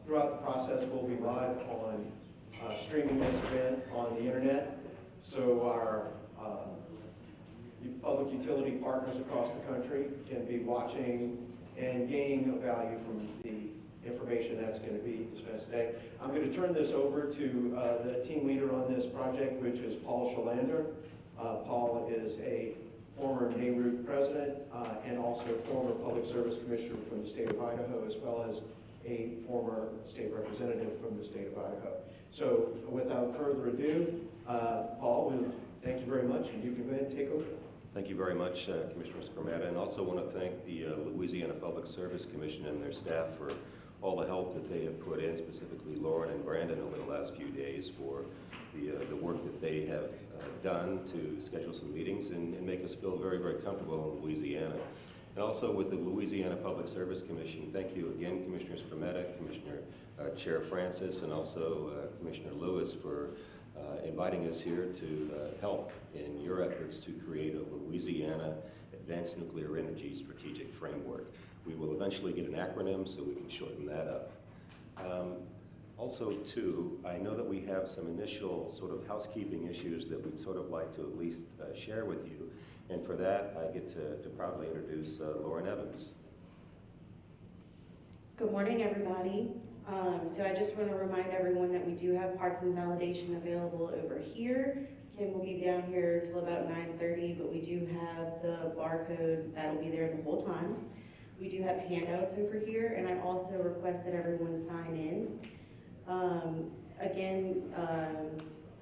Throughout the process, we'll be live on streaming this event on the internet. so our public utility partners across the country can be watching and gaining value from the information that's going to be dispensed today. I'm going to turn this over to the team leader on this project, which is Paul Schalander. Paul is a former NARUC president and also former public service commissioner from the state of Idaho, as well as a former state representative from the state of Idaho. So without further ado, Paul, thank you very much, and you can go ahead and take over. Thank you very much, Commissioner Skrmata, and also want to thank the Louisiana Public Service Commission and their staff for all the help that they have put in, specifically Lauren and Brandon over the last few days for the work that they have done to schedule some meetings and make us feel very, very comfortable in Louisiana. And also with the Louisiana Public Service Commission, thank you again, Commissioner Skrmata, Commissioner Chair Francis, and also Commissioner Lewis for inviting us here to help in your efforts to create a Louisiana Advanced Nuclear Energy Strategic Framework. We will eventually get an acronym so we can shorten that up. Also, too, I know that we have some initial sort of housekeeping issues that we'd sort of like to at least share with you. And for that, I get to proudly introduce Lauren Evans. Good morning, everybody. So I just want to remind everyone that we do have parking validation available over here. Kim will be down here till about 9:30, but we do have the barcode that'll be there the whole time. We do have handouts over here, and I also request that everyone sign in.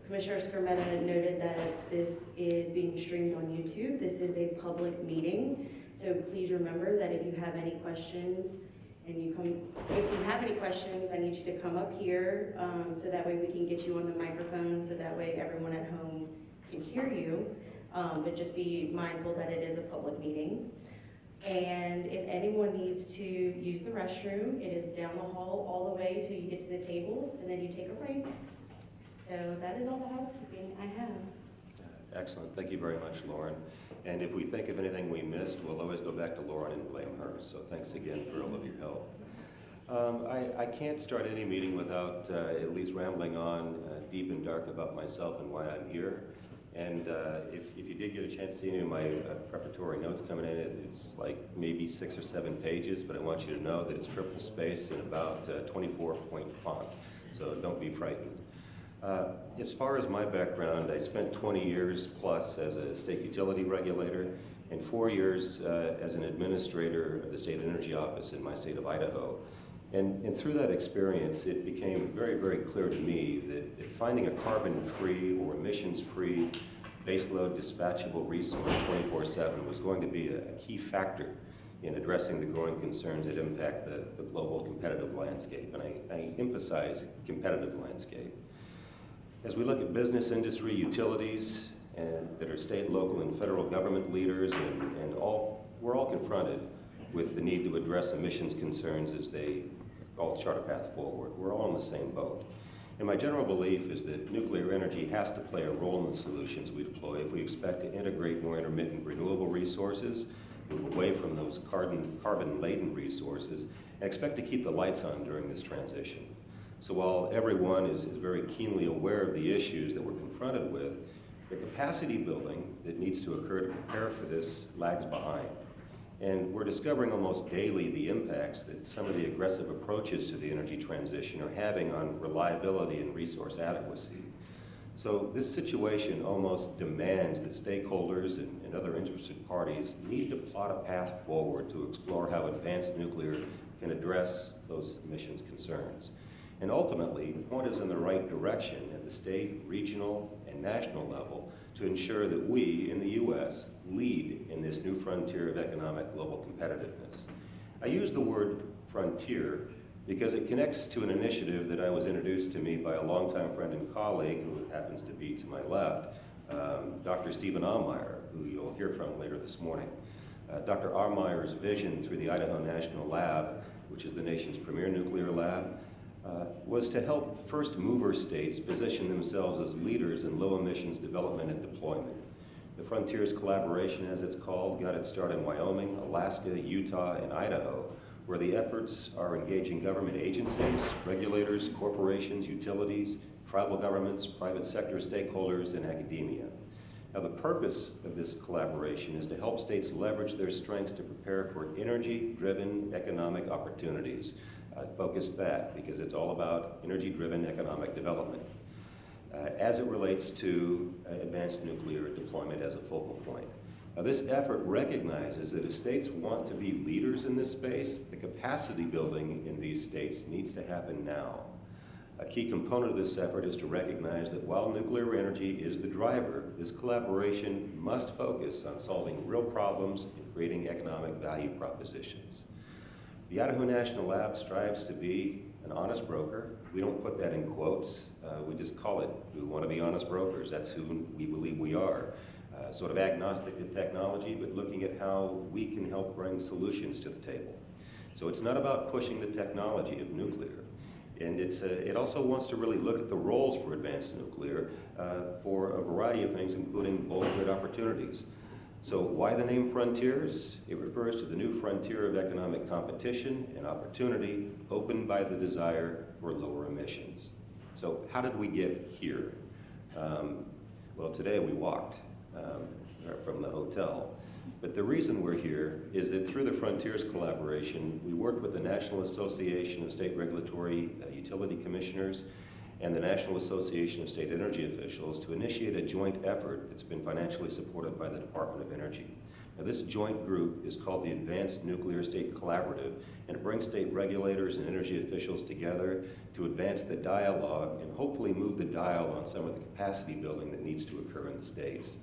Commissioner Skrmata noted that this is being streamed on YouTube. This is a public meeting, so please remember that if you have any questions, I need you to come up here so that way we can get you on the microphone, so that way everyone at home can hear you. But just be mindful that it is a public meeting. And if anyone needs to use the restroom, it is down the hall all the way till you get to the tables, and then you take a break. So that is all the housekeeping I have. Excellent. Thank you very much, Lauren. And if we think of anything we missed, we'll always go back to Lauren and blame her. So thanks again for all of your help. I can't start any meeting without at least rambling on deep and dark about myself and why I'm here. And if you did get a chance to see any of my preparatory notes coming in, it's like maybe 6 or 7 pages, but I want you to know that it's triple spaced in about 24-point font. So don't be frightened. As far as my background, I spent 20 years plus as a state utility regulator and 4 years as an administrator of the State Energy Office in my state of Idaho. And through that experience, it became very, very clear to me that finding a carbon-free or emissions-free baseload dispatchable resource 24/7 was going to be a key factor in addressing the growing concerns that impact the global competitive landscape. And I emphasize competitive landscape. As we look at business, industry, utilities, and that are state, local, and federal government leaders, we're all confronted with the need to address emissions concerns as they all chart a path forward. We're all in the same boat. And my general belief is that nuclear energy has to play a role in the solutions we deploy if we expect to integrate more intermittent renewable resources, move away from those carbon-laden resources, and expect to keep the lights on during this transition. So while everyone is very keenly aware of the issues that we're confronted with, the capacity building that needs to occur to prepare for this lags behind. And we're discovering almost daily the impacts that some of the aggressive approaches to the energy transition are having on reliability and resource adequacy. So this situation almost demands that stakeholders and other interested parties need to plot a path forward to explore how advanced nuclear can address those emissions concerns. And ultimately, point us in the right direction at the state, regional, and national level to ensure that we, in the U.S., lead in this new frontier of economic global competitiveness. I use the word frontier because it connects to an initiative that I was introduced to me by a longtime friend and colleague who happens to be to my left, Dr. Stephen Allmeyer, who you'll hear from later this morning. Dr. Allmeyer's vision through the Idaho National Lab, which is the nation's premier nuclear lab, was to help first mover states position themselves as leaders in low emissions development and deployment. The Frontiers Collaboration, as it's called, got its start in Wyoming, Alaska, Utah, and Idaho, where the efforts are engaging government agencies, regulators, corporations, utilities, tribal governments, private sector stakeholders, and academia. Now, the purpose of this collaboration is to help states leverage their strengths to prepare for energy-driven economic opportunities. I focus that because it's all about energy-driven economic development as it relates to advanced nuclear deployment as a focal point. Now, this effort recognizes that if states want to be leaders in this space, the capacity building in these states needs to happen now. A key component of this effort is to recognize that while nuclear energy is the driver, this collaboration must focus on solving real problems and creating economic value propositions. The Idaho National Lab strives to be an honest broker. We don't put that in quotes. We just call it, we want to be honest brokers. That's who we believe we are. Sort of agnostic to technology, but looking at how we can help bring solutions to the table. So it's not about pushing the technology of nuclear. And it also wants to really look at the roles for advanced nuclear for a variety of things, including bold grid opportunities. So why the name Frontiers? It refers to the new frontier of economic competition and opportunity opened by the desire for lower emissions. So how did we get here? Well, today we walked from the hotel. But the reason we're here is that through the Frontiers collaboration, we worked with the National Association of State Regulatory Utility Commissioners and the National Association of State Energy Officials to initiate a joint effort that's been financially supported by the Department of Energy. Now, this joint group is called the Advanced Nuclear State Collaborative, and it brings state regulators and energy officials together to advance the dialogue and hopefully move the dial on some of the capacity building that needs to occur in the states.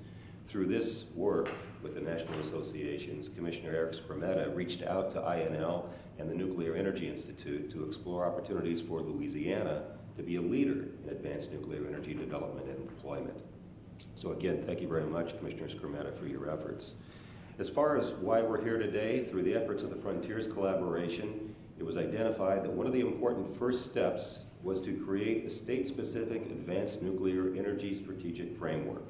Through this work with the National Associations, Commissioner Eric Skrmeta reached out to INL and the Nuclear Energy Institute to explore opportunities for Louisiana to be a leader in advanced nuclear energy development and deployment. So again, thank you very much, Commissioner Skrmeta, for your efforts. As far as why we're here today, through the efforts of the Frontiers collaboration, it was identified that one of the important first steps was to create a state-specific advanced nuclear energy strategic framework.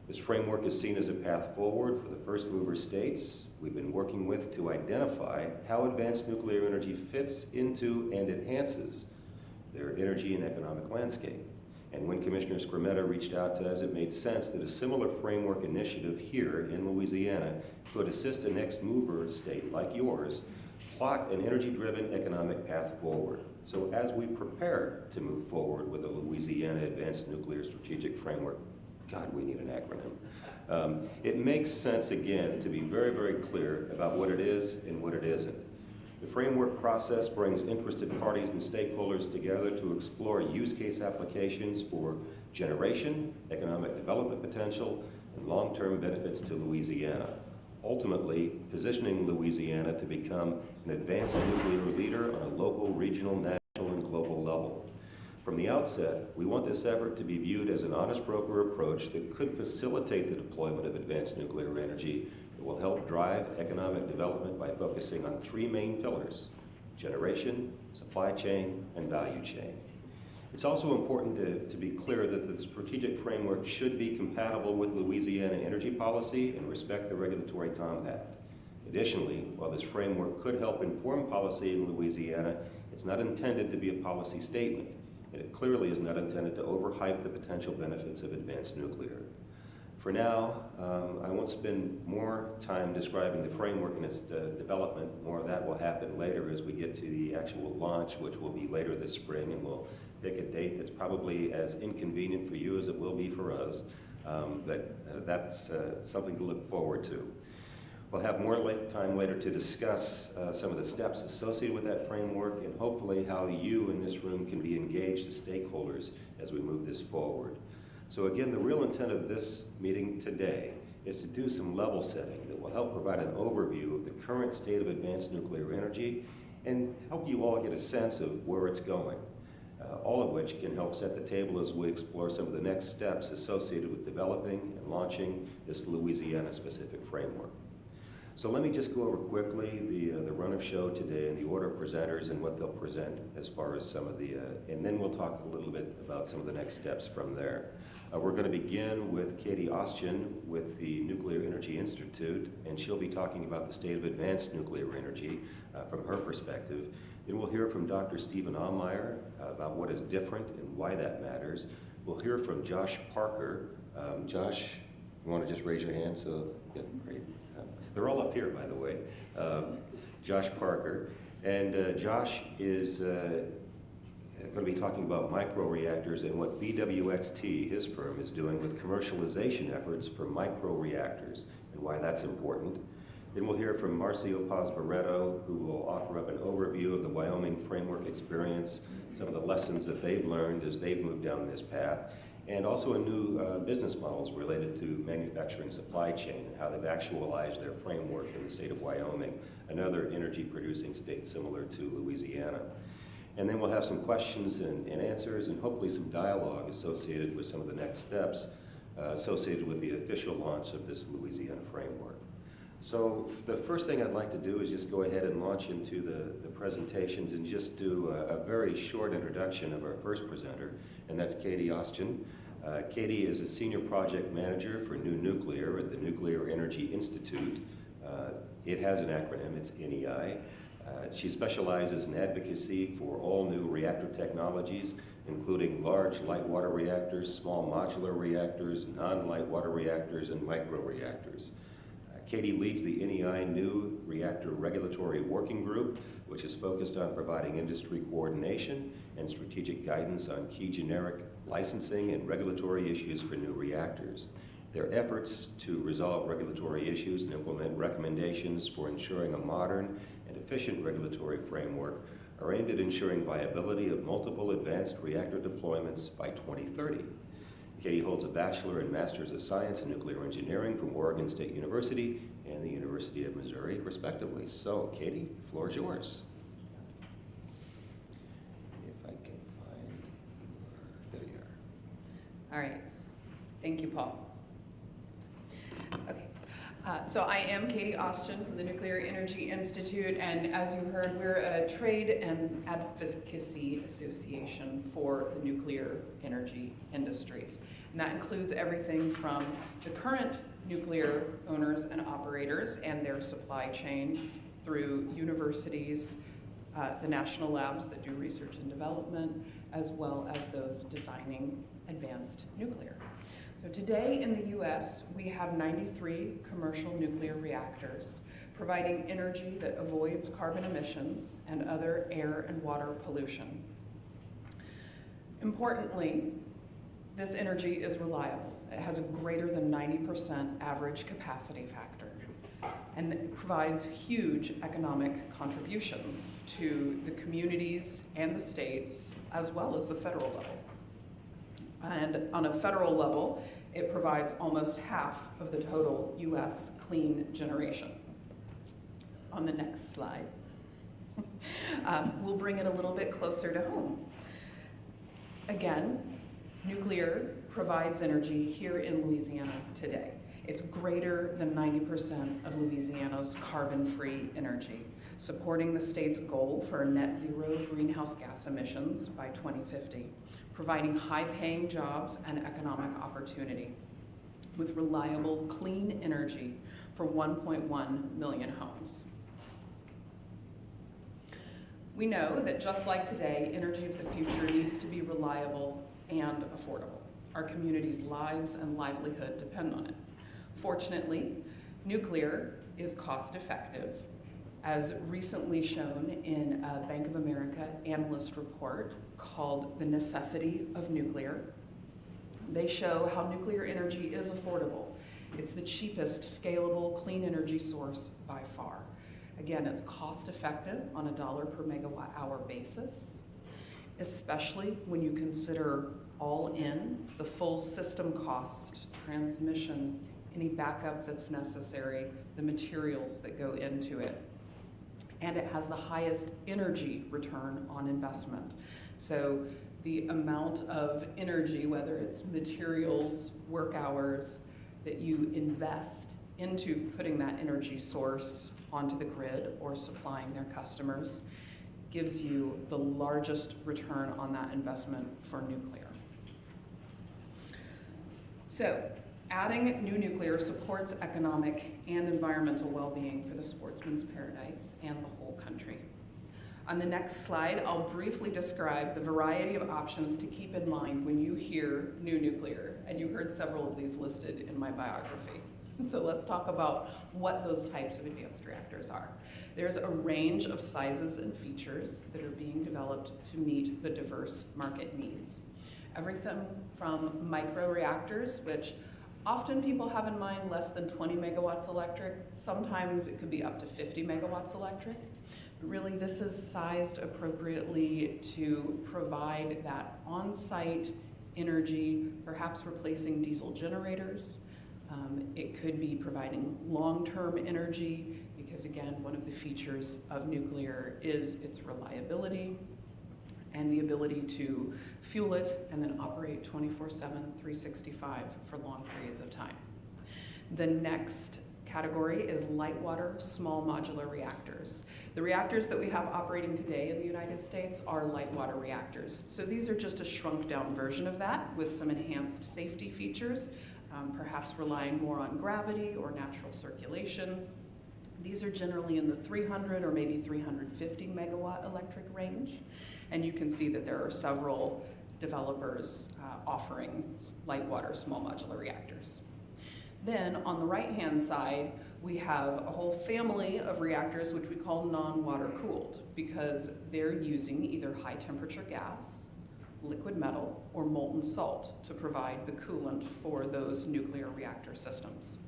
This framework is seen as a path forward for the first mover states we've been working with to identify how advanced nuclear energy fits into and enhances their energy and economic landscape. And when Commissioner Skrmeta reached out to us, it made sense that a similar framework initiative here in Louisiana could assist a next mover state like yours plot an energy-driven economic path forward. So as we prepare to move forward with a Louisiana Advanced Nuclear Strategic Framework, God, we need an acronym. It makes sense, again, to be very, very clear about what it is and what it isn't. The framework process brings interested parties and stakeholders together to explore use case applications for generation, economic development potential, and long-term benefits to Louisiana, ultimately positioning Louisiana to become an advanced nuclear leader on a local, regional, national, and global level. From the outset, we want this effort to be viewed as an honest broker approach that could facilitate the deployment of advanced nuclear energy that will help drive economic development by focusing on three main pillars: generation, supply chain, and value chain. It's also important to be clear that the strategic framework should be compatible with Louisiana energy policy and respect the regulatory compact. Additionally, while this framework could help inform policy in Louisiana, it's not intended to be a policy statement. And it clearly is not intended to overhype the potential benefits of advanced nuclear. For now, I won't spend more time describing the framework and its development. More of that will happen later as we get to the actual launch, which will be later this spring, and we'll pick a date that's probably as inconvenient for you as it will be for us. But that's something to look forward to. We'll have more time later to discuss some of the steps associated with that framework and hopefully how you in this room can be engaged as stakeholders as we move this forward. So again, the real intent of this meeting today is to do some level setting that will help provide an overview of the current state of advanced nuclear energy and help you all get a sense of where it's going, all of which can help set the table as we explore some of the next steps associated with developing and launching this Louisiana-specific framework. So let me just go over quickly the run of show today and the order of presenters and what they'll present as far as some of the, and then we'll talk a little bit about some of the next steps from there. We're going to begin with Katie Ostian with the Nuclear Energy Institute, and she'll be talking about the state of advanced nuclear energy from her perspective. Then we'll hear from Dr. Stephen Allmeyer about what is different and why that matters. We'll hear from Josh Parker. Josh, you want to just raise your hand? So, yeah, great. They're all up here, by the way. Josh Parker. And Josh is going to be talking about microreactors and what BWXT, his firm, is doing with commercialization efforts for microreactors and why that's important. Then we'll hear from Marcio Paz Barreto, who will offer up an overview of the Wyoming framework experience, some of the lessons that they've learned as they've moved down this path, and also a new business models related to manufacturing supply chain and how they've actualized their framework in the state of Wyoming, another energy producing state similar to Louisiana. And then we'll have some questions and answers and hopefully some dialogue associated with some of the next steps associated with the official launch of this Louisiana framework. So the first thing I'd like to do is just go ahead and launch into the presentations and just do a very short introduction of our first presenter, and that's Katie Austin. Katie is a senior project manager for New Nuclear at the Nuclear Energy Institute. It has an acronym, it's NEI. She specializes in advocacy for all new reactor technologies, including large light water reactors, small modular reactors, non-light water reactors, and microreactors. Katie leads the NEI New Reactor Regulatory Working Group, which is focused on providing industry coordination and strategic guidance on key generic licensing and regulatory issues for new reactors. Their efforts to resolve regulatory issues and implement recommendations for ensuring a modern and efficient regulatory framework are aimed at ensuring viability of multiple advanced reactor deployments by 2030. Katie holds a Bachelor and Master's of Science in Nuclear Engineering from Oregon State University and the University of Missouri, respectively. So, Katie, the floor is yours. If I can find, there you are. All right. Thank you, Paul. Okay. So I am Katie Austin from the Nuclear Energy Institute, and as you heard, we're a trade and advocacy association for the nuclear energy industries. And that includes everything from the current nuclear owners and operators and their supply chains through universities, the national labs that do research and development, as well as those designing advanced nuclear. So today in the US, we have 93 commercial nuclear reactors, providing energy that avoids carbon emissions and other air and water pollution. Importantly, this energy is reliable. It has a greater than 90% average capacity factor, and it provides huge economic contributions to the communities and the states, as well as the federal level. And on a federal level, it provides almost half of the total US clean generation. On the next slide, we'll bring it a little bit closer to home. Again, nuclear provides energy here in Louisiana today. It's greater than 90% of Louisiana's carbon-free energy, supporting the state's goal for net zero greenhouse gas emissions by 2050. Providing high-paying jobs and economic opportunity with reliable, clean energy for 1.1 million homes. We know that just like today, energy of the future needs to be reliable and affordable. Our communities' lives and livelihood depend on it. Fortunately, nuclear is cost-effective, as recently shown in a Bank of America analyst report called The Necessity of Nuclear. They show how nuclear energy is affordable. It's the cheapest scalable clean energy source by far. Again, it's cost effective on a $1 per megawatt hour basis, especially when you consider all in the full system cost, transmission, any backup that's necessary, the materials that go into it. And it has the highest energy return on investment. So the amount of energy, whether it's materials, work hours, that you invest into putting that energy source onto the grid or supplying their customers, gives you the largest return on that investment for nuclear. So, adding new nuclear supports economic and environmental well-being for the sportsman's paradise and the whole country. On the next slide, I'll briefly describe the variety of options to keep in mind when you hear new nuclear, and you heard several of these listed in my biography. So let's talk about what those types of advanced reactors are. There's a range of sizes and features that are being developed to meet the diverse market needs. Everything from microreactors, which often people have in mind less than 20 megawatts electric. Sometimes it could be up to 50 megawatts electric. Really, this is sized appropriately to provide that on-site energy, perhaps replacing diesel generators. It could be providing long-term energy, because again, one of the features of nuclear is its reliability and the ability to fuel it and then operate 24/7, 365 for long periods of time. The next category is light water small modular reactors. The reactors that we have operating today in the United States are light water reactors. So these are just a shrunk down version of that with some enhanced safety features, perhaps relying more on gravity or natural circulation. These are generally in the 300 or maybe 350 megawatt electric range. And you can see that there are several developers offering light water small modular reactors. Then on the right-hand side, we have a whole family of reactors which we call non-water cooled, because they're using either high temperature gas, liquid metal, or molten salt to provide the coolant for those nuclear reactor systems.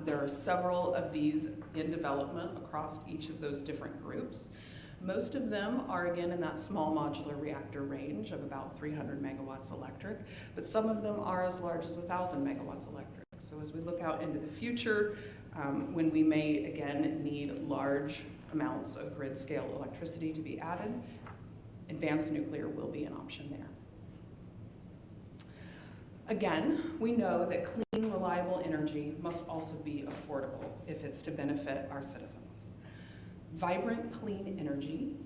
There are several of these in development across each of those different groups. Most of them are, again, in that small modular reactor range of about 300 megawatts electric, but some of them are as large as 1,000 megawatts electric. So as we look out into the future, when we may, again, need large amounts of grid-scale electricity to be added, advanced nuclear will be an option there. Again, we know that clean, reliable energy must also be affordable if it's to benefit our citizens. Vibrant Clean Energy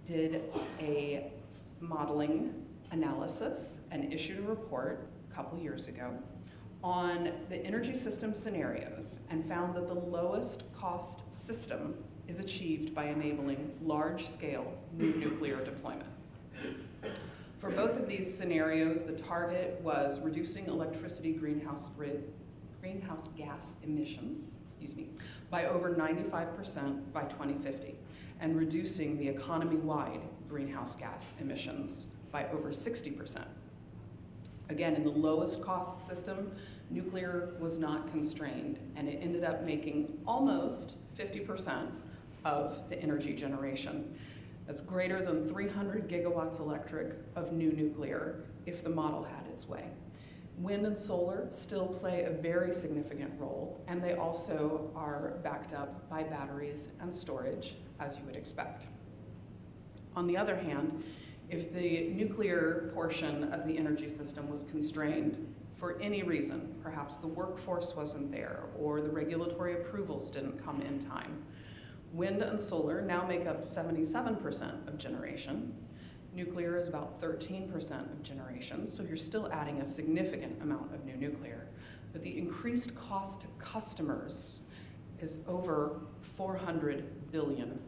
did a modeling analysis and issued a report a couple years ago on the energy system scenarios and found that the lowest cost system is achieved by enabling large-scale new nuclear deployment. For both of these scenarios, the target was reducing electricity greenhouse gas emissions, by over 95% by 2050, and reducing the economy-wide greenhouse gas emissions by over 60%. Again, in the lowest cost system, nuclear was not constrained, and it ended up making almost 50% of the energy generation. That's greater than 300 gigawatts electric of new nuclear if the model had its way. Wind and solar still play a very significant role, and they also are backed up by batteries and storage, as you would expect. On the other hand, if the nuclear portion of the energy system was constrained for any reason, perhaps the workforce wasn't there or the regulatory approvals didn't come in time, wind and solar now make up 77% of generation. Nuclear is about 13% of generation, so you're still adding a significant amount of new nuclear. But the increased cost to customers is over $400 billion.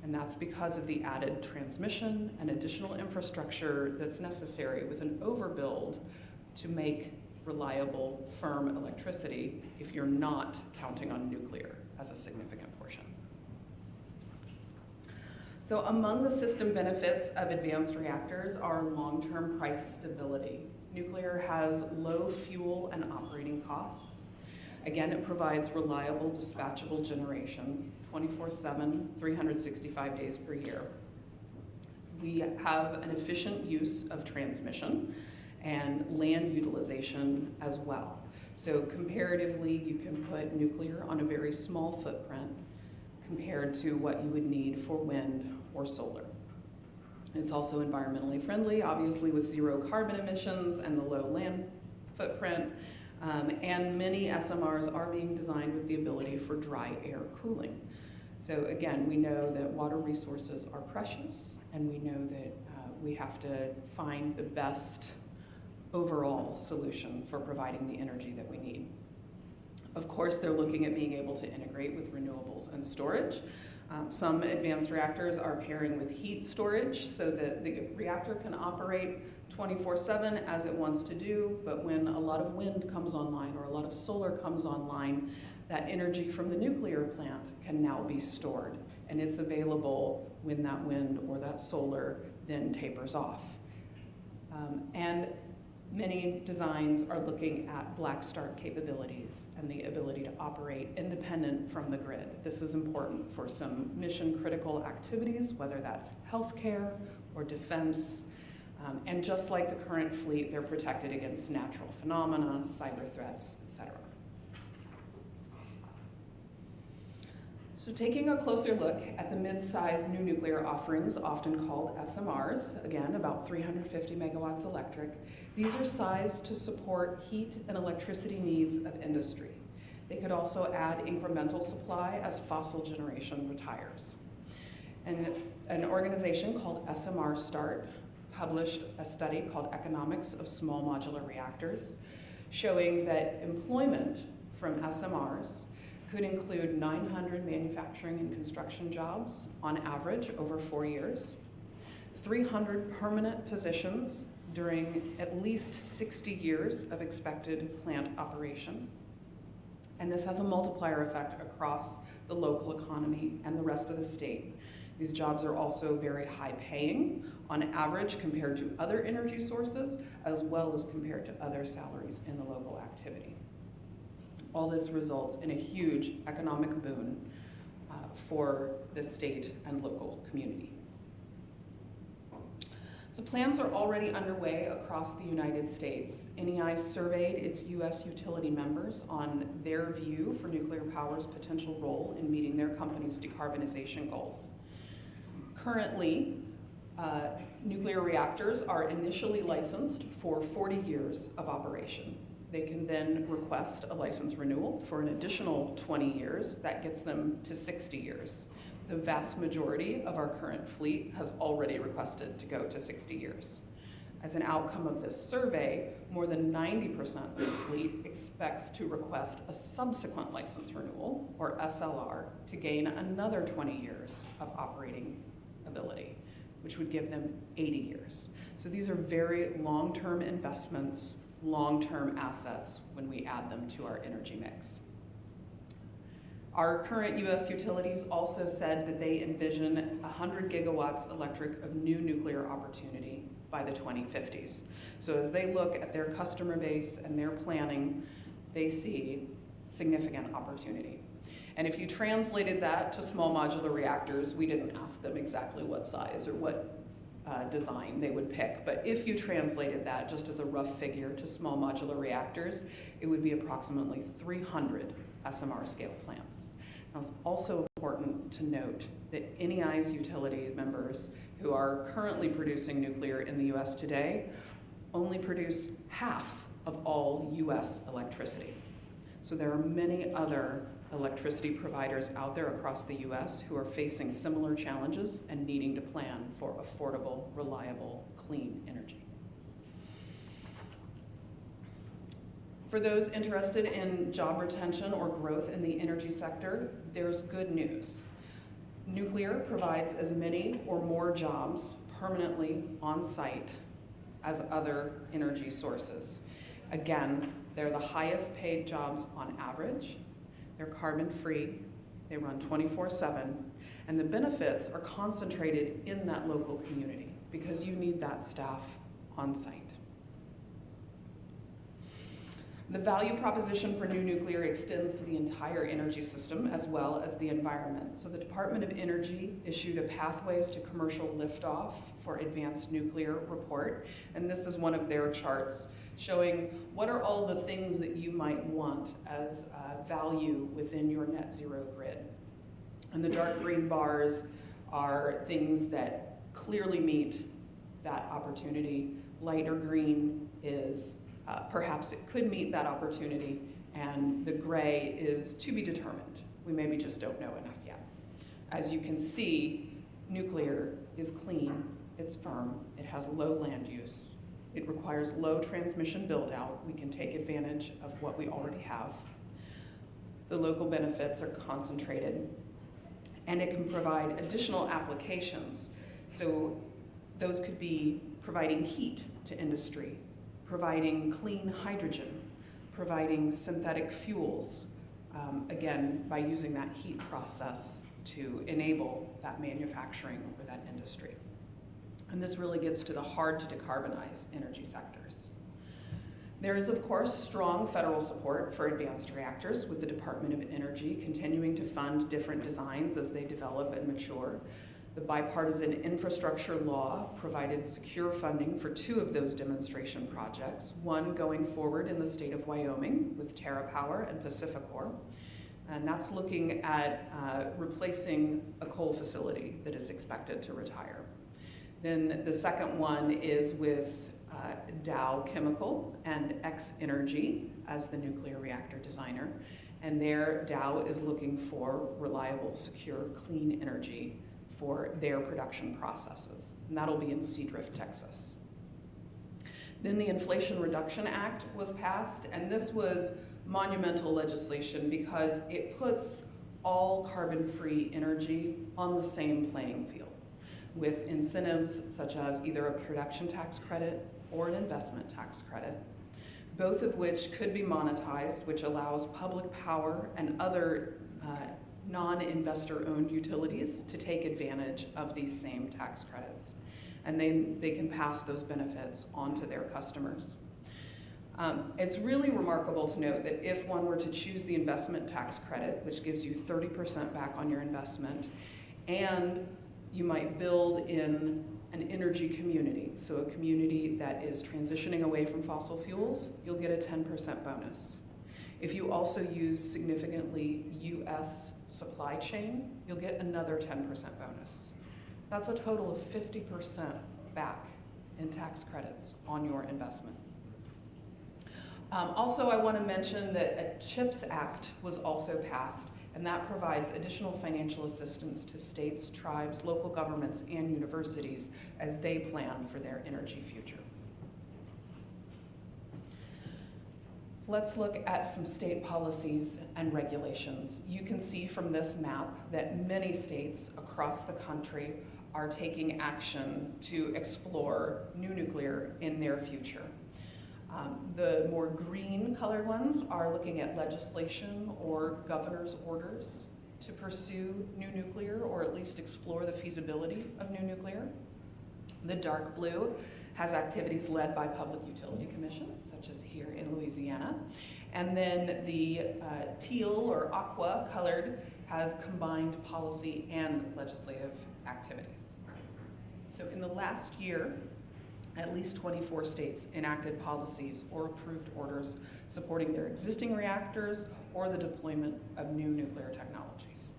And that's because of the added transmission and additional infrastructure that's necessary with an overbuild to make reliable, firm electricity if you're not counting on nuclear as a significant portion. So among the system benefits of advanced reactors are long-term price stability. Nuclear has low fuel and operating costs. Again, it provides reliable, dispatchable generation, 24/7, 365 days per year. We have an efficient use of transmission and land utilization as well. So comparatively, you can put nuclear on a very small footprint compared to what you would need for wind or solar. It's also environmentally friendly, obviously with zero carbon emissions and the low land footprint. And many SMRs are being designed with the ability for dry air cooling. So again, we know that water resources are precious, and we know that we have to find the best overall solution for providing the energy that we need. Of course, they're looking at being able to integrate with renewables and storage. Some advanced reactors are pairing with heat storage so that the reactor can operate 24/7 as it wants to do, but when a lot of wind comes online or a lot of solar comes online, that energy from the nuclear plant can now be stored, and it's available when that wind or that solar then tapers off. And many designs are looking at black start capabilities and the ability to operate independent from the grid. This is important for some mission critical activities, whether that's healthcare or defense. And just like the current fleet, they're protected against natural phenomena, cyber threats, etc. So taking a closer look at the mid-size new nuclear offerings, often called SMRs, again, about 350 megawatts electric, these are sized to support heat and electricity needs of industry. They could also add incremental supply as fossil generation retires. And an organization called SMR Start published a study called Economics of Small Modular Reactors, showing that employment from SMRs could include 900 manufacturing and construction jobs on average over 4 years, 300 permanent positions during at least 60 years of expected plant operation. And this has a multiplier effect across the local economy and the rest of the state. These jobs are also very high paying on average compared to other energy sources, as well as compared to other salaries in the local activity. All this results in a huge economic boon for the state and local community. So plans are already underway across the United States. NEI surveyed its US utility members on their view for nuclear power's potential role in meeting their company's decarbonization goals. Currently, nuclear reactors are initially licensed for 40 years of operation. They can then request a license renewal for an additional 20 years. That gets them to 60 years. The vast majority of our current fleet has already requested to go to 60 years. As an outcome of this survey, more than 90% of the fleet expects to request a subsequent license renewal, or SLR, to gain another 20 years of operating ability, which would give them 80 years. So these are very long-term investments, long-term assets when we add them to our energy mix. Our current US utilities also said that they envision 100 gigawatts electric of new nuclear opportunity by the 2050s. So as they look at their customer base and their planning, they see significant opportunity. And if you translated that to small modular reactors, we didn't ask them exactly what size or what design they would pick, but if you translated that just as a rough figure to small modular reactors, it would be approximately 300 SMR scale plants. Now it's also important to note that NEI's utility members who are currently producing nuclear in the US today only produce half of all US electricity. So there are many other electricity providers out there across the US who are facing similar challenges and needing to plan for affordable, reliable, clean energy. For those interested in job retention or growth in the energy sector, there's good news. Nuclear provides as many or more jobs permanently on site as other energy sources. Again, they're the highest paid jobs on average. They're carbon-free, they run 24/7, and the benefits are concentrated in that local community because you need that staff on site. The value proposition for new nuclear extends to the entire energy system as well as the environment. So the Department of Energy issued a Pathways to Commercial Liftoff for Advanced Nuclear report, and this is one of their charts showing what are all the things that you might want as value within your net zero grid. And the dark green bars are things that clearly meet that opportunity. Lighter green is perhaps it could meet that opportunity, and the gray is to be determined. We maybe just don't know enough yet. As you can see, nuclear is clean, it's firm, it has low land use, it requires low transmission build out. We can take advantage of what we already have. The local benefits are concentrated, and it can provide additional applications. So those could be providing heat to industry, providing clean hydrogen, providing synthetic fuels, again, by using that heat process to enable that manufacturing or that industry. And this really gets to the hard to decarbonize energy sectors. There is, of course, strong federal support for advanced reactors, with the Department of Energy continuing to fund different designs as they develop and mature. The bipartisan infrastructure law provided secure funding for 2 of those demonstration projects, one going forward in the state of Wyoming with TerraPower and Pacificor, and that's looking at replacing a coal facility that is expected to retire. Then the second one is with Dow Chemical and X Energy as the nuclear reactor designer. And there, Dow is looking for reliable, secure, clean energy for their production processes. And that'll be in Seadrift, Texas. Then the Inflation Reduction Act was passed, and this was monumental legislation because it puts all carbon-free energy on the same playing field, with incentives such as either a production tax credit or an investment tax credit, both of which could be monetized, which allows public power and other non-investor-owned utilities to take advantage of these same tax credits. And they can pass those benefits on to their customers. It's really remarkable to note that if one were to choose the investment tax credit, which gives you 30% back on your investment, and you might build in an energy community, so a community that is transitioning away from fossil fuels, you'll get a 10% bonus. If you also use significantly US supply chain, you'll get another 10% bonus. That's a total of 50% back in tax credits on your investment. Also, I want to mention that a CHIPS Act was also passed, and that provides additional financial assistance to states, tribes, local governments, and universities as they plan for their energy future. Let's look at some state policies and regulations. You can see from this map that many states across the country are taking action to explore new nuclear in their future. The more green colored ones are looking at legislation or governor's orders to pursue new nuclear, or at least explore the feasibility of new nuclear. The dark blue has activities led by public utility commissions, such as here in Louisiana. And then the teal or aqua colored has combined policy and legislative activities. So in the last year, at least 24 states enacted policies or approved orders supporting their existing reactors or the deployment of new nuclear technologies.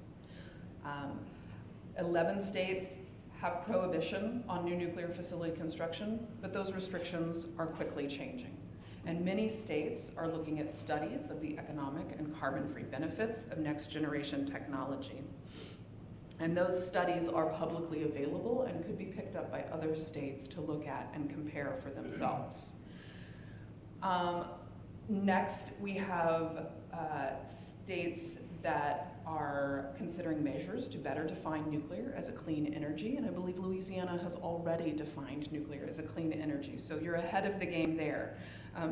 11 states have prohibition on new nuclear facility construction, but those restrictions are quickly changing. And many states are looking at studies of the economic and carbon-free benefits of next generation technology. And those studies are publicly available and could be picked up by other states to look at and compare for themselves. Next, we have states that are considering measures to better define nuclear as a clean energy, and I believe Louisiana has already defined nuclear as a clean energy, so you're ahead of the game there.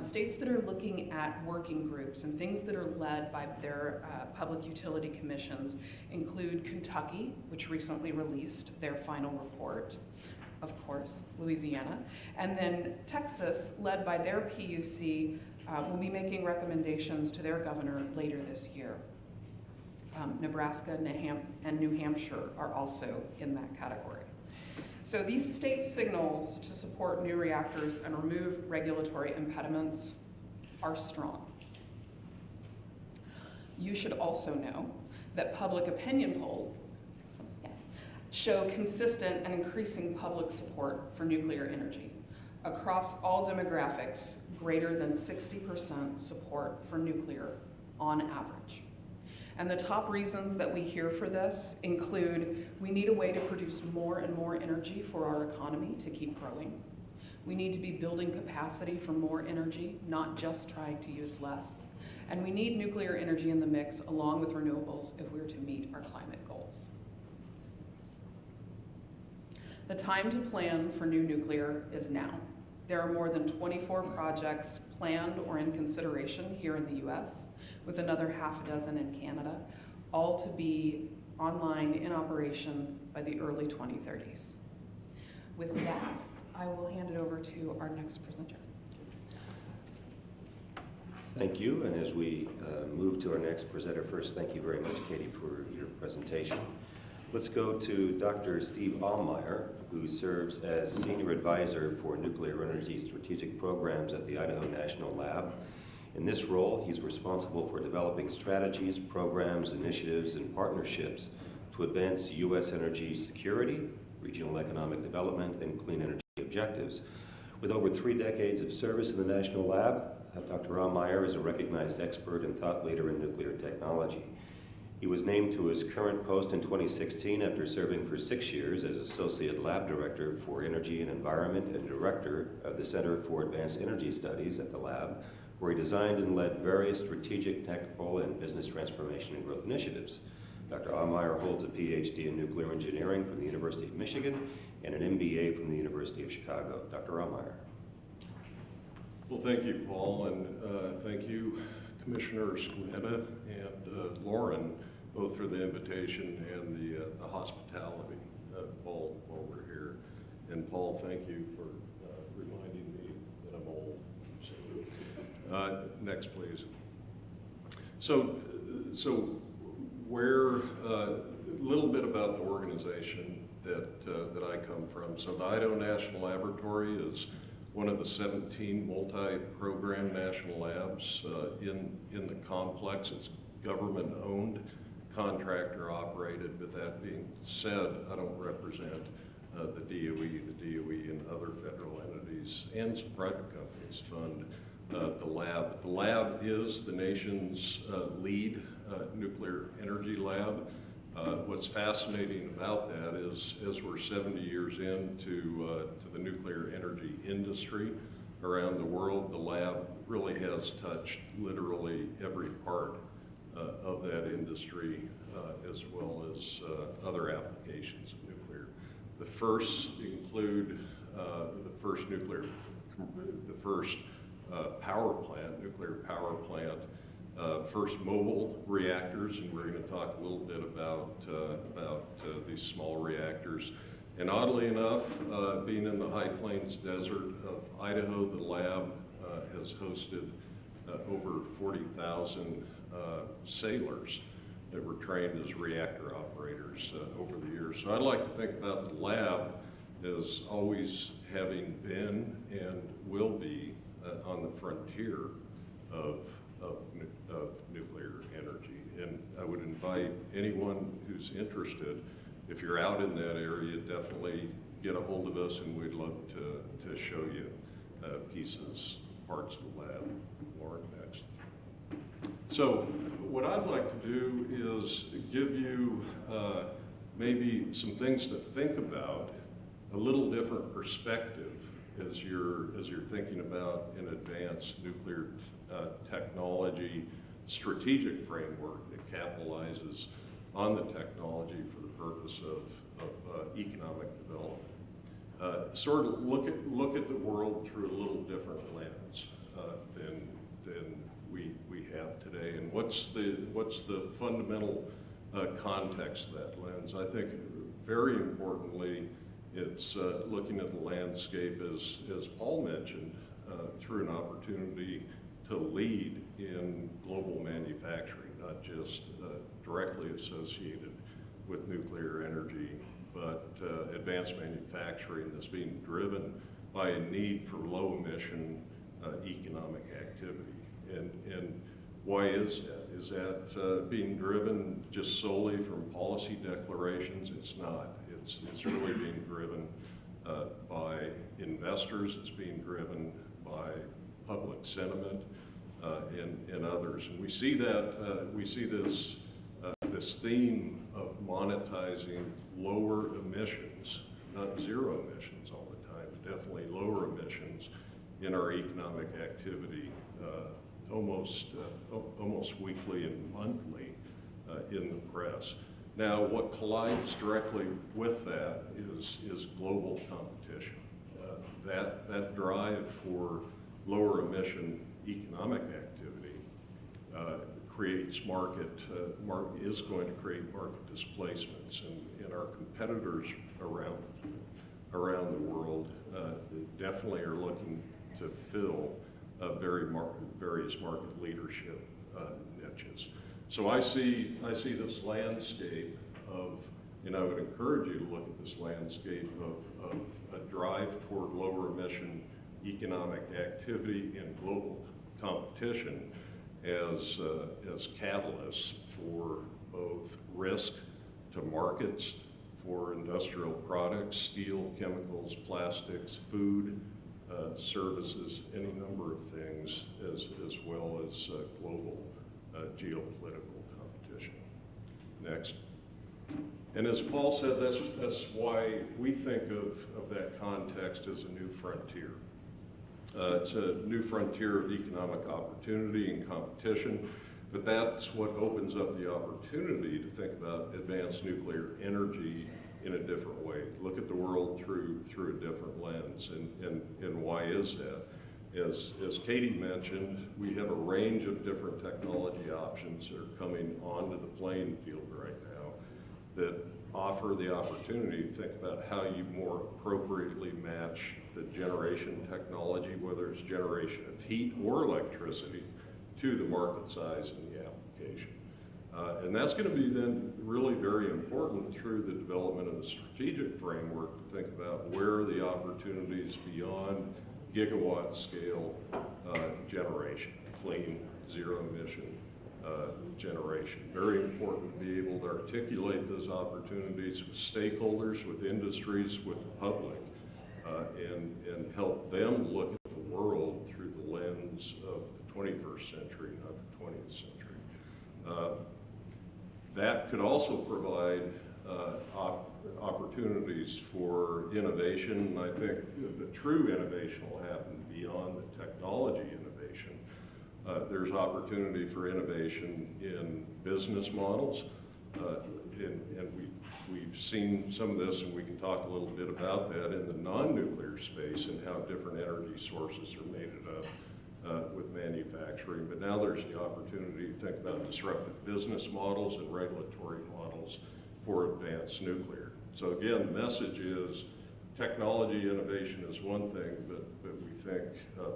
States that are looking at working groups and things that are led by their public utility commissions include Kentucky, which recently released their final report, of course, Louisiana, and then Texas, led by their PUC, will be making recommendations to their governor later this year. Nebraska and New Hampshire are also in that category. So these state signals to support new reactors and remove regulatory impediments are strong. You should also know that public opinion polls show consistent and increasing public support for nuclear energy. Across all demographics, greater than 60% support for nuclear on average. And the top reasons that we hear for this include we need a way to produce more and more energy for our economy to keep growing. We need to be building capacity for more energy, not just trying to use less. And we need nuclear energy in the mix along with renewables if we're to meet our climate goals. The time to plan for new nuclear is now. There are more than 24 projects planned or in consideration here in the US, with another half a dozen in Canada, all to be online in operation by the early 2030s. With that, I will hand it over to our next presenter. Thank you, and as we move to our next presenter, first, thank you very much, Katie, for your presentation. Let's go to Dr. Steve Allmeyer, who serves as Senior Advisor for Nuclear Energy Strategic Programs at the Idaho National Lab. In this role, he's responsible for developing strategies, programs, initiatives, and partnerships to advance U.S. energy security, regional economic development, and clean energy objectives. With over 3 decades of service in the National Lab, Dr. Allmeyer is a recognized expert and thought leader in nuclear technology. He was named to his current post in 2016 after serving for 6 years as Associate Lab Director for Energy and Environment and Director of the Center for Advanced Energy Studies at the lab, where he designed and led various strategic, technical, and business transformation and growth initiatives. Dr. Allmeyer holds a PhD in nuclear engineering from the University of Michigan and an MBA from the University of Chicago. Dr. Allmeyer. Well, thank you, Paul, and thank you, Commissioners Cometa and Lauren, both for the invitation and the hospitality, Paul, while we're here. And Paul, thank you for reminding me that I'm old. So, next, please. So where a little bit about the organization that I come from. So the Idaho National Laboratory is one of the 17 multi-program national labs in the complex. It's government-owned, contractor-operated. But that being said, I don't represent the DOE and other federal entities and some private companies fund the lab. The lab is the nation's lead nuclear energy lab. What's fascinating about that is, as we're 70 years into the nuclear energy industry around the world, the lab really has touched literally every part of that industry, as well as other applications of nuclear. The first include the first power plant, nuclear power plant, first mobile reactors, and we're going to talk a little bit about these small reactors. And oddly enough, being in the High Plains Desert of Idaho, the lab has hosted over 40,000 sailors that were trained as reactor operators over the years. So I'd like to think about the lab as always having been and will be on the frontier of nuclear energy. And I would invite anyone who's interested, if you're out in that area, definitely get a hold of us, and we'd love to show you pieces, parts of the lab. Lauren, next. So what I'd like to do is give you maybe some things to think about, a little different perspective as you're thinking about an advanced nuclear technology strategic framework that capitalizes on the technology for the purpose of economic development. Sort of look at the world through a little different lens than we have today. And what's the fundamental context of that lens? I think very importantly, it's looking at the landscape, as Paul mentioned, through an opportunity to lead in global manufacturing, not just directly associated with nuclear energy, but advanced manufacturing that's being driven by a need for low emission economic activity. And why is that? Is that being driven just solely from policy declarations? It's not. It's really being driven by investors. It's being driven by public sentiment and others. And we see that this theme of monetizing lower emissions, not zero emissions all the time, but definitely lower emissions in our economic activity, almost weekly and monthly in the press. Now, what collides directly with that is global competition. That drive for lower emission economic activity creates is going to create market displacements, and our competitors around the world definitely are looking to fill various market leadership niches. So I see this landscape of, and I would encourage you to look at this landscape of a drive toward lower emission economic activity and global competition as catalysts for both risk to markets for industrial products, steel, chemicals, plastics, food, services, any number of things, as well as global geopolitical competition. Next. And as Paul said, that's why we think of that context as a new frontier. It's a new frontier of economic opportunity and competition, but that's what opens up the opportunity to think about advanced nuclear energy in a different way. Look at the world through a different lens, and why is that? As Katie mentioned, we have a range of different technology options that are coming onto the playing field right now that offer the opportunity to think about how you more appropriately match the generation technology, whether it's generation of heat or electricity, to the market size and the application. And that's going to be then really very important through the development of the strategic framework to think about where are the opportunities beyond gigawatt scale generation, clean, zero emission generation. Very important to be able to articulate those opportunities with stakeholders, with industries, with the public, and help them look at the world through the lens of the 21st century, not the 20th century. That could also provide opportunities for innovation. I think the true innovation will happen beyond the technology innovation. There's opportunity for innovation in business models, and we've seen some of this, and we can talk a little bit about that in the non-nuclear space and how different energy sources are mated up with manufacturing. But now there's the opportunity to think about disruptive business models and regulatory models for advanced nuclear. So again, the message is technology innovation is one thing, but we think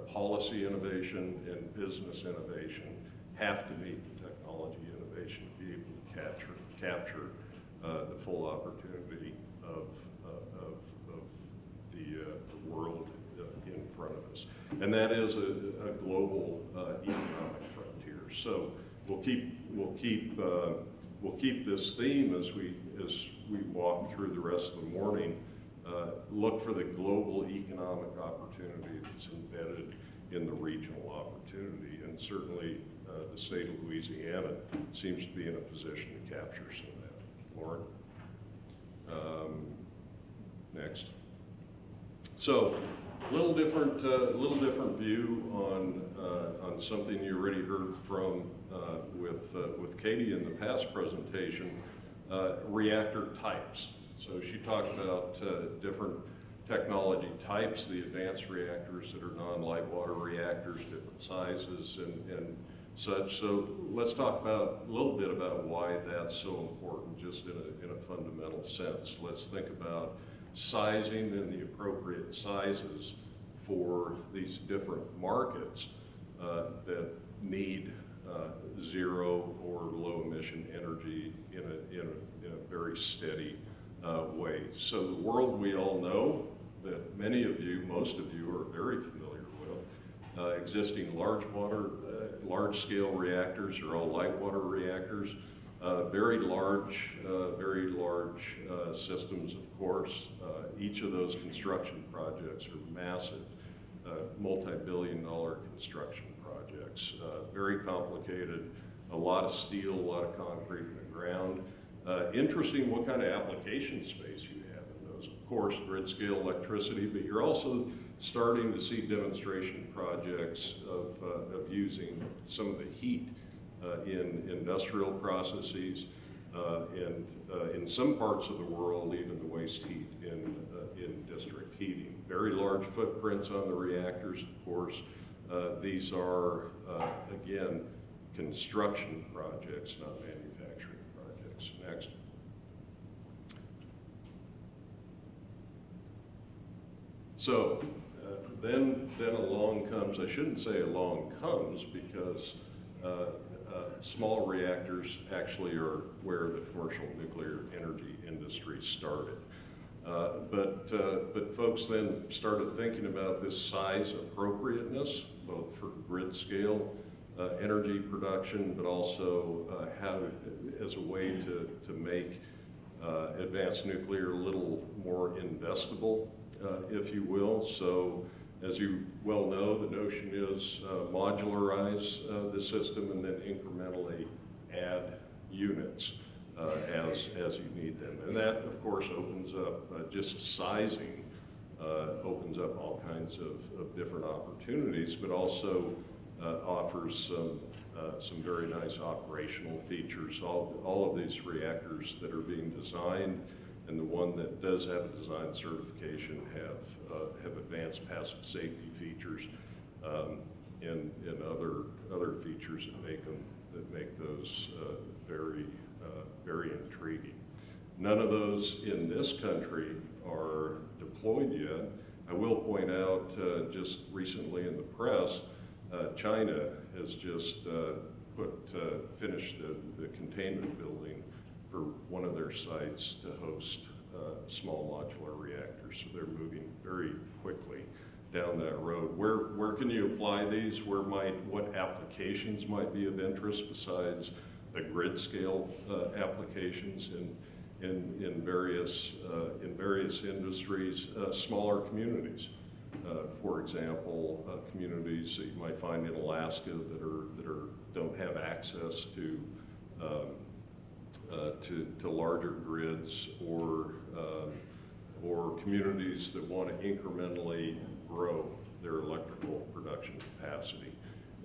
policy innovation and business innovation have to meet the technology innovation to be able to capture the full opportunity of the world in front of us. And that is a global economic frontier. So we'll keep this theme as we walk through the rest of the morning. Look for the global economic opportunity that's embedded in the regional opportunity, and certainly the state of Louisiana seems to be in a position to capture some of that. Lauren? Next. So, a little different view on something you already heard from with Katie in the past presentation, reactor types. So she talked about different technology types, the advanced reactors that are non-light water reactors, different sizes and such. So let's talk a little bit about why that's so important, just in a fundamental sense. Let's think about sizing and the appropriate sizes for these different markets that need zero or low emission energy in a very steady way. So the world we all know, that many of you, most of you are very familiar with, existing large scale reactors are all light water reactors. Very large systems, of course. Each of those construction projects are massive, multi-billion-dollar construction projects. Very complicated, a lot of steel, a lot of concrete in the ground. Interesting what kind of application space you have in those. Of course, grid scale electricity, but you're also starting to see demonstration projects of using some of the heat in industrial processes. and in some parts of the world, even the waste heat in district heating. Very large footprints on the reactors, of course. These are, again, construction projects, not manufacturing projects. Next. So then along comes, I shouldn't say along comes, because small reactors actually are where the commercial nuclear energy industry started. But folks then started thinking about this size appropriateness, both for grid scale energy production, but also how as a way to make advanced nuclear a little more investable, if you will. So as you well know, the notion is modularize the system and then incrementally add units as you need them. And that, of course, opens up, just sizing, opens up all kinds of different opportunities, but also offers some very nice operational features. All of these reactors that are being designed, and the one that does have a design certification, have advanced passive safety features and other features that make those very intriguing. None of those in this country are deployed yet. I will point out just recently in the press, China has just finished the containment building for one of their sites to host small modular reactors. So they're moving very quickly down that road. Where can you apply these? What applications might be of interest besides the grid scale applications in various industries? Smaller communities, for example, communities that you might find in Alaska that don't have access to larger grids, or communities that want to incrementally grow their electrical production capacity.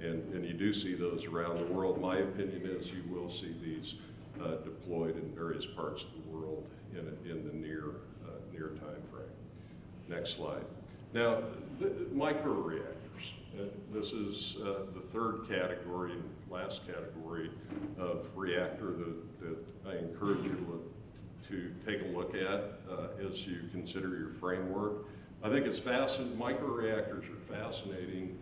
And you do see those around the world. My opinion is you will see these deployed in various parts of the world in the near time frame. Next slide. Now, microreactors. This is the third category, last category of reactor that I encourage you to take a look at as you consider your framework. I think it's fascinating. Microreactors are fascinating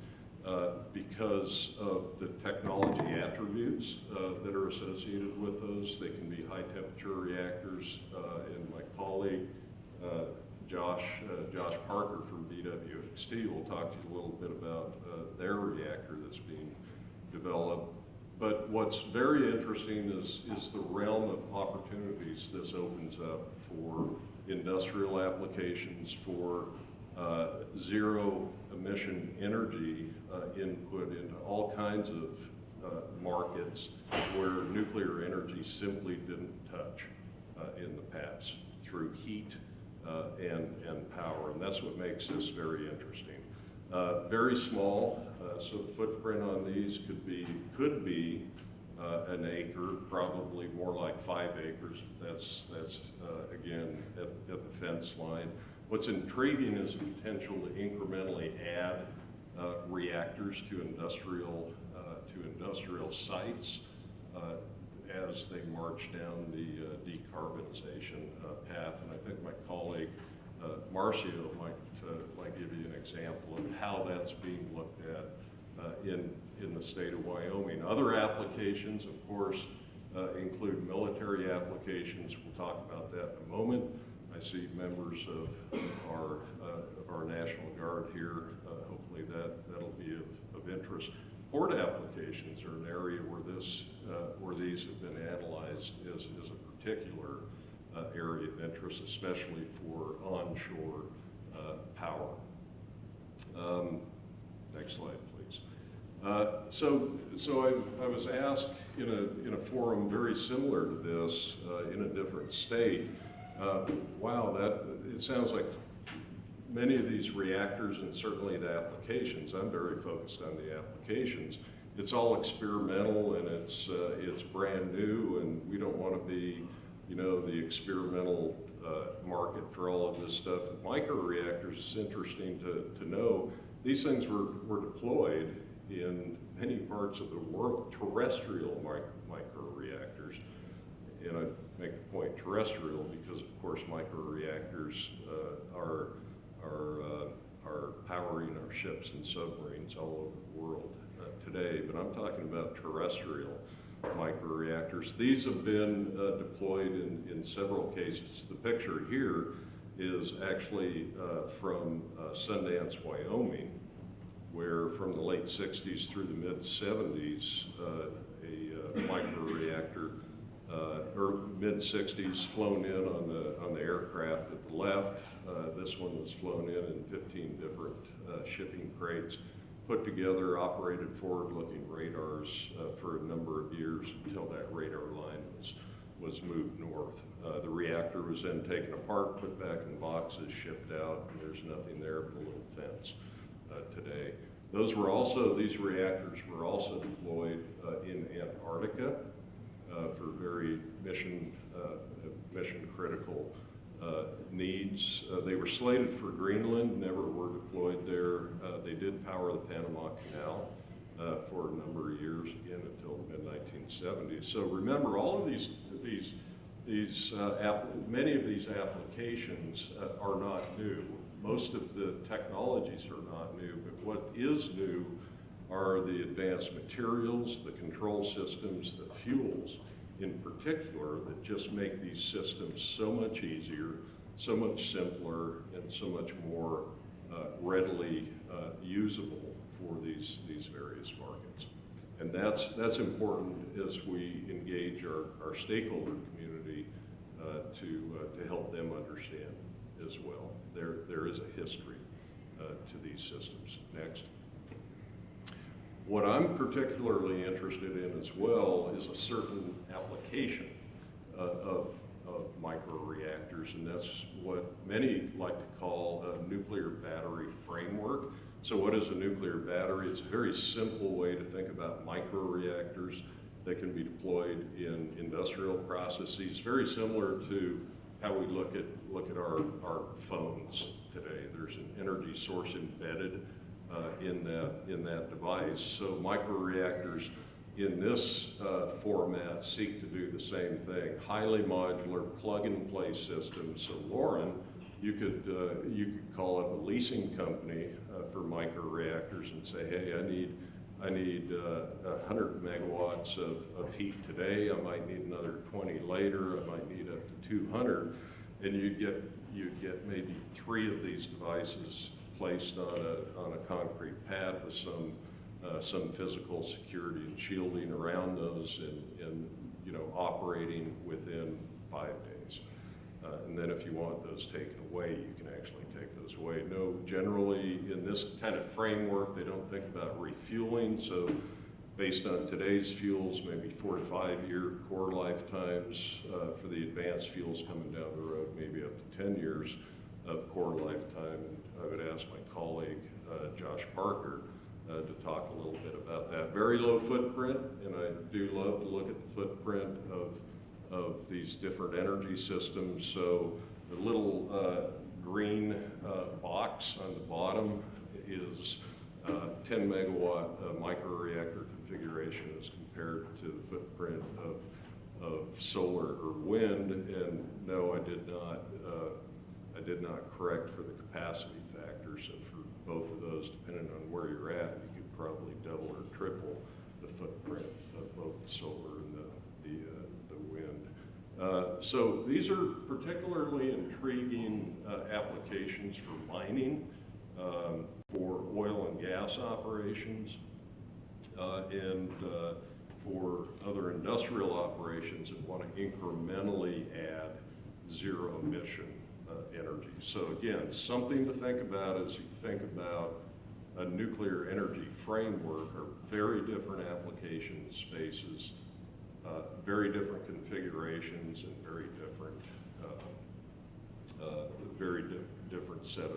because of the technology attributes that are associated with those. They can be high temperature reactors, and my colleague Josh Parker from BWXT will talk to you a little bit about their reactor that's being developed. But what's very interesting is the realm of opportunities this opens up for industrial applications, for zero emission energy input into all kinds of markets where nuclear energy simply didn't touch in the past, through heat and power. And that's what makes this very interesting. Very small, so the footprint on these could be an acre, probably more like 5 acres. That's again at the fence line. What's intriguing is the potential to incrementally add reactors to industrial sites as they march down the decarbonization path. And I think my colleague Marcio might give you an example of how that's being looked at in the state of Wyoming. Other applications, of course, include military applications. We'll talk about that in a moment. I see members of our National Guard here. Hopefully that'll be of interest. Port applications are an area where these have been analyzed as a particular area of interest, especially for onshore power. Next slide, please. So I was asked in a forum very similar to this in a different state. Wow, it sounds like many of these reactors, and certainly the applications, I'm very focused on the applications. It's all experimental, and it's brand new, and we don't want to be, you know, the experimental market for all of this stuff. With microreactors, it's interesting to know these things were deployed in many parts of the world, terrestrial microreactors. And I make the point terrestrial because, of course, microreactors are powering our ships and submarines all over the world today. But I'm talking about terrestrial microreactors. These have been deployed in several cases. The picture here is actually from Sundance, Wyoming, where from the late 60s through the mid 70s, a microreactor, or mid 60s, flown in on the aircraft at the left. This one was flown in 15 different shipping crates, put together, operated forward-looking radars for a number of years until that radar line was moved north. The reactor was then taken apart, put back in boxes, shipped out, and there's nothing there but a little fence today. These reactors were also deployed in Antarctica for very mission critical needs. They were slated for Greenland, never were deployed there. They did power the Panama Canal for a number of years, again until the mid-1970s. So remember, all of many of these applications are not new. Most of the technologies are not new, but what is new are the advanced materials, the control systems, the fuels in particular that just make these systems so much easier, so much simpler, and so much more readily usable for these various markets. And that's important as we engage our stakeholder community to help them understand as well. There is a history to these systems. Next. What I'm particularly interested in as well is a certain application of microreactors, and that's what many like to call a nuclear battery framework. So what is a nuclear battery? It's a very simple way to think about microreactors that can be deployed in industrial processes, very similar to how we look at our phones today. There's an energy source embedded in that device. So microreactors in this format seek to do the same thing. Highly modular, plug-and-play systems. So Lauren, you could call up a leasing company for microreactors and say, hey, I need 100 megawatts of heat today. I might need another 20 later. I might need up to 200, and you'd get maybe 3 of these devices placed on a concrete pad with some physical security and shielding around those, and operating within 5 days. And then if you want those taken away, you can actually take those away. No, generally in this kind of framework, they don't think about refueling. So based on today's fuels, maybe 4 to 5 year core lifetimes. For the advanced fuels coming down the road, maybe up to 10 years of core lifetime. And I would ask my colleague, Josh Parker, to talk a little bit about that. Very low footprint, and I do love to look at the footprint of these different energy systems. So the little green box on the bottom is 10 megawatt microreactor configuration as compared to the footprint of solar or wind. And no, I did not correct for the capacity factor. So for both of those, depending on where you're at, you could probably double or triple the footprint of both the solar and the wind. So these are particularly intriguing applications for mining, for oil and gas operations, and for other industrial operations that want to incrementally add zero emission energy. So again, something to think about as you think about a nuclear energy framework, are very different application spaces, very different configurations, and very different set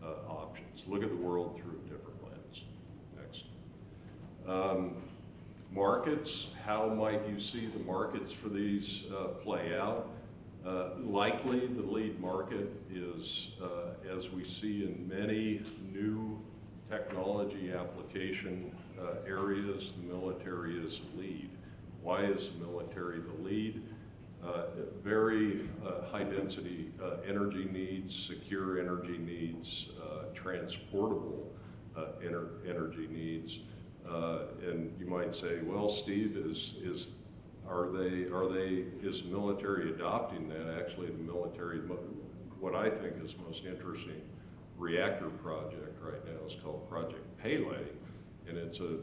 of options. Look at the world through a different lens. Next. Markets, how might you see the markets for these play out? Likely the lead market is, as we see in many new technology application areas, the military is lead. Why is the military the lead? Very high density energy needs, secure energy needs, transportable energy needs. And you might say, well, Steve, is the military adopting that? Actually, the military, what I think is most interesting reactor project right now is called Project Pele, and it's a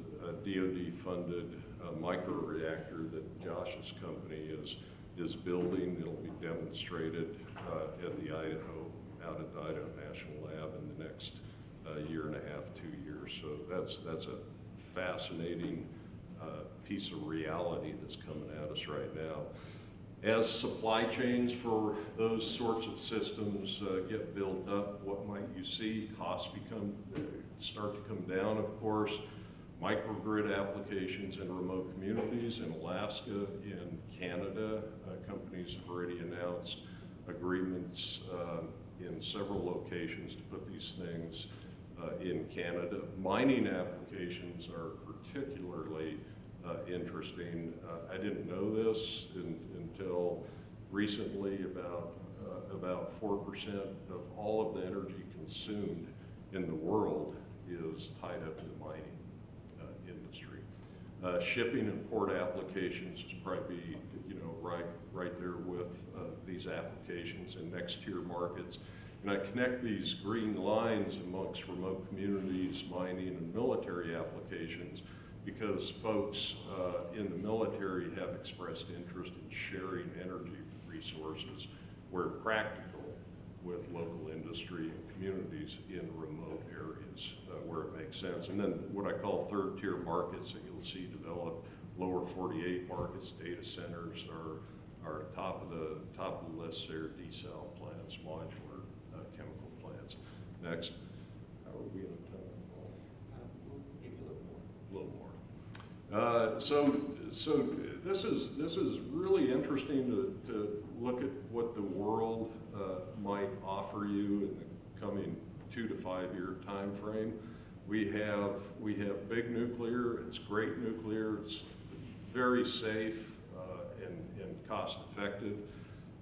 DoD-funded microreactor that Josh's company is building. It'll be demonstrated out at the Idaho National Lab in the next year and a half, 2 years. So that's a fascinating piece of reality that's coming at us right now. As supply chains for those sorts of systems get built up, what might you see? Costs start to come down, of course. Microgrid applications in remote communities in Alaska, in Canada. Companies have already announced agreements in several locations to put these things in Canada. Mining applications are particularly interesting. I didn't know this until recently. About 4% of all of the energy consumed in the world is tied up in the mining industry. Shipping and port applications is probably right there with these applications in next tier markets. And I connect these green lines amongst remote communities, mining, and military applications because folks in the military have expressed interest in sharing energy resources where practical with local industry and communities in remote areas where it makes sense. And then what I call third tier markets that you'll see develop, lower 48 markets, data centers are top of the list there, desal plants, modular chemical plants. Next. How are we in time? Maybe a A little more. So this is really interesting to look at what the world might offer you in the coming 2 to 5 year time frame. We have big nuclear. It's great nuclear. It's very safe and cost effective,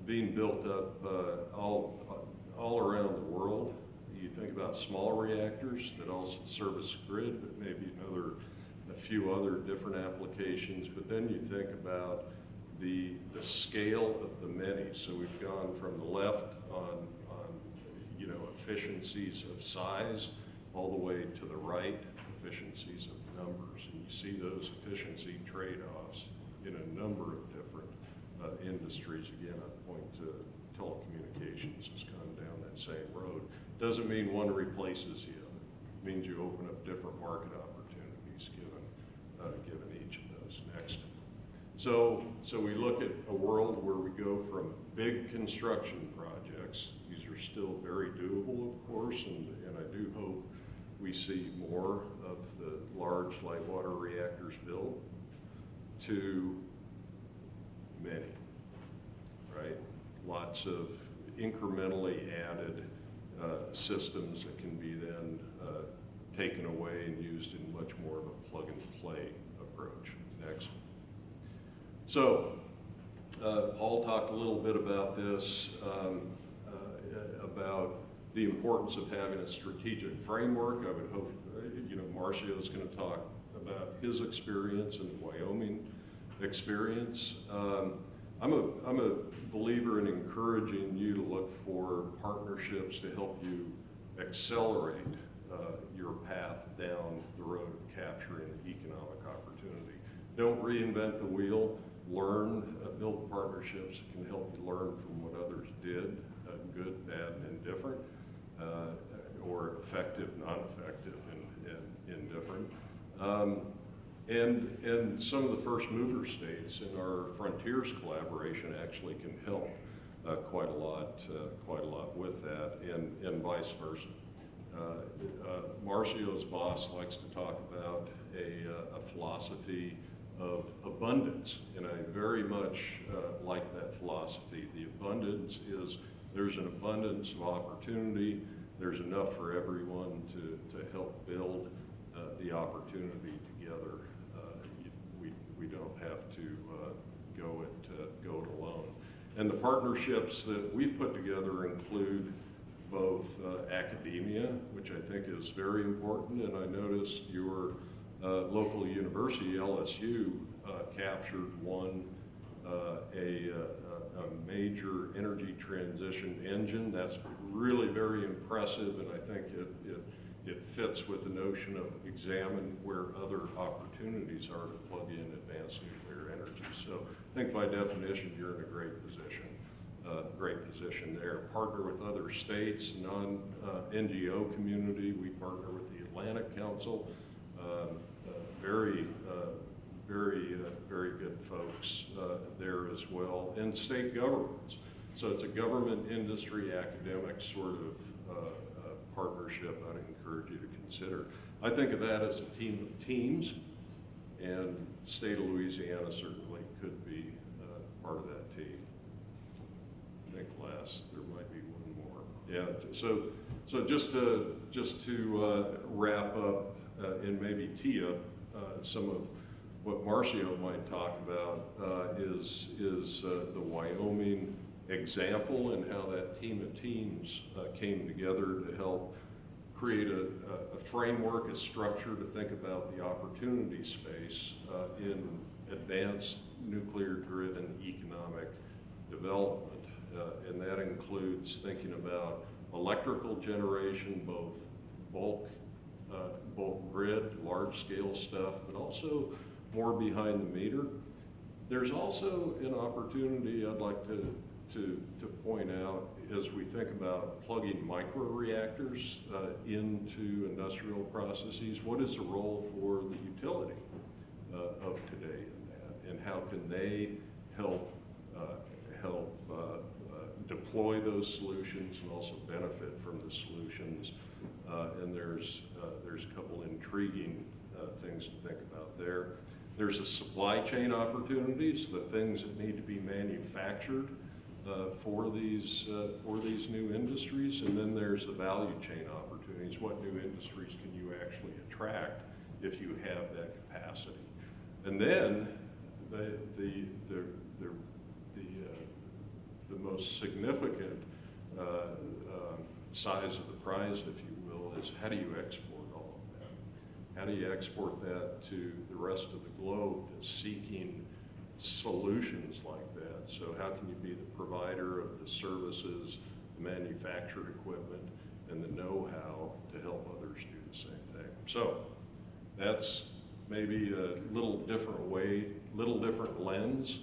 being built up all around the world. You think about small reactors that also service the grid, but maybe a few other different applications. But then you think about the scale of the many. So we've gone from the left on efficiencies of size all the way to the right, efficiencies of numbers. And you see those efficiency trade-offs in a number of different industries. Again, I point to telecommunications has gone down that same road. Doesn't mean one replaces the other. It means you open up different market opportunities given each of those. Next. So we look at a world where we go from big construction projects. These are still very doable, of course, and I do hope we see more of the large light water reactors built, to many, right? Lots of incrementally added systems that can be then taken away and used in much more of a plug and play approach. Next. So Paul talked a little bit about this, about the importance of having a strategic framework. I would hope, Marcio is going to talk about his experience and the Wyoming experience. I'm a believer in encouraging you to look for partnerships to help you accelerate your path down the road of capturing economic opportunity. Don't reinvent the wheel. Learn, build partnerships that can help you learn from what others did, good, bad, and indifferent, or effective, non-effective, and indifferent. And some of the first mover states in our Frontiers collaboration actually can help quite a lot with that, and vice versa. Marcio's boss likes to talk about a philosophy of abundance, and I very much like that philosophy. The abundance is, there's an abundance of opportunity, there's enough for everyone to help build the opportunity together. We don't have to go it alone. And the partnerships that we've put together include both academia, which I think is very important, and I noticed your local university, LSU, captured a major energy transition engine. That's really very impressive, and I think it fits with the notion of examine where other opportunities are to plug in advanced nuclear energy. So I think by definition, you're in a great position there. Partner with other states, non-NGO community. We partner with the Atlantic Council. Very good folks there as well, and state governments. So it's a government, industry, academic sort of partnership I'd encourage you to consider. I think of that as a team of teams, and state of Louisiana certainly could be part of that team. I think last, there might be one more. Yeah, so just to wrap up and maybe tee up some of what Marcio might talk about is the Wyoming example and how that team of teams came together to help create a framework, a structure to think about the opportunity space in advanced nuclear-driven economic development. And that includes thinking about electrical generation, both bulk grid, large-scale stuff, but also more behind the meter. There's also an opportunity I'd like to point out as we think about plugging microreactors into industrial processes. What is the role for the utility of today in that, and how can they help deploy those solutions and also benefit from the solutions? And there's a couple intriguing things to think about there. There's the supply chain opportunities, the things that need to be manufactured for these new industries, and then there's the value chain opportunities. What new industries can you actually attract if you have that capacity? And then the most significant size of the prize, if you will, is how do you export all of that? How do you export that to the rest of the globe that's seeking solutions like that? So how can you be the provider of the services, the manufactured equipment, and the know-how to help others do the same thing? So that's maybe a little different way, little different lens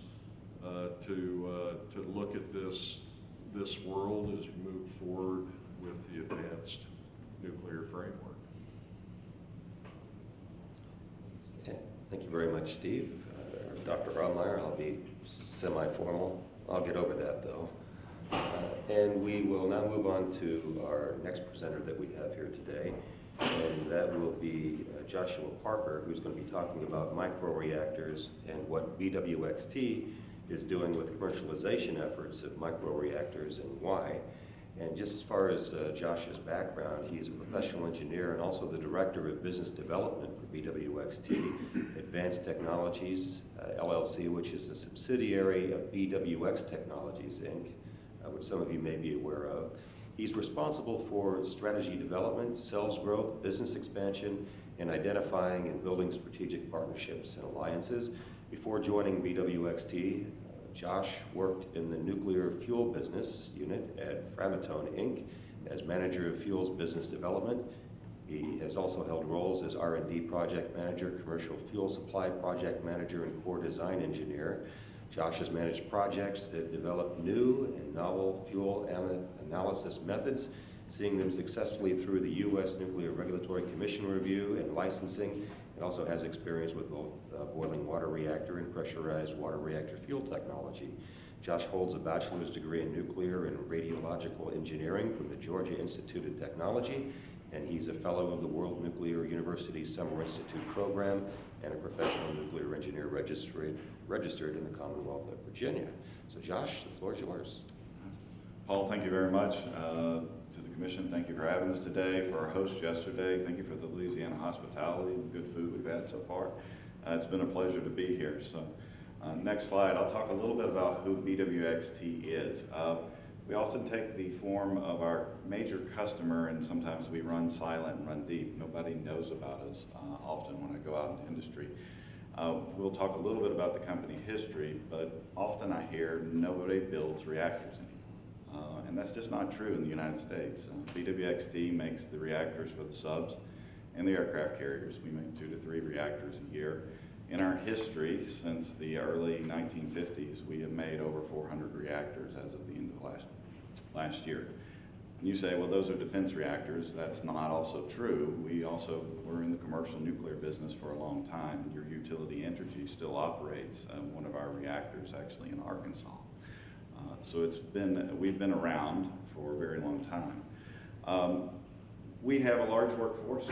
to look at this world as you move forward with the advanced nuclear framework. Okay. Thank you very much, Steve. Dr. Raumeier, I'll be semi-formal. I'll get over that, though. And we will now move on to our next presenter that we have here today, and that will be Joshua Parker, who's going to be talking about microreactors and what BWXT is doing with commercialization efforts of microreactors and why. And just as far as Josh's background, he's a professional engineer and also the director of business development for BWXT Advanced Technologies, LLC, which is a subsidiary of BWX Technologies, Inc., which some of you may be aware of. He's responsible for strategy development, sales growth, business expansion, and identifying and building strategic partnerships and alliances. Before joining BWXT, Josh worked in the nuclear fuel business unit at Framatome, Inc. as manager of fuels business development. He has also held roles as R&D project manager, commercial fuel supply project manager, and core design engineer. Josh has managed projects that develop new and novel fuel analysis methods, seeing them successfully through the U.S. Nuclear Regulatory Commission review and licensing. He also has experience with both boiling water reactor and pressurized water reactor fuel technology. Josh holds a bachelor's degree in nuclear and radiological engineering from the Georgia Institute of Technology and he's a fellow of the World Nuclear University Summer Institute program and a professional nuclear engineer registered in the Commonwealth of Virginia. So Josh, the floor is yours. Paul, thank you very much. To the Commission, thank you for having us today. For our host yesterday, thank you for the Louisiana hospitality and the good food we've had so far. It's been a pleasure to be here. So, next slide, I'll talk a little bit about who BWXT is. We often take the form of our major customer, and sometimes we run silent and run deep. Nobody knows about us often when I go out into industry. We'll talk a little bit about the company history, but often I hear nobody builds reactors anymore. And that's just not true in the United States. BWXT makes the reactors for the subs and the aircraft carriers. We make 2 to 3 reactors a year. In our history, since the early 1950s, we have made over 400 reactors as of the end of last year. And you say, well, those are defense reactors. That's not also true. We also were in the commercial nuclear business for a long time. Your utility Entergy still operates one of our reactors actually in Arkansas. So we've been around for a very long time. We have a large workforce.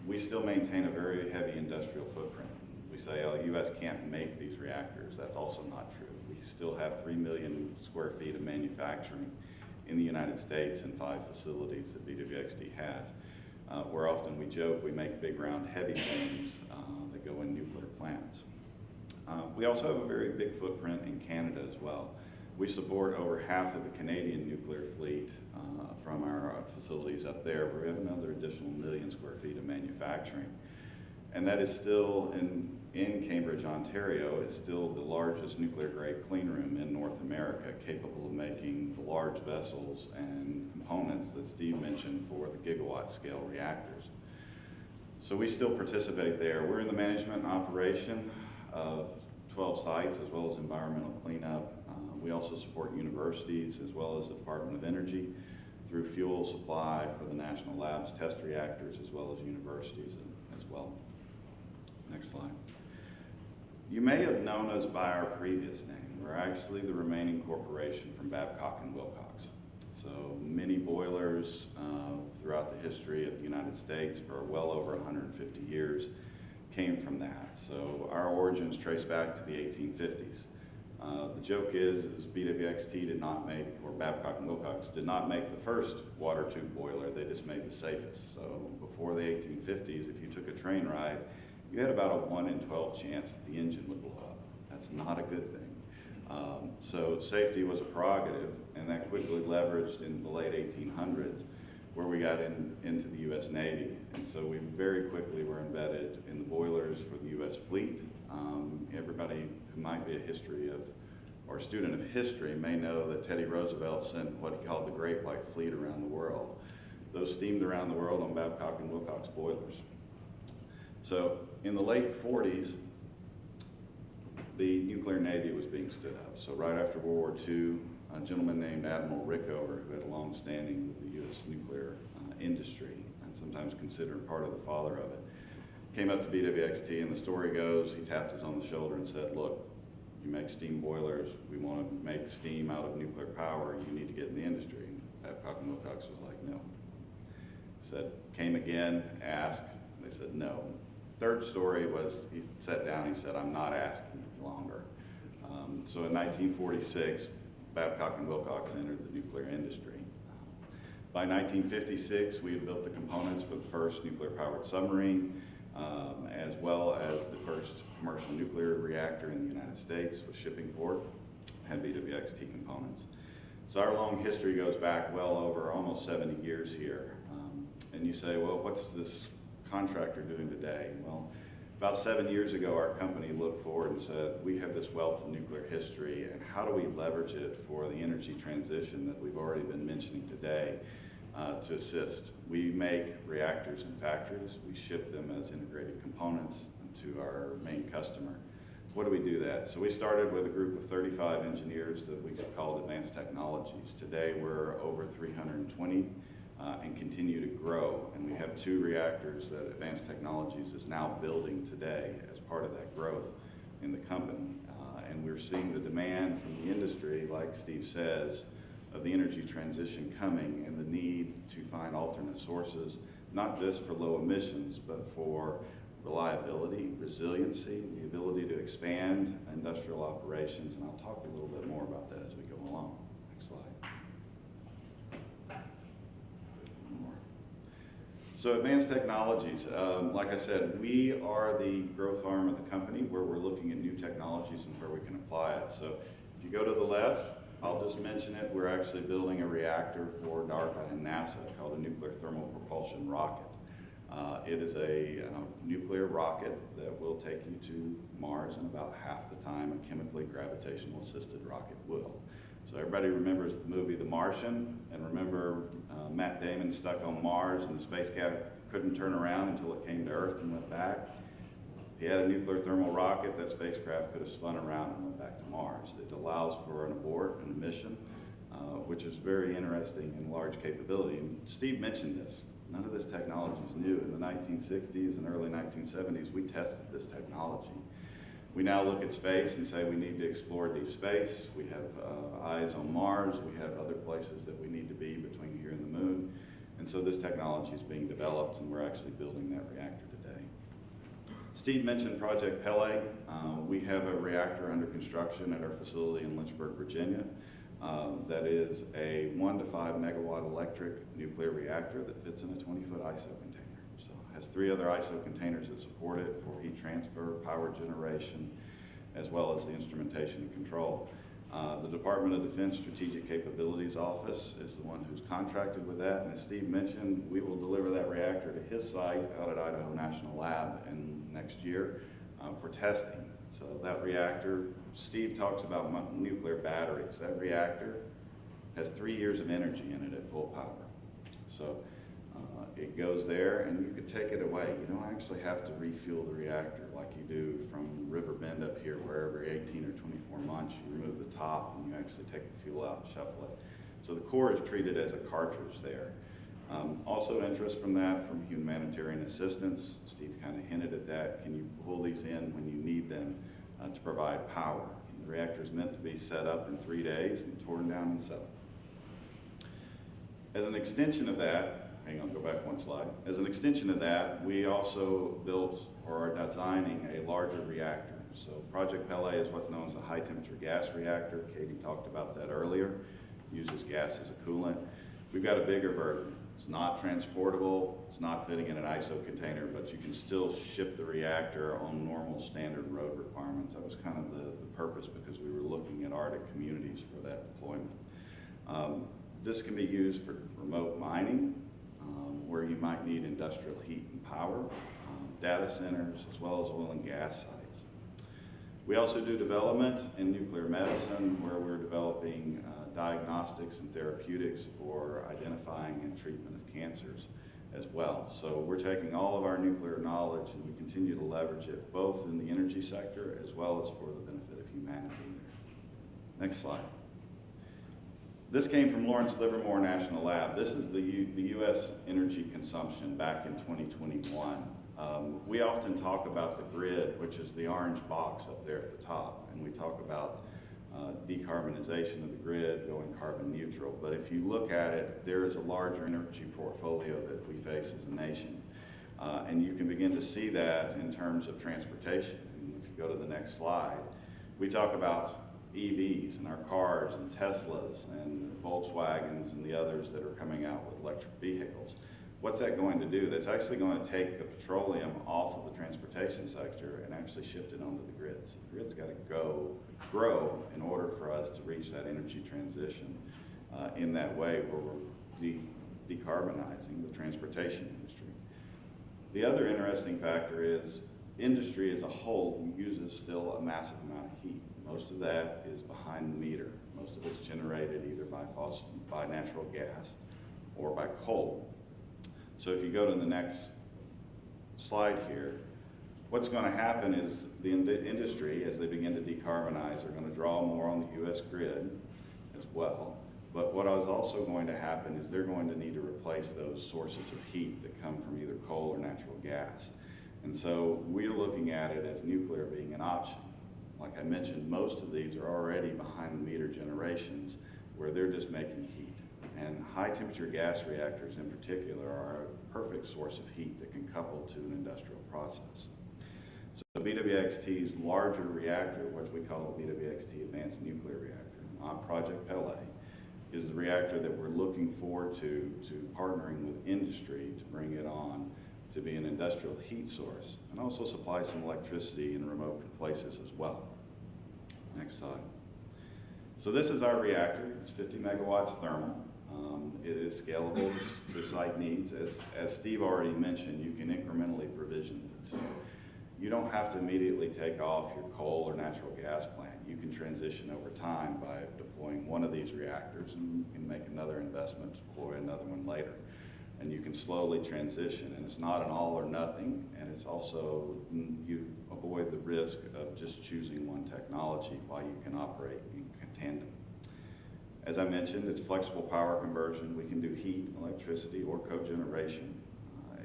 We still maintain a very heavy industrial footprint. We say, oh, the U.S. can't make these reactors. That's also not true. We still have 3 million square feet of manufacturing in the United States and 5 facilities that BWXT has. Where often we joke, we make big round heavy things that go in nuclear plants. We also have a very big footprint in Canada as well. We support over half of the Canadian nuclear fleet from our facilities up there, where we have another additional 1 million square feet of manufacturing. And that is still in Cambridge, Ontario, is still the largest nuclear grade clean room in North America, capable of making the large vessels and components that Steve mentioned for the gigawatt scale reactors. So we still participate there. We're in the management and operation of 12 sites, as well as environmental cleanup. We also support universities as well as the Department of Energy through fuel supply for the national labs, test reactors, as well as universities as well. Next slide. You may have known us by our previous name. We're actually the remaining corporation from Babcock and Wilcox. So many boilers throughout the history of the United States for well over 150 years came from that. So our origins trace back to the 1850s. The joke is BWXT did not make, or Babcock and Wilcox did not make the first water tube boiler, they just made the safest. So before the 1850s, if you took a train ride, you had about a 1 in 12 chance that the engine would blow up. That's not a good thing. So safety was a prerogative, and that quickly leveraged in the late 1800s, where we got into the U.S. Navy. And so we very quickly were embedded in the boilers for the U.S. fleet. Everybody who might be a student of history may know that Teddy Roosevelt sent what he called the Great White Fleet around the world. Those steamed around the world on Babcock and Wilcox boilers. So in the late 40s, the nuclear navy was being stood up. So right after World War II, a gentleman named Admiral Rickover, who had a long standing with the U.S. nuclear industry, and sometimes considered part of the father of it, came up to BWXT, and the story goes, he tapped us on the shoulder and said, look, you make steam boilers, we want to make steam out of nuclear power, you need to get in the industry. And Babcock and Wilcox was like, no. Said, came again, asked, and they said no. Third story was, he sat down, he said, I'm not asking any longer. So in 1946, Babcock and Wilcox entered the nuclear industry. By 1956, we had built the components for the first nuclear-powered submarine, as well as the first commercial nuclear reactor in the United States with Shippingport, had BWXT components. So our long history goes back well over almost 70 years here. And you say, well, what's this contractor doing today? Well, about 7 years ago, our company looked forward and said, we have this wealth of nuclear history, and how do we leverage it for the energy transition that we've already been mentioning today to assist? We make reactors in factories. We ship them as integrated components to our main customer. What do we do that? So we started with a group of 35 engineers that we called Advanced Technologies. Today, we're over 320 and continue to grow. And we have 2 reactors that Advanced Technologies is now building today as part of that growth in the company. And we're seeing the demand from the industry, like Steve says, of the energy transition coming and the need to find alternate sources not just for low emissions, but for reliability, resiliency, the ability to expand industrial operations, and I'll talk a little bit more about that as we go along. Next slide. One more. So advanced technologies, like I said, we are the growth arm of the company where we're looking at new technologies and where we can apply it. So if you go to the left, I'll just mention it, we're actually building a reactor for DARPA and NASA called a nuclear thermal propulsion rocket. It is a nuclear rocket that will take you to Mars in about half the time a chemically gravitational assisted rocket will. So everybody remembers the movie The Martian, and remember Matt Damon stuck on Mars and the spacecraft couldn't turn around until it came to Earth and went back. If he had a nuclear thermal rocket, that spacecraft could have spun around and went back to Mars. It allows for an abort and a mission, which is very interesting and large capability. And Steve mentioned this. None of this technology is new. In the 1960s and early 1970s, we tested this technology. We now look at space and say we need to explore deep space. We have eyes on Mars. We have other places that we need to be between here and the moon. And so this technology is being developed, and we're actually building that reactor today. Steve mentioned Project Pele. We have a reactor under construction at our facility in Lynchburg, Virginia. That is a 1 to 5 megawatt electric nuclear reactor that fits in a 20-foot ISO container. So it has 3 other ISO containers that support it for heat transfer, power generation, as well as the instrumentation and control. The Department of Defense Strategic Capabilities Office is the one who's contracted with that, and as Steve mentioned, we will deliver that reactor to his site out at Idaho National Lab next year for testing. So that reactor, Steve talks about nuclear batteries. That reactor has 3 years of energy in it at full power. So it goes there and you could take it away. You don't actually have to refuel the reactor like you do from River Bend up here, where every 18 or 24 months you remove the top and you actually take the fuel out and shuffle it. So the core is treated as a cartridge there. Also interest from that from humanitarian assistance. Steve kind of hinted at that. Can you pull these in when you need them to provide power? The reactor is meant to be set up in 3 days and torn down in 7. As an extension of that, hang on, go back one slide. As an extension of that, we also built or are designing a larger reactor. So Project Pele is what's known as a high temperature gas reactor. Katie talked about that earlier. Uses gas as a coolant. We've got a bigger version. It's not transportable, it's not fitting in an ISO container, but you can still ship the reactor on normal standard road requirements. That was kind of the purpose, because we were looking at Arctic communities for that deployment. This can be used for remote mining, where you might need industrial heat and power, data centers, as well as oil and gas sites. We also do development in nuclear medicine, where we're developing diagnostics and therapeutics for identifying and treatment of cancers as well. So we're taking all of our nuclear knowledge and we continue to leverage it both in the energy sector as well as for the benefit of humanity there. Next slide. This came from Lawrence Livermore National Lab. This is the U.S. energy consumption back in 2021. We often talk about the grid, which is the orange box up there at the top, and we talk about decarbonization of the grid, going carbon neutral. But if you look at it, there is a larger energy portfolio that we face as a nation. And you can begin to see that in terms of transportation. And if you go to the next slide, we talk about EVs and our cars and Teslas and Volkswagens and the others that are coming out with electric vehicles. What's that going to do? That's actually going to take the petroleum off of the transportation sector and actually shift it onto the grid. So the grid's got to grow in order for us to reach that energy transition in that way, where we're decarbonizing the transportation industry. The other interesting factor is industry as a whole uses still a massive amount of heat. Most of that is behind the meter. Most of it's generated either by natural gas or by coal. So if you go to the next slide here, what's going to happen is the industry, as they begin to decarbonize, are going to draw more on the U.S. grid as well. But what is also going to happen is they're going to need to replace those sources of heat that come from either coal or natural gas. And so we're looking at it as nuclear being an option. Like I mentioned, most of these are already behind the meter generations where they're just making heat. And high temperature gas reactors in particular are a perfect source of heat that can couple to an industrial process. So BWXT's larger reactor, which we call BWXT Advanced Nuclear Reactor, on Project Pele, is the reactor that we're looking forward to partnering with industry to bring it on to be an industrial heat source and also supply some electricity in remote places as well. Next slide. So this is our reactor. It's 50 megawatts thermal. It is scalable to site needs. As Steve already mentioned, you can incrementally provision it. So you don't have to immediately take off your coal or natural gas plant. You can transition over time by deploying one of these reactors and make another investment, deploy another one later. And you can slowly transition, and it's not an all or nothing, and it's also, you avoid the risk of just choosing one technology while you can operate in tandem. As I mentioned, it's flexible power conversion. We can do heat, electricity, or cogeneration.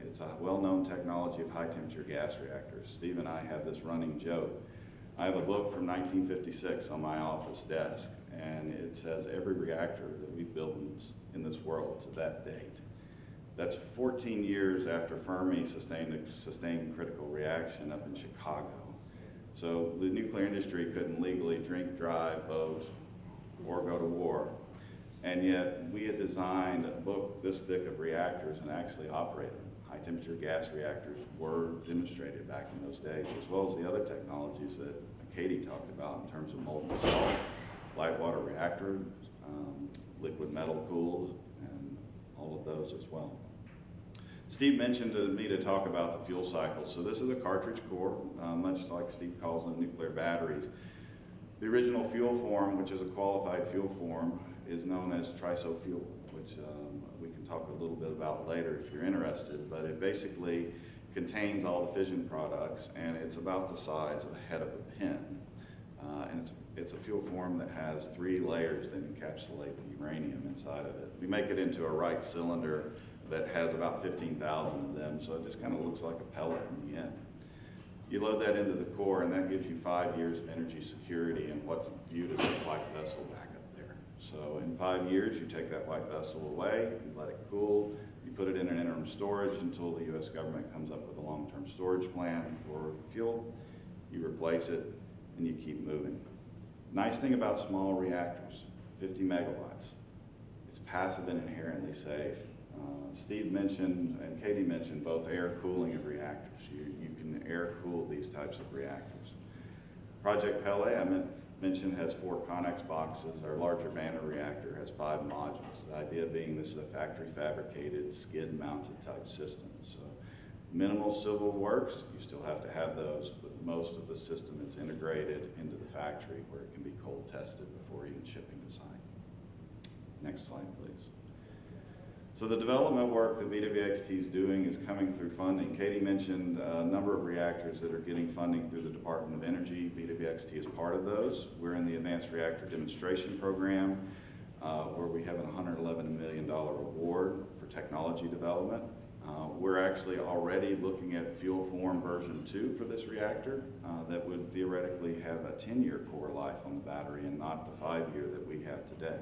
It's a well-known technology of high-temperature gas reactors. Steve and I have this running joke. I have a book from 1956 on my office desk, and it says every reactor that we've built in this world to that date. That's 14 years after Fermi sustained a sustained critical reaction up in Chicago. So the nuclear industry couldn't legally drink, drive, vote, or go to war. And yet we had designed a book this thick of reactors and actually operated them. High temperature gas reactors were demonstrated back in those days, as well as the other technologies that Katie talked about in terms of molten salt, light water reactor, liquid metal cooled, and all of those as well. Steve mentioned to me to talk about the fuel cycle. So this is a cartridge core, much like Steve calls them nuclear batteries. The original fuel form, which is a qualified fuel form, is known as trisofuel, which we can talk a little bit about later if you're interested, but it basically contains all the fission products, and it's about the size of the head of a pin. And it's a fuel form that has 3 layers that encapsulate the uranium inside of it. We make it into a right cylinder that has about 15,000 of them, so it just kind of looks like a pellet in the end. You load that into the core, and that gives you 5 years of energy security and what's viewed as a white vessel back up there. So in 5 years, you take that white vessel away, you let it cool, you put it in an interim storage until the U.S. government comes up with a long-term storage plan for fuel, you replace it, and you keep moving. Nice thing about small reactors, 50 megawatts, it's passive and inherently safe. Steve mentioned, and Katie mentioned, both air cooling of reactors. You can air cool these types of reactors. Project Pele, I mentioned, has 4 Connex boxes. Our larger Banner reactor has 5 modules. The idea being this is a factory fabricated, skid mounted type system. So minimal civil works, you still have to have those, but most of the system is integrated into the factory where it can be cold tested before even shipping to site. Next slide, please. So the development work that BWXT is doing is coming through funding. Katie mentioned a number of reactors that are getting funding through the Department of Energy. BWXT is part of those. We're in the Advanced Reactor Demonstration Program, where we have a $111 million award for technology development. We're actually already looking at fuel form version 2 for this reactor that would theoretically have a 10-year core life on the battery and not the 5-year that we have today.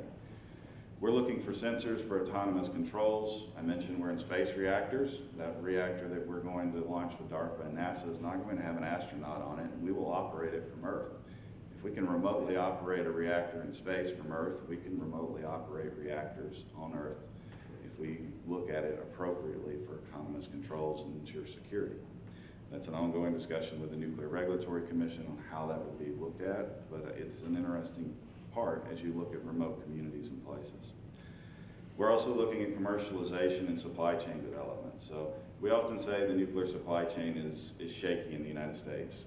We're looking for sensors for autonomous controls. I mentioned we're in space reactors. That reactor that we're going to launch with DARPA and NASA is not going to have an astronaut on it, and we will operate it from Earth. If we can remotely operate a reactor in space from Earth, we can remotely operate reactors on Earth if we look at it appropriately for autonomous controls and ensure security. That's an ongoing discussion with the Nuclear Regulatory Commission on how that will be looked at, but it's an interesting part as you look at remote communities and places. We're also looking at commercialization and supply chain development. So we often say the nuclear supply chain is shaky in the United States.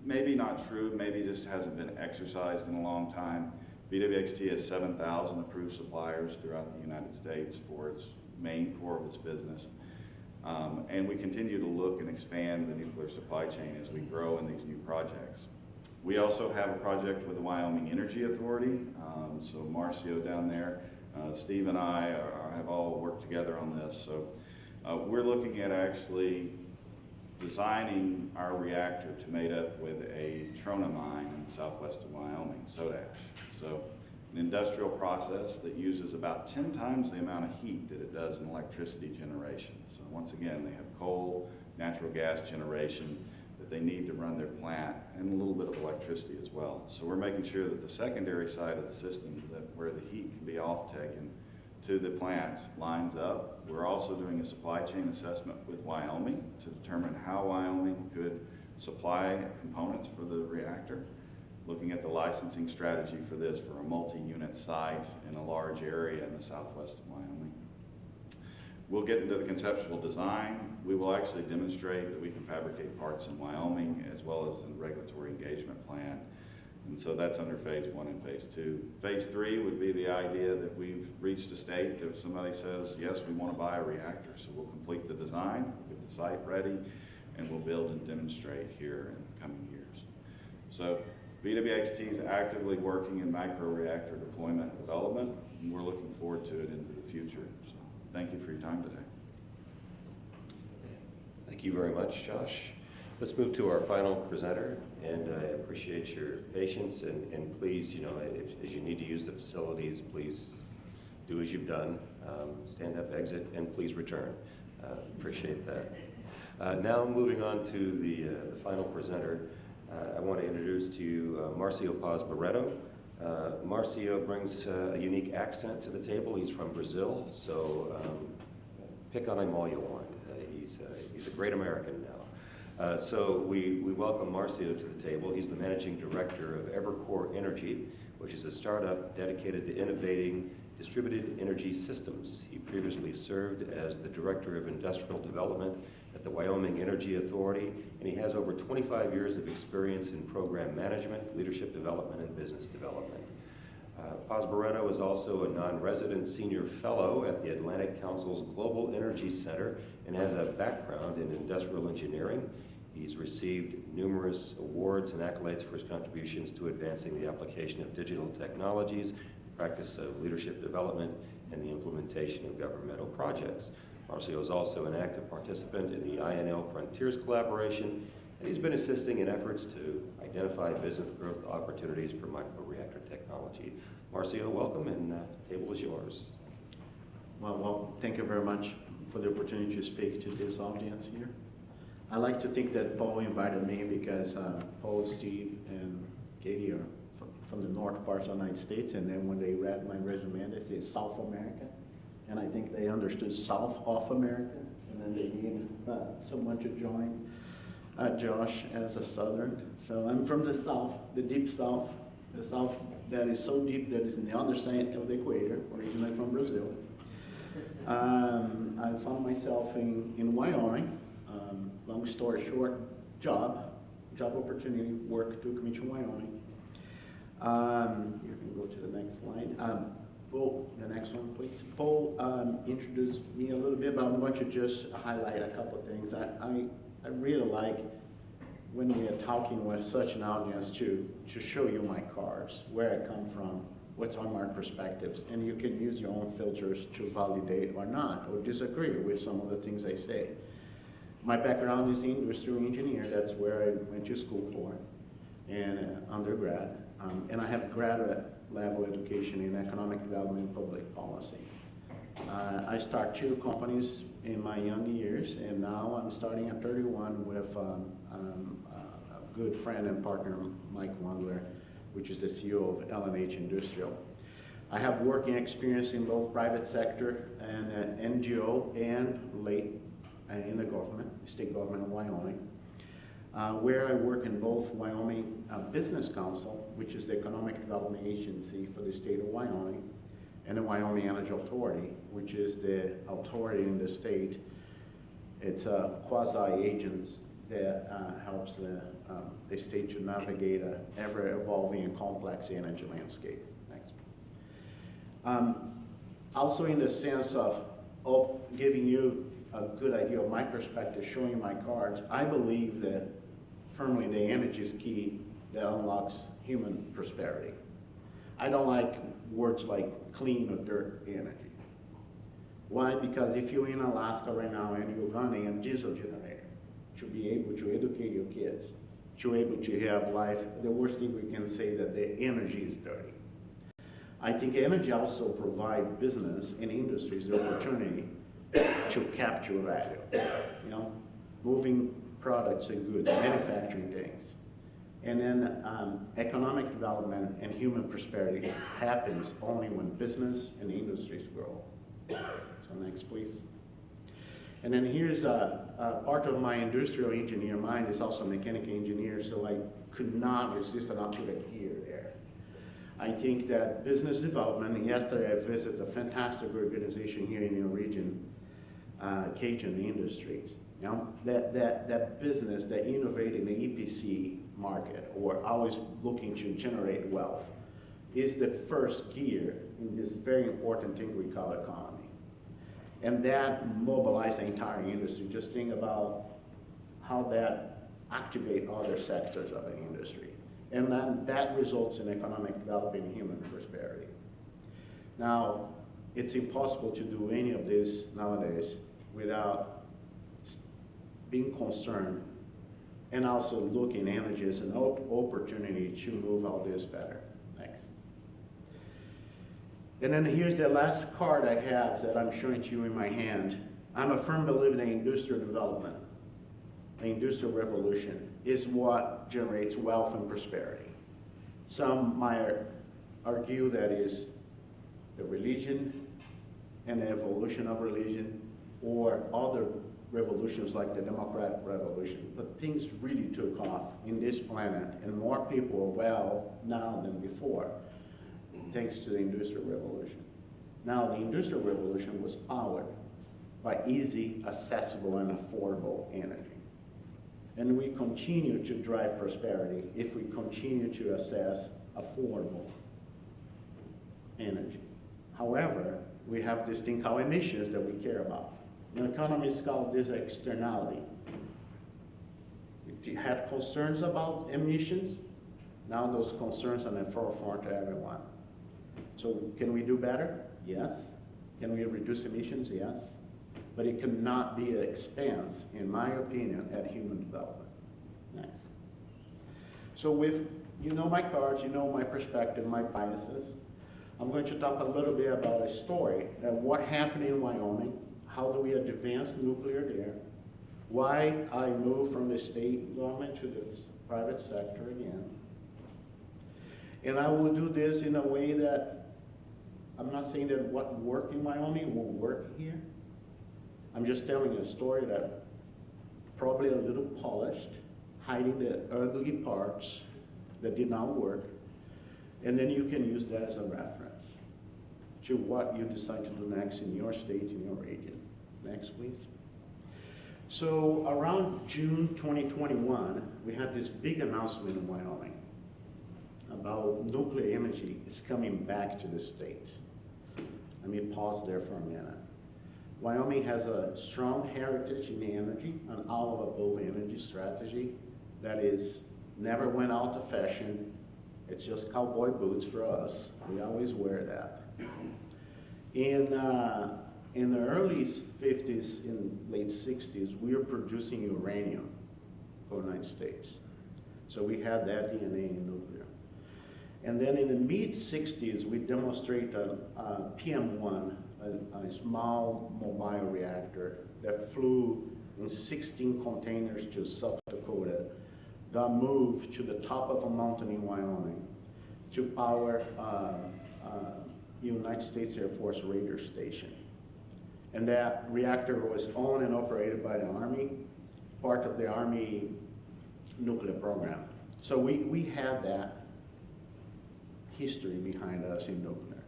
Maybe not true, maybe just hasn't been exercised in a long time. BWXT has 7,000 approved suppliers throughout the United States for its main core of its business. And we continue to look and expand the nuclear supply chain as we grow in these new projects. We also have a project with the Wyoming Energy Authority. So Marcio down there, Steve and I have all worked together on this. So we're looking at actually designing our reactor to mate up with a trona mine in the southwest of Wyoming, soda ash. So an industrial process that uses about 10 times the amount of heat that it does in electricity generation. So once again, they have coal, natural gas generation that they need to run their plant, and a little bit of electricity as well. So we're making sure that the secondary side of the system, that where the heat can be off-taken to the plant, lines up. We're also doing a supply chain assessment with Wyoming to determine how Wyoming could supply components for the reactor, looking at the licensing strategy for this for a multi-unit site in a large area in the southwest of Wyoming. We'll get into the conceptual design. We will actually demonstrate that we can fabricate parts in Wyoming as well as in the regulatory engagement plan. And so that's under phase 1 and phase 2. Phase 3 would be the idea that we've reached a state that if somebody says, yes, we want to buy a reactor, so we'll complete the design, we'll get the site ready, and we'll build and demonstrate here in the coming years. So BWXT is actively working in microreactor deployment and development, and we're looking forward to it into the future. So thank you for your time today. Thank you very much, Josh. Let's move to our final presenter, and I appreciate your patience, and please, as you need to use the facilities, please do as you've done. Stand up, exit, and please return. Appreciate that. Now moving on to the final presenter, I want to introduce to you Marcio Paz Barreto. Marcio brings a unique accent to the table. He's from Brazil, so pick on him all you want. He's a great American now. So we welcome Marcio to the table. He's the managing director of Evercore Energy, which is a startup dedicated to innovating distributed energy systems. He previously served as the director of industrial development at the Wyoming Energy Authority, and he has over 25 years of experience in program management, leadership development, and business development. Paz Barreto is also a non-resident senior fellow at the Atlantic Council's Global Energy Center and has a background in industrial engineering. He's received numerous awards and accolades for his contributions to advancing the application of digital technologies, practice of leadership development, and the implementation of governmental projects. Marcio is also an active participant in the INL Frontiers collaboration, and he's been assisting in efforts to identify business growth opportunities for microreactor technology. Marcio, welcome, and the table is yours. Well, thank you very much for the opportunity to speak to this audience here. I like to think that Paul invited me because Paul, Steve, and Katie are from the north parts of the United States, and then when they read my resume, they say South America, and I think they understood South of America, and then they need someone to join Josh as a Southern. So I'm from the South, the deep South, the South that is so deep that is in the other side of the equator, originally from Brazil. I found myself in Wyoming. Long story short, job opportunity, work took me to Wyoming. You can go to the next slide. Paul, the next one, please. Paul introduced me a little bit, but I'm going to just highlight a couple of things. I really like when we are talking with such an audience to show you my cars, where I come from, what's on my perspectives, and you can use your own filters to validate or not, or disagree with some of the things I say. My background is industrial engineer. That's where I went to school for, and undergrad. And I have graduate level education in economic development and public policy. I started 2 companies in my young years, and now I'm starting at 31 with a good friend and partner, Mike Wandler, which is the CEO of L&H Industrial. I have working experience in both private sector and NGO and late in the government, state government of Wyoming, where I work in both Wyoming Business Council, which is the economic development agency for the state of Wyoming, and the Wyoming Energy Authority, which is the authority in the state. It's a quasi-agent that helps the state to navigate an ever-evolving and complex energy landscape. Next. Also in the sense of giving you a good idea of my perspective, showing you my cards, I believe that firmly the energy is key that unlocks human prosperity. I don't like words like clean or dirt energy. Why? Because if you're in Alaska right now and you're running a diesel generator to be able to educate your kids, to be able to have life, the worst thing we can say that the energy is dirty. I think energy also provide business and industries the opportunity to capture value, you know, moving products and goods, manufacturing things. And then economic development and human prosperity happens only when business and industries grow. So next, please. And then here's a part of my industrial engineer mind is also mechanical engineer, so I could not resist not to put here there. I think that business development, and yesterday I visited a fantastic organization here in your region, Cajun Industries. You know, that business that innovate in the EPC market or always looking to generate wealth is the first gear in this very important thing we call economy. And that mobilized the entire industry. Just think about how that activate other sectors of the industry. And then that results in economic development and human prosperity. Now, it's impossible to do any of this nowadays without being concerned and also looking at energy as an opportunity to move all this better. Next. And then here's the last card I have that I'm showing to you in my hand. I'm a firm believer in industrial development. The industrial revolution is what generates wealth and prosperity. Some might argue that is the religion and the evolution of religion, or other revolutions like the Democratic Revolution. But things really took off in this planet, and more people are well now than before, thanks to the Industrial Revolution. Now, the Industrial Revolution was powered by easy, accessible, and affordable energy. And we continue to drive prosperity if we continue to access affordable energy. However, we have this thing called emissions that we care about. And economists call this externality. We had concerns about emissions. Now those concerns are in the forefront to everyone. So can we do better? Yes. Can we reduce emissions? Yes. But it cannot be an expense, in my opinion, at human development. Next. So with, you know my cards, you know my perspective, my biases. I'm going to talk a little bit about a story of what happened in Wyoming, how do we advance nuclear there, why I moved from the state government to the private sector again. And I will do this in a way that, I'm not saying that what worked in Wyoming will work here. I'm just telling a story that probably a little polished, hiding the ugly parts that did not work, and then you can use that as a reference to what you decide to do next in your state, in your region. Next, please. So around June 2021, we had this big announcement in Wyoming about nuclear energy is coming back to the state. Let me pause there for a minute. Wyoming has a strong heritage in energy, an all of above energy strategy that is never went out of fashion. It's just cowboy boots for us. We always wear that. In the early 50s and late 60s, we were producing uranium for the United States. So we had that DNA in nuclear. And then in the mid 60s, we demonstrated a PM1, a small mobile reactor that flew in 16 containers to South Dakota, got moved to the top of a mountain in Wyoming to power United States Air Force radar station. And that reactor was owned and operated by the Army, part of the Army nuclear program. So we had that history behind us in nuclear.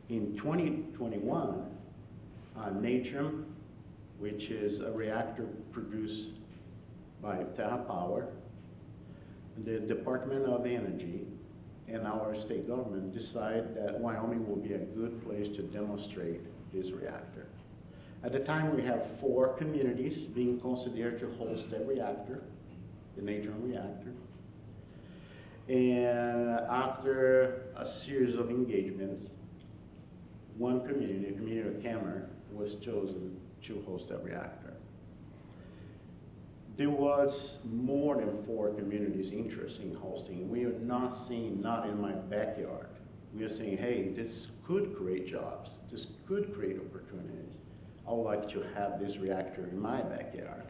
In 2021, Natrium, which is a reactor produced by TerraPower, the Department of Energy, and our state government decided that Wyoming will be a good place to demonstrate this reactor. At the time, we have 4 communities being considered to host the reactor, the Natrium reactor. And after a series of engagements, one community, the community of Cameron, was chosen to host that reactor. There was more than 4 communities interested in hosting. We are not seeing, not in my backyard, We are saying, hey, this could create jobs, this could create opportunities. I would like to have this reactor in my backyard.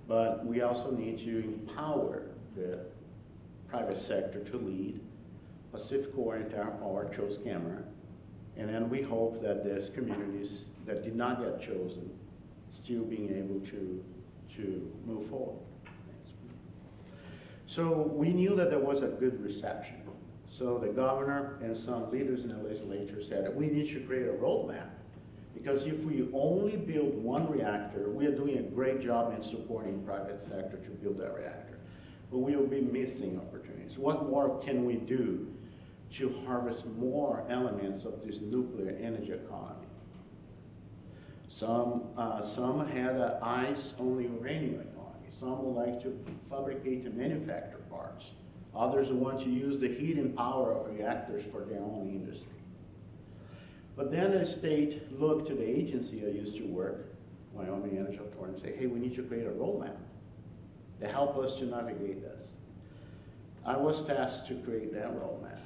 But we also need to empower the private sector to lead. Pacific Orient Power chose Cameron. And then we hope that there's communities that did not get chosen still being able to move forward. So we knew that there was a good reception. So the governor and some leaders in the legislature said, we need to create a roadmap. Because if we only build one reactor, we are doing a great job in supporting the private sector to build that reactor. But we will be missing opportunities. What more can we do to harvest more elements of this nuclear energy economy? Some had an ice-only uranium economy. Some would like to fabricate and manufacture parts. Others want to use the heat and power of reactors for their own industry. But then the state looked to the agency I used to work, Wyoming Energy Authority, and say, hey, we need to create a roadmap to help us to navigate this. I was tasked to create that roadmap.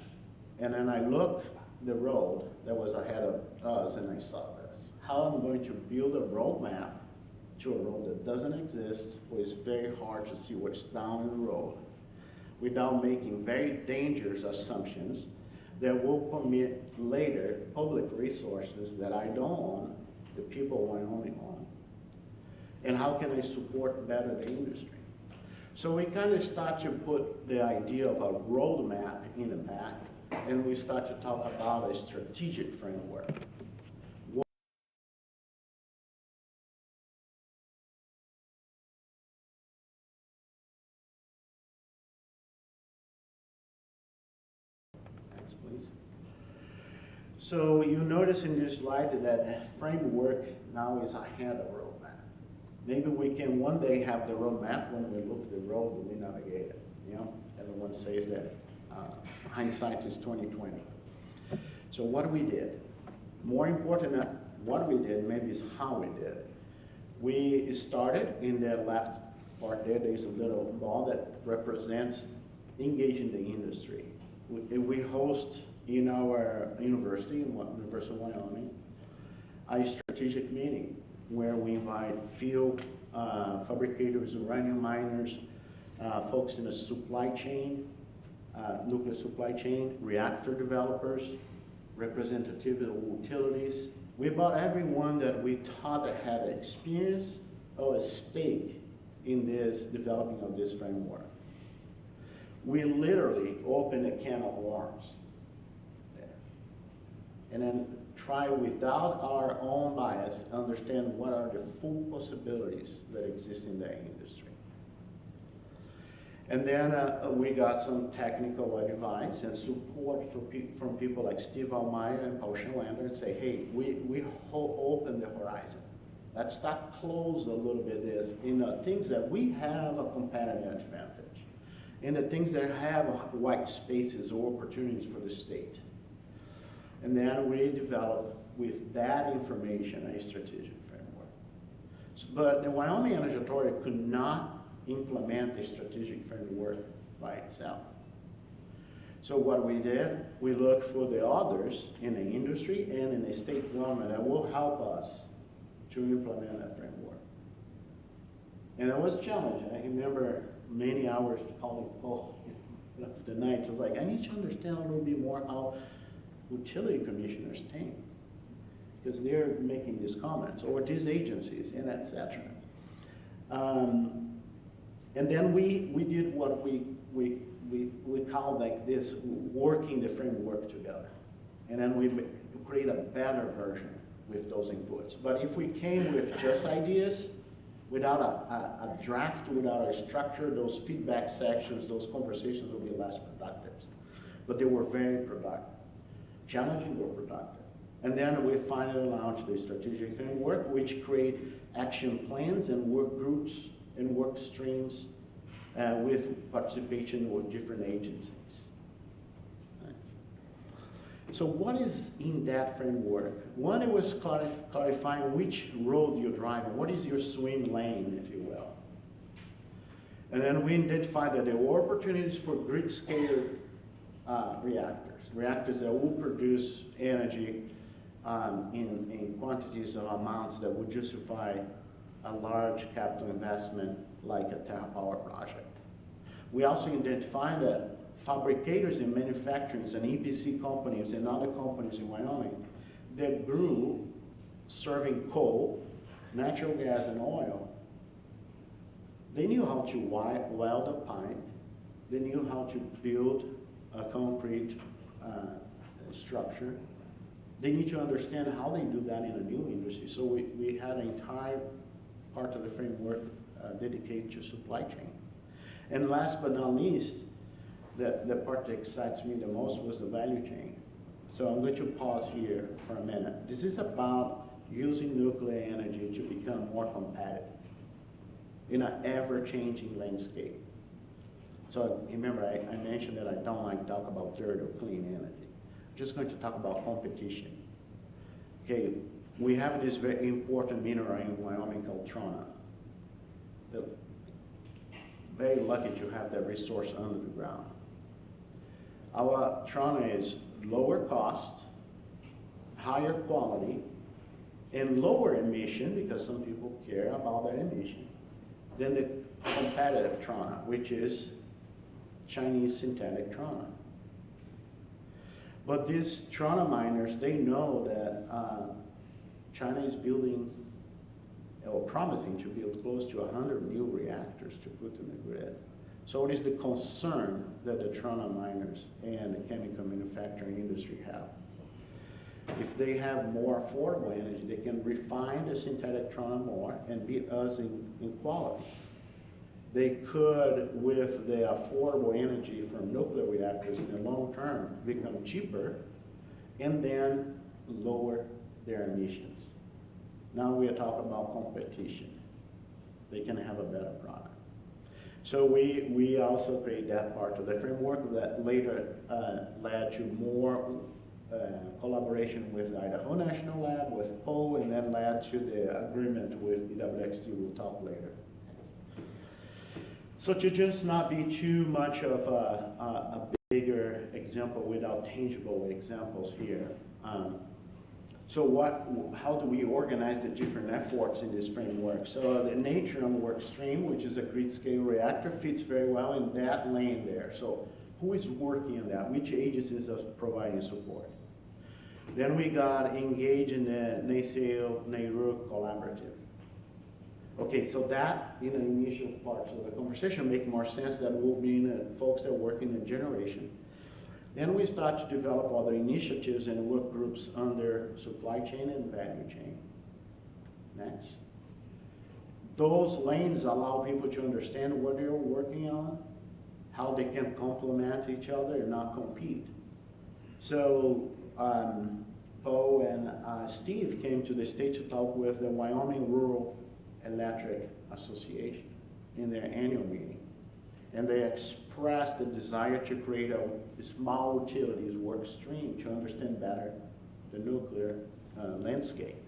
And then I looked the road that was ahead of us, and I saw this. How I'm going to build a roadmap to a road that doesn't exist, or it's very hard to see what's down the road, without making very dangerous assumptions that will permit later public resources that I don't own, the people of Wyoming own. And how can I support better the industry? So we kind of start to put the idea of a roadmap in the back, and we start to talk about a strategic framework. Next, please. So you notice in this slide that framework now is ahead of roadmap. Maybe we can one day have the roadmap when we look at the road and we navigate it. You know, everyone says that hindsight is 20/20. So what we did, more important than what we did, maybe is how we did it. We started in the left part there's a little ball that represents engaging the industry. We host in our university, University of Wyoming, a strategic meeting where we invite field fabricators, uranium miners, folks in the supply chain, nuclear supply chain, reactor developers, representatives of utilities. We brought everyone that we thought that had experience or a stake in this developing of this framework. We literally opened a can of worms there. And then try without our own bias, understand what are the full possibilities that exist in that industry. And then we got some technical advice and support from people like Steve Almeyer and Paul Schelander and say, hey, we open the horizon. Let's start close a little bit this in the things that we have a competitive advantage, in the things that have white spaces or opportunities for the state. And then we develop with that information a strategic framework. But the Wyoming Energy Authority could not implement the strategic framework by itself. So what we did, we looked for the others in the industry and in the state government that will help us to implement that framework. And it was challenging. I remember many hours calling Paul of the night. I was like, I need to understand a little bit more how utility commissioners think, because they're making these comments, or these agencies, and et cetera. And then we did what we call like this, working the framework together. And then we create a better version with those inputs. But if we came with just ideas, without a draft, without a structure, those feedback sections, those conversations will be less productive. But they were very productive. Challenging but productive. And then we finally launched the strategic framework, which create action plans and work groups and work streams with participation with different agencies. Nice. So what is in that framework? One, it was clarifying which road you're driving. What is your swim lane, if you will? And then we identified that there were opportunities for grid-scale reactors. reactors that will produce energy in quantities of amounts that would justify a large capital investment like a TerraPower project. We also identified that fabricators and manufacturers and EPC companies and other companies in Wyoming that grew serving coal, natural gas, and oil, they knew how to weld a pipe, they knew how to build a concrete structure. They need to understand how they do that in a new industry. So we had an entire part of the framework dedicated to supply chain. And last but not least, the part that excites me the most was the value chain. So I'm going to pause here for a minute. This is about using nuclear energy to become more competitive in an ever-changing landscape. So remember, I mentioned that I don't like to talk about dirt or clean energy. I'm just going to talk about competition. Okay, we have this very important mineral in Wyoming called trona. Very lucky to have that resource under the ground. Our trona is lower cost, higher quality, and lower emission, because some people care about that emission, than the competitive trona, which is Chinese synthetic trona. But these trona miners, they know that China is building, or promising to build, close to 100 new reactors to put in the grid. So it is the concern that the trona miners and the chemical manufacturing industry have. If they have more affordable energy, they can refine the synthetic trona more and beat us in quality. They could, with the affordable energy from nuclear reactors in the long term, become cheaper and then lower their emissions. Now we are talking about competition. They can have a better product. So we also create that part of the framework that later led to more collaboration with Idaho National Lab, with POE, and then led to the agreement with BWXT. We'll talk later. So to just not be too much of a bigger example without tangible examples here. So how do we organize the different efforts in this framework? So the Natrium work stream, which is a grid-scale reactor, fits very well in that lane there. So who is working on that? Which agencies are providing support? Then we got engaged in the NACEO-NARUC collaborative. Okay, so that in the initial parts of the conversation make more sense that will be in the folks that work in the generation. Then we start to develop other initiatives and work groups under supply chain and value chain. Next. Those lanes allow people to understand what they're working on, how they can complement each other and not compete. So Poe and Steve came to the state to talk with the Wyoming Rural Electric Association in their annual meeting. And they expressed the desire to create a small utilities work stream to understand better the nuclear landscape.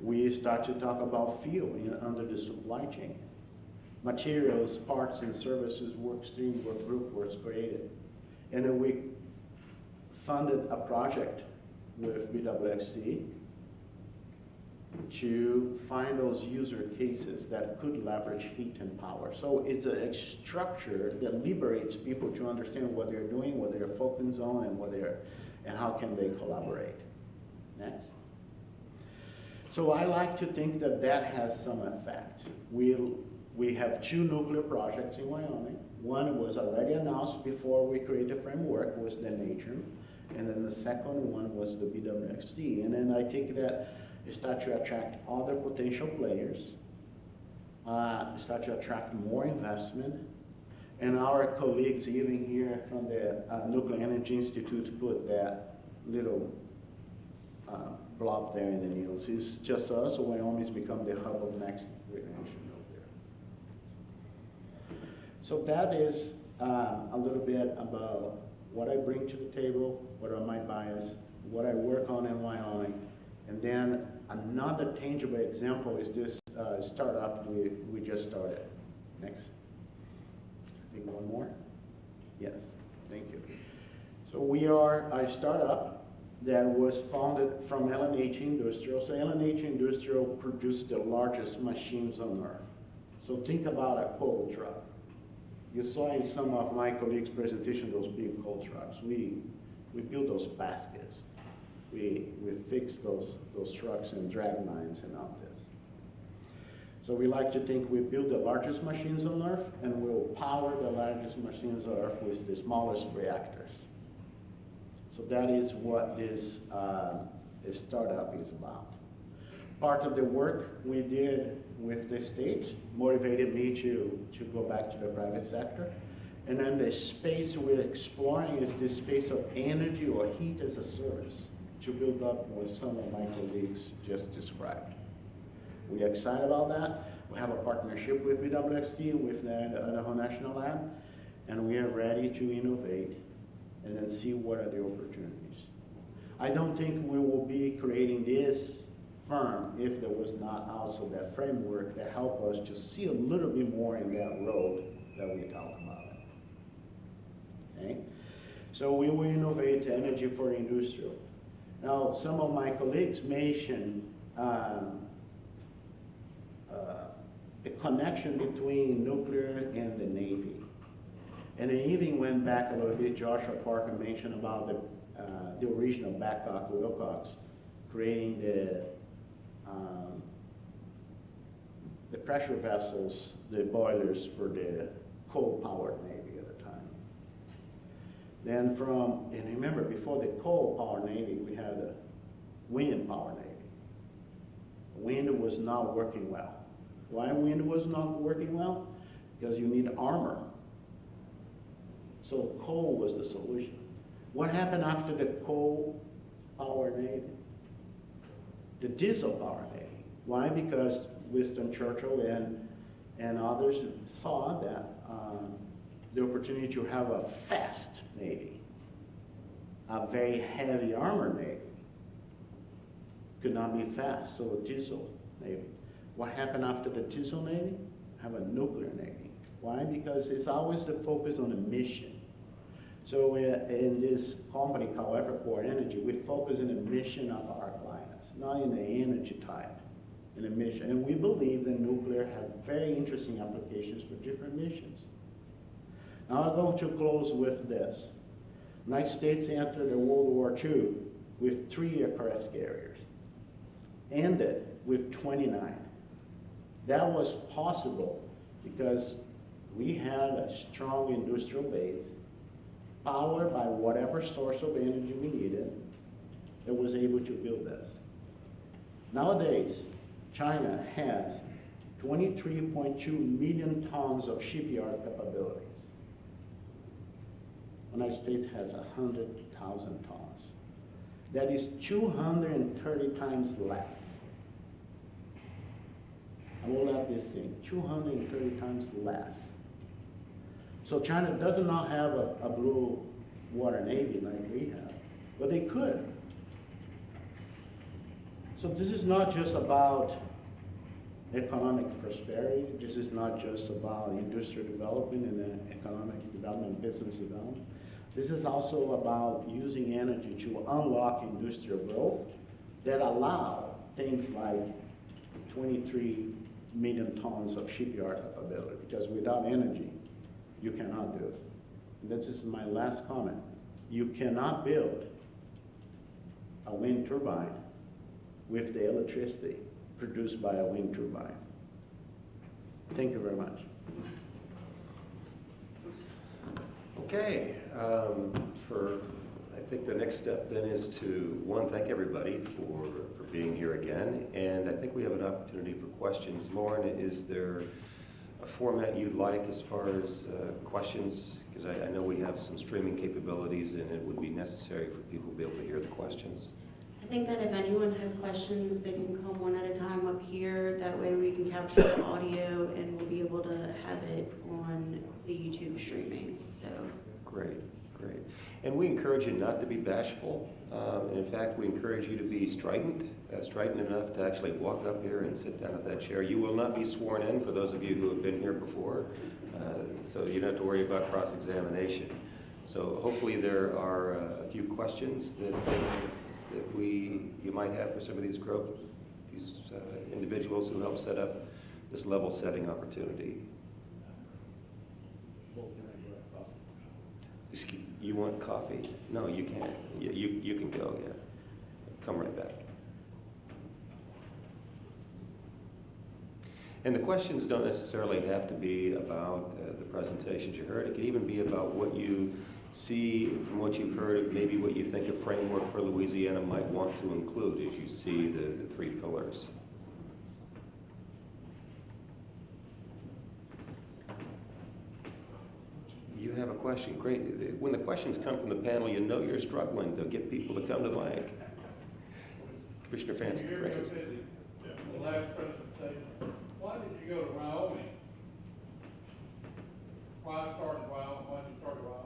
We start to talk about fuel under the supply chain. Materials, parts, and services work stream work group was created. And then we funded a project with BWXT to find those user cases that could leverage heat and power. So it's a structure that liberates people to understand what they're doing, what they're focusing on, and how can they collaborate. Next. So I like to think that that has some effect. We have 2 nuclear projects in Wyoming. One was already announced before we created the framework, was the Natrium, and then the second one was the BWXT. And then I think that you start to attract other potential players, start to attract more investment, and our colleagues even here from the Nuclear Energy Institute put that little blob there in the news. It's just us, Wyoming's become the hub of next generation nuclear. So that is a little bit about what I bring to the table, what are my bias, what I work on in Wyoming. And then another tangible example is this startup we just started. Next. I think one more. Yes, thank you. So we are a startup that was founded from L&H Industrial. So L&H Industrial produced the largest machines on earth. So think about a coal truck. You saw in some of my colleagues' presentation those big coal trucks. We built those baskets. We fixed those trucks and drag lines and all this. So we like to think we build the largest machines on earth, and we'll power the largest machines on earth with the smallest reactors. So that is what this startup is about. Part of the work we did with the state motivated me to go back to the private sector. And then the space we're exploring is the space of energy or heat as a service, to build up what some of my colleagues just described. We're excited about that. We have a partnership with BWXT, with the Whole National Lab, and we are ready to innovate and then see what are the opportunities. I don't think we will be creating this firm if there was not also that framework that help us to see a little bit more in that road that we talk about. Okay? So we will innovate energy for industrial. Now, some of my colleagues mentioned the connection between nuclear and the Navy. And it even went back a little bit. Joshua Parker mentioned about the original Babcock Wilcox creating the pressure vessels, the boilers for the coal-powered Navy at the time. Then and remember, before the coal-powered Navy, we had a wind-powered Navy. Wind was not working well. Why wind was not working well? Because you need armor. So coal was the solution. What happened after the coal-powered Navy? The diesel-powered Navy. Why? Because Winston Churchill and others saw that the opportunity to have a fast Navy, a very heavy armor Navy, could not be fast, so a diesel Navy. What happened after the diesel Navy? Have a nuclear Navy. Why? Because it's always the focus on the mission. So in this company called Evercore Energy, we focus on the mission of our clients, not in the energy type, in the mission. And we believe that nuclear has very interesting applications for different missions. Now I'll go to close with this. The United States entered World War II with 3 aircraft carriers, ended with 29. That was possible because we had a strong industrial base, powered by whatever source of energy we needed, that was able to build this. Nowadays, China has 23.2 million tons of shipyard capabilities. The United States has 100,000 tons. That is 230 times less. I will let this sink, 230 times less. So China does not have a blue water navy like we have, but they could. So this is not just about economic prosperity. This is not just about industrial development and economic development, business development. This is also about using energy to unlock industrial growth that allow things like 23 million tons of shipyard capability, because without energy, you cannot do it. And this is my last comment. You cannot build a wind turbine with the electricity produced by a wind turbine. Thank you very much. Okay, I think the next step then is to, one, thank everybody for being here again, and I think we have an opportunity for questions. Lauren, is there a format you'd like as far as questions? Because I know we have some streaming capabilities and it would be necessary for people to be able to hear the questions. I think that if anyone has questions, they can come one at a time up here. That way we can capture the audio and we'll be able to have it on the YouTube streaming. So Great, great. And we encourage you not to be bashful. In fact, we encourage you to be strident enough to actually walk up here and sit down at that chair. You will not be sworn in, for those of you who have been here before, so you don't have to worry about cross-examination. So hopefully there are a few questions that you might have for some of these individuals who help set up this level setting opportunity. You want coffee? No, you can't. You can go, yeah. Come right back. And the questions don't necessarily have to be about the presentations you heard. It could even be about what you see from what you've heard, maybe what you think a framework for Louisiana might want to include as you see the 3 pillars. You have a question, great. When the questions come from the panel, you know you're struggling to get people to come to the mic. Commissioner Francis. The last presentation, why did you go to Wyoming? Why started Wyoming? Why did you start Wyoming?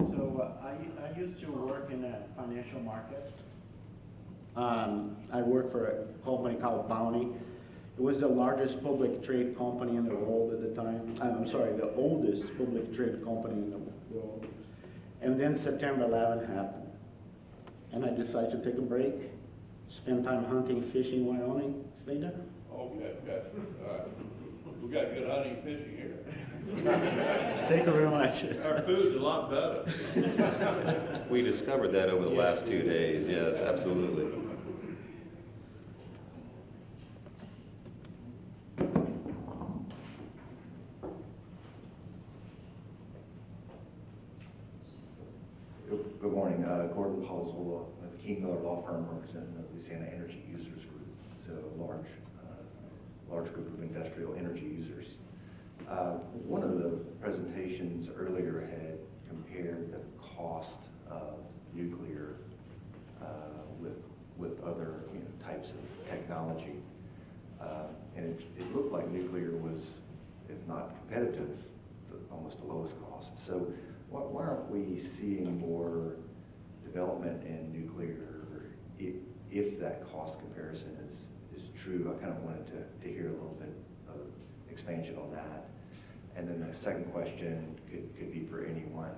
So I used to work in a financial market. I worked for a company called Bounty. It was the largest public trade company in the world at the time. I'm sorry, the oldest public trade company in the world. And then September 11 happened. And I decided to take a break, spend time hunting, fishing, Wyoming, stay there. Okay, good. All right. We got good hunting and fishing here. Thank you very much. Our food's a lot better. We discovered that over the last 2 days, yes, absolutely. Good morning, Gordon Palazola with the King Miller Law Firm representing the Louisiana Energy Users Group. It's a large group of industrial energy users. One of the presentations earlier had compared the cost of nuclear with other types of technology, and it looked like nuclear was, if not competitive, almost the lowest cost. So why aren't we seeing more development in nuclear if that cost comparison is true? I kind of wanted to hear a little bit of expansion on that. And then the second question could be for anyone.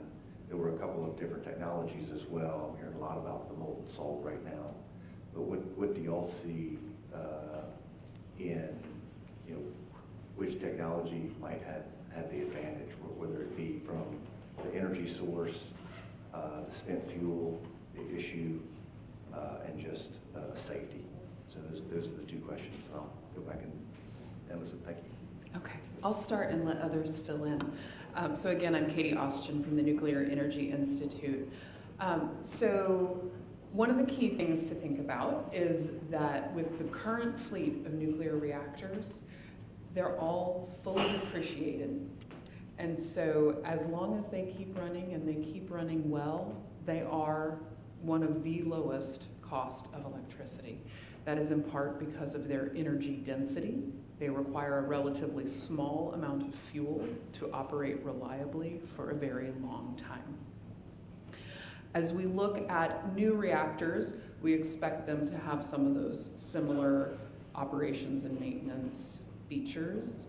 There were a couple of different technologies as well. I'm hearing a lot about the molten salt right now. But what do y'all see in which technology might have the advantage, whether it be from the energy source, the spent fuel, the issue, and just safety? So those are the 2 questions. I'll go back and listen. Thank you. Okay, I'll start and let others fill in. So again, I'm Katie Austin from the Nuclear Energy Institute. So one of the key things to think about is that with the current fleet of nuclear reactors, they're all fully depreciated. And so as long as they keep running and they keep running well, they are one of the lowest cost of electricity. That is in part because of their energy density. They require a relatively small amount of fuel to operate reliably for a very long time. As we look at new reactors, we expect them to have some of those similar operations and maintenance features.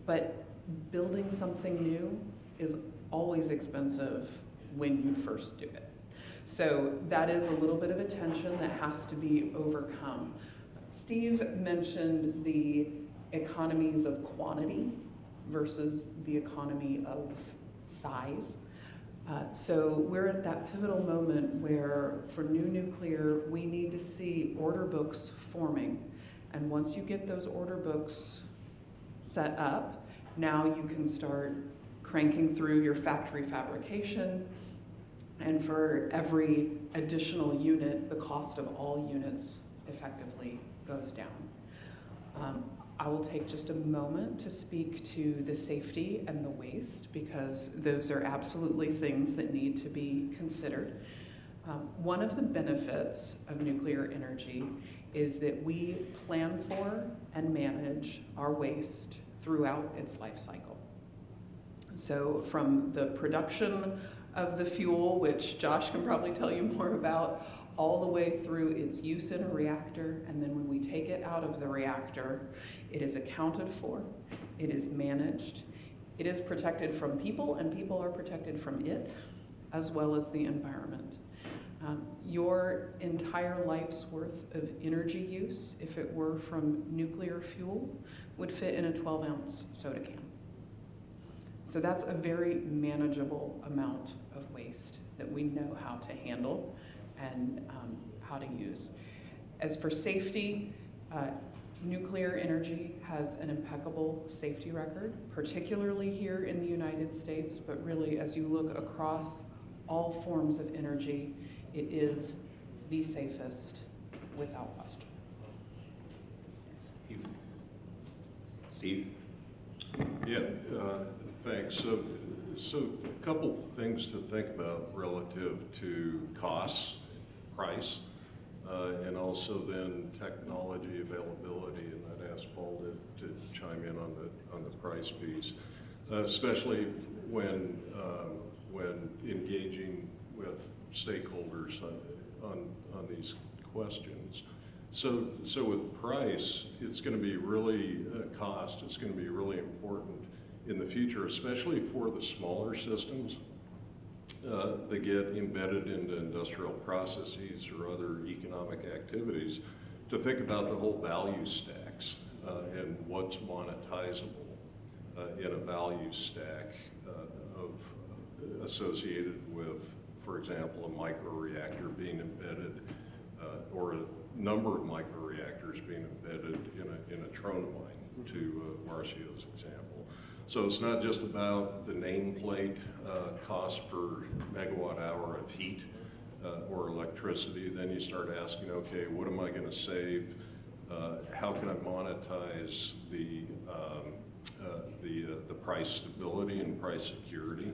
But building something new is always expensive when you first do it. So that is a little bit of a tension that has to be overcome. Steve mentioned the economies of quantity versus the economy of size. So we're at that pivotal moment where for new nuclear, we need to see order books forming. And once you get those order books set up, now you can start cranking through your factory fabrication. And for every additional unit, the cost of all units effectively goes down. I will take just a moment to speak to the safety and the waste, because those are absolutely things that need to be considered. One of the benefits of nuclear energy is that we plan for and manage our waste throughout its life cycle. So from the production of the fuel, which Josh can probably tell you more about, all the way through its use in a reactor, and then when we take it out of the reactor, it is accounted for, it is managed, It is protected from people, and people are protected from it, as well as the environment. Your entire life's worth of energy use, if it were from nuclear fuel, would fit in a 12-ounce soda can. So that's a very manageable amount of waste that we know how to handle and how to use. As for safety, nuclear energy has an impeccable safety record, particularly here in the United States, but really as you look across all forms of energy, it is the safest without question. Steve? Yeah, thanks. So a couple things to think about relative to costs, price, and also then technology availability. And I'd ask Paul to chime in on the price piece, especially when engaging with stakeholders on these questions. So with price, it's going to be really cost. It's going to be really important in the future, especially for the smaller systems that get embedded into industrial processes or other economic activities, to think about the whole value stacks and what's monetizable in a value stack associated with, for example, a microreactor being embedded or a number of microreactors being embedded in a trona mine, to Marcio's example. So it's not just about the nameplate cost per megawatt hour of heat or electricity. Then you start asking, okay, what am I going to save? How can I monetize the price stability and price security?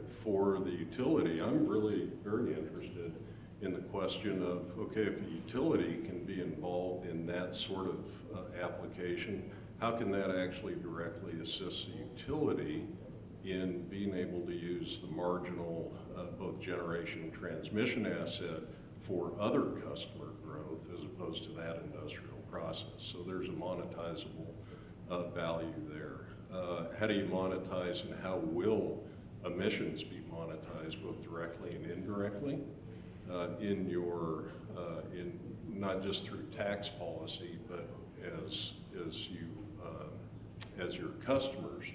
For the utility, I'm really very interested in the question of, okay, if a utility can be involved in that sort of application, how can that actually directly assist the utility in being able to use the marginal both generation and transmission asset for other customer growth as opposed to that industrial process? So there's a monetizable value there. How do you monetize, and how will emissions be monetized both directly and indirectly in not just through tax policy, but as your customers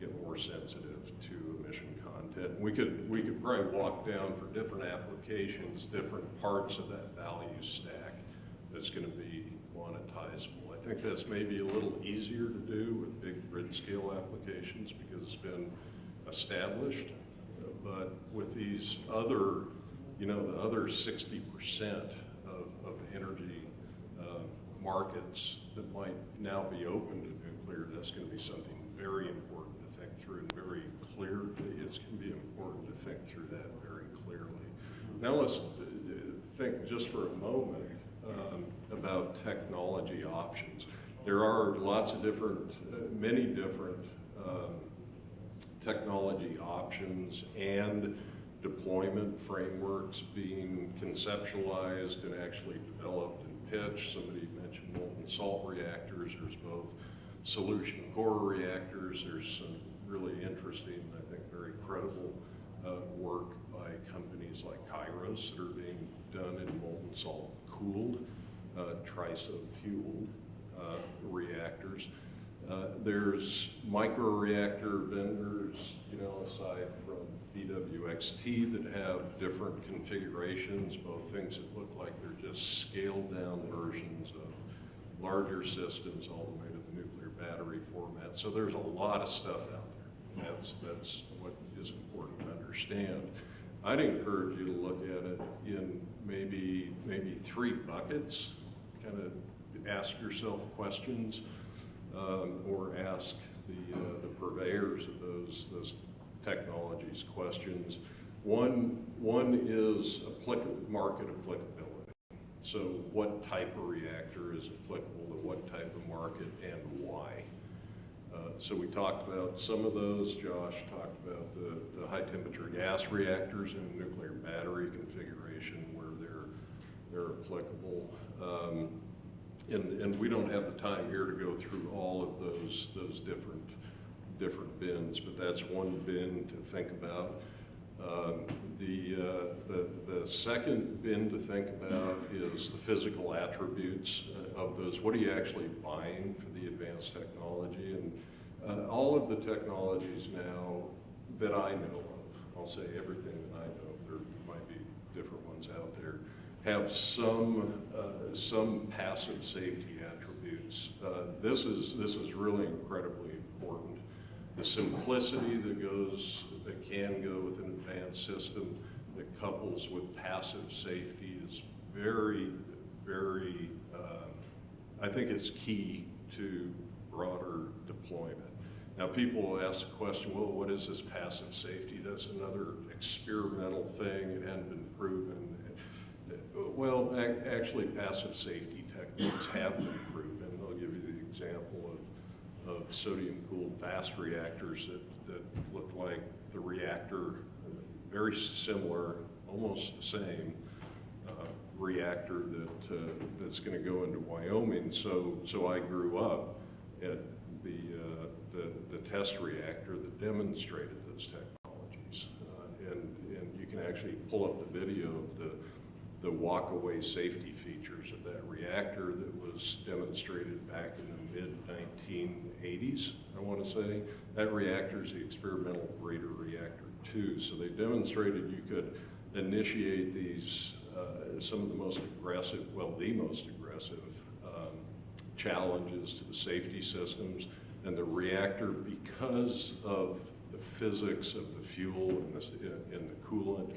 get more sensitive to emission content? We could probably walk down for different applications, different parts of that value stack that's going to be monetizable. I think that's maybe a little easier to do with big grid scale applications because it's been established, but with these other, the other 60% of energy markets that might now be open to nuclear, that's going to be something very important to think through and very clear. It's going to be important to think through that very clearly. Now let's think just for a moment about technology options. There are lots of different, many different technology options and deployment frameworks being conceptualized and actually developed and pitched. Somebody mentioned molten salt reactors. There's both solution core reactors. There's some really interesting, I think very credible work by companies like Kairos that are being done in molten salt cooled, TRISO-fueled reactors. There's microreactor vendors, aside from BWXT, that have different configurations, both things that look like they're just scaled down versions of larger systems all the way to the nuclear battery format. So there's a lot of stuff out there. That's what is important to understand. I'd encourage you to look at it in maybe 3 buckets. Kind of ask yourself questions, or ask the purveyors of those technologies questions. One is market applicability. So what type of reactor is applicable to what type of market and why? So we talked about some of those. Josh talked about the high temperature gas reactors in nuclear battery configuration where they're applicable. And we don't have the time here to go through all of those different different bins, but that's one bin to think about. The second bin to think about is the physical attributes of those. What are you actually buying for the advanced technology? And all of the technologies now that I know of, I'll say everything that I know, there might be different ones out there, have some passive safety attributes. This is really incredibly important. The simplicity that can go with an advanced system that couples with passive safety is very, very, I think it's key to broader deployment. Now people will ask the question, well, what is this passive safety? That's another experimental thing, it hadn't been proven. Well, actually passive safety techniques have been proven. I'll give you the example of sodium-cooled fast reactors that look like the reactor, very similar, almost the same reactor that's going to go into Wyoming. So I grew up at the test reactor that demonstrated those technologies, and you can actually pull up the video of the walk-away safety features of that reactor that was demonstrated back in the mid-1980s, I want to say. That reactor is the experimental breeder reactor 2. So they demonstrated you could initiate these, some of the most aggressive, well, the most aggressive challenges to the safety systems. And the reactor, because of the physics of the fuel and the coolant,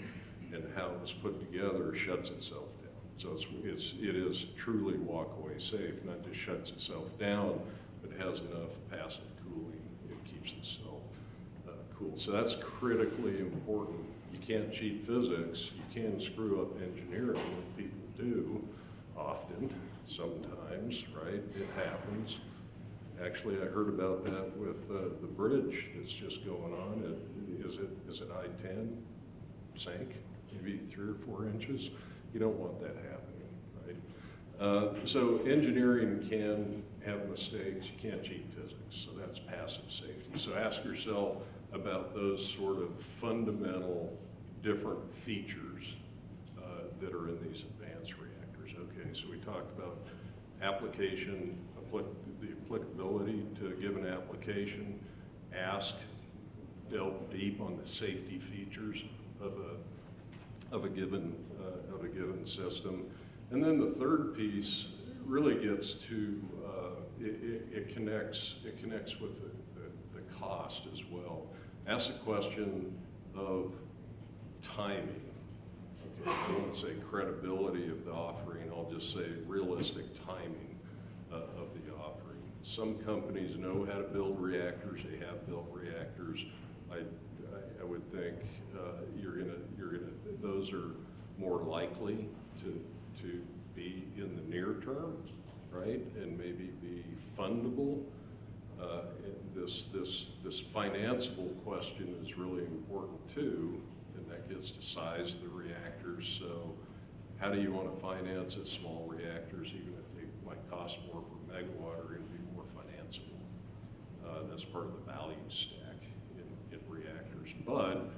and how it was put together, shuts itself down. So it is truly walk-away safe. Not just shuts itself down, but has enough passive cooling. It keeps itself cool. So that's critically important. You can't cheat physics. You can screw up engineering, what people do often, sometimes, right? It happens. Actually, I heard about that with the bridge that's just going on. Is it I-10 sank? Maybe 3 or 4 inches. You don't want that happening, right? So engineering can have mistakes. You can't cheat physics, so that's passive safety. So ask yourself about those sort of fundamental different features that are in these advanced reactors. Okay, so we talked about application, the applicability to a given application. Ask, delve deep on the safety features of a given system. And then the third piece really gets to, it connects with the cost as well. Ask the question of timing. Okay, I don't want to say credibility of the offering, I'll just say realistic timing of the offering. Some companies know how to build reactors, they have built reactors. I would think those are more likely to be in the near term, right? And maybe be fundable. This financeable question is really important too, and that gets to size of the reactors. So how do you want to finance it? Small reactors, even if they might cost more per megawatt, are going to be more financeable. That's part of the value stack in reactors. But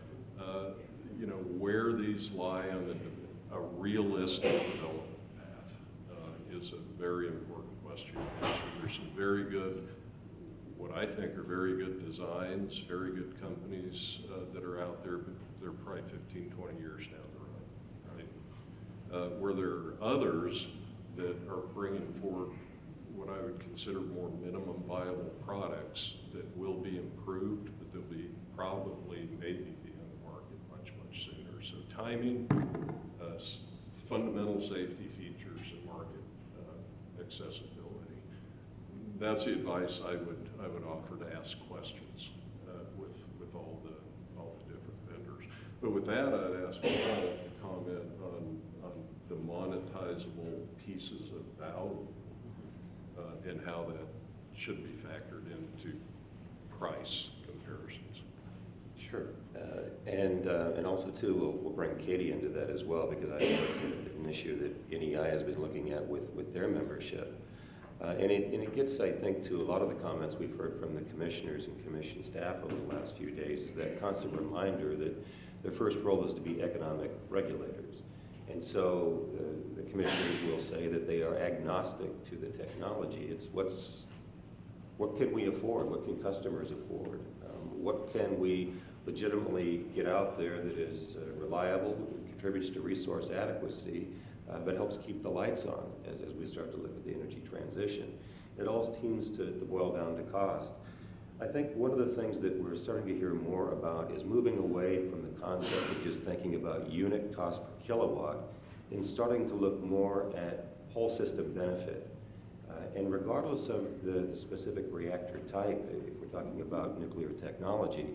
where these lie on a realistic development path is a very important question. So there's some very good, what I think are very good designs, very good companies that are out there, but they're probably 15, 20 years down the road, right? Where there are others that are bringing forward what I would consider more minimum viable products that will be improved, but they'll be probably maybe be on the market much, much sooner. So timing, fundamental safety features, and market accessibility. That's the advice I would offer, to ask questions with all the different vendors. But with that, I'd ask Paul to comment on the monetizable pieces of value and how that should be factored into price comparisons. Sure. And also too, we'll bring Katie into that as well, because I know it's an issue that NEI has been looking at with their membership. And it gets, I think, to a lot of the comments we've heard from the commissioners and commission staff over the last few days, is that constant reminder that their first role is to be economic regulators. And so the commissioners will say that they are agnostic to the technology. It's what can we afford? What can customers afford? What can we legitimately get out there that is reliable, contributes to resource adequacy, but helps keep the lights on as we start to look at the energy transition. It all seems to boil down to cost. I think one of the things that we're starting to hear more about is moving away from the concept of just thinking about unit cost per kilowatt and starting to look more at whole system benefit. And regardless of the specific reactor type, if we're talking about nuclear technology,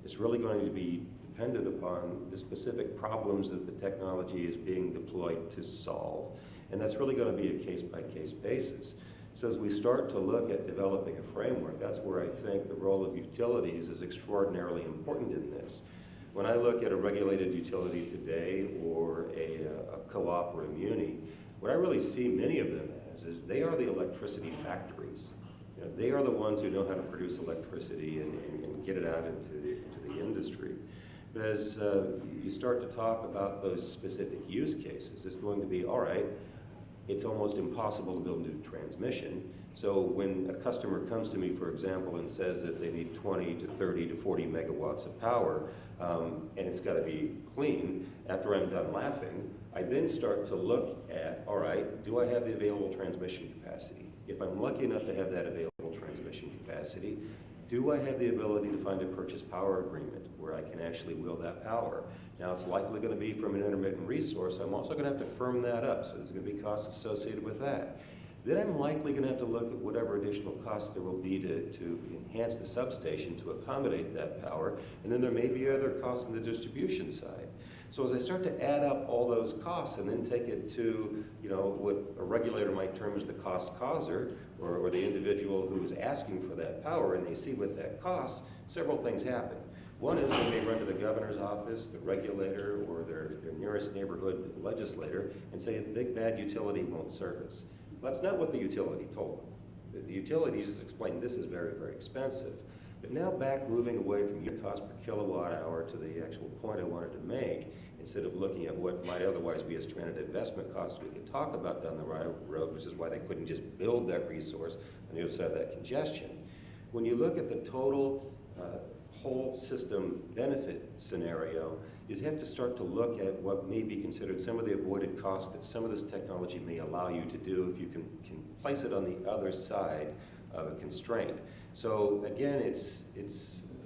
it's really going to be dependent upon the specific problems that the technology is being deployed to solve. And that's really going to be a case-by-case basis. So as we start to look at developing a framework, that's where I think the role of utilities is extraordinarily important in this. When I look at a regulated utility today or a co-op or a muni, what I really see many of them as is they are the electricity factories. You know, they are the ones who know how to produce electricity and get it out into the industry. But as you start to talk about those specific use cases, it's going to be, all right, it's almost impossible to build new transmission. So when a customer comes to me, for example, and says that they need 20 to 30 to 40 megawatts of power, and it's got to be clean, after I'm done laughing, I then start to look at, all right, do I have the available transmission capacity? If I'm lucky enough to have that available transmission capacity, do I have the ability to find a purchase power agreement where I can actually wheel that power? Now, it's likely going to be from an intermittent resource. I'm also going to have to firm that up, so there's going to be costs associated with that. Then I'm likely going to have to look at whatever additional costs there will be to enhance the substation to accommodate that power, and then there may be other costs on the distribution side. So as I start to add up all those costs and then take it to, you know, what a regulator might term as the cost causer, or the individual who is asking for that power, and they see what that costs, several things happen. One is they may run to the governor's office, the regulator, or their nearest neighborhood legislator and say the big bad utility won't service. Well, that's not what the utility told them. The utility just explained this is very, very expensive. But now moving away from unit cost per kilowatt hour to the actual point I wanted to make, instead of looking at what might otherwise be a stranded investment cost we could talk about down the road, which is why they couldn't just build that resource on the other side of that congestion. When you look at the total whole system benefit scenario, is you have to start to look at what may be considered some of the avoided costs that some of this technology may allow you to do if you can place it on the other side of a constraint. So again, it's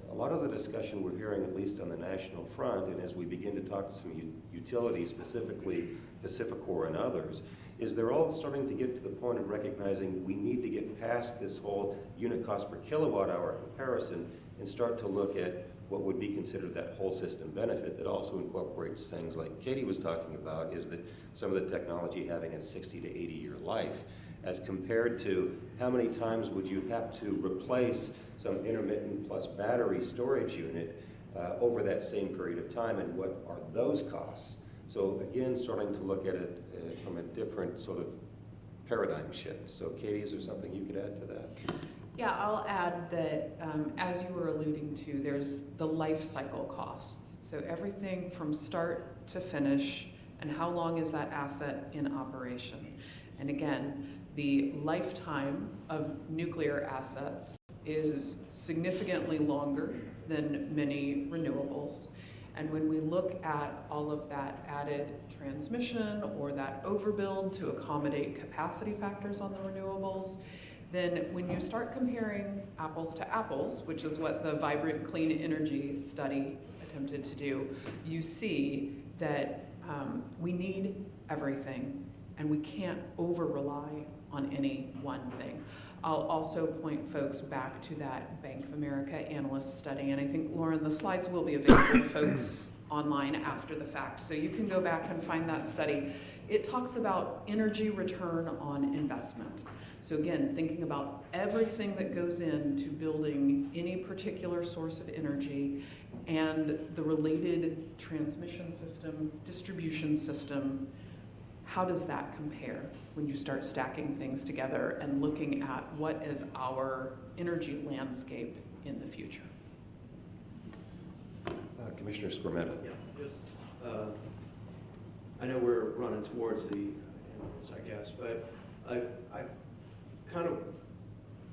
a lot of the discussion we're hearing, at least on the national front, and as we begin to talk to some utilities, specifically Pacificor and others, is they're all starting to get to the point of recognizing we need to get past this whole unit cost per kilowatt hour comparison and start to look at what would be considered that whole system benefit that also incorporates things like Katie was talking about, is that some of the technology having a 60 to 80 year life, as compared to how many times would you have to replace some intermittent plus battery storage unit over that same period of time, and what are those costs? So again, starting to look at it from a different sort of paradigm shift. So Katie, is there something you could add to that? Yeah, I'll add that as you were alluding to, there's the life cycle costs. So everything from start to finish, and how long is that asset in operation? And again, the lifetime of nuclear assets is significantly longer than many renewables. And when we look at all of that added transmission or that overbuild to accommodate capacity factors on the renewables, then when you start comparing apples to apples, which is what the Vibrant Clean Energy study attempted to do, you see that we need everything, and we can't over-rely on any one thing. I'll also point folks back to that Bank of America analyst study, and I think, Lauren, the slides will be available to folks online after the fact, so you can go back and find that study. It talks about energy return on investment. So again, thinking about everything that goes into building any particular source of energy and the related transmission system, distribution system, How does that compare when you start stacking things together and looking at what is our energy landscape in the future? Commissioner Scormetta. Yeah, just, I know we're running towards the end of this, I guess, but I kind of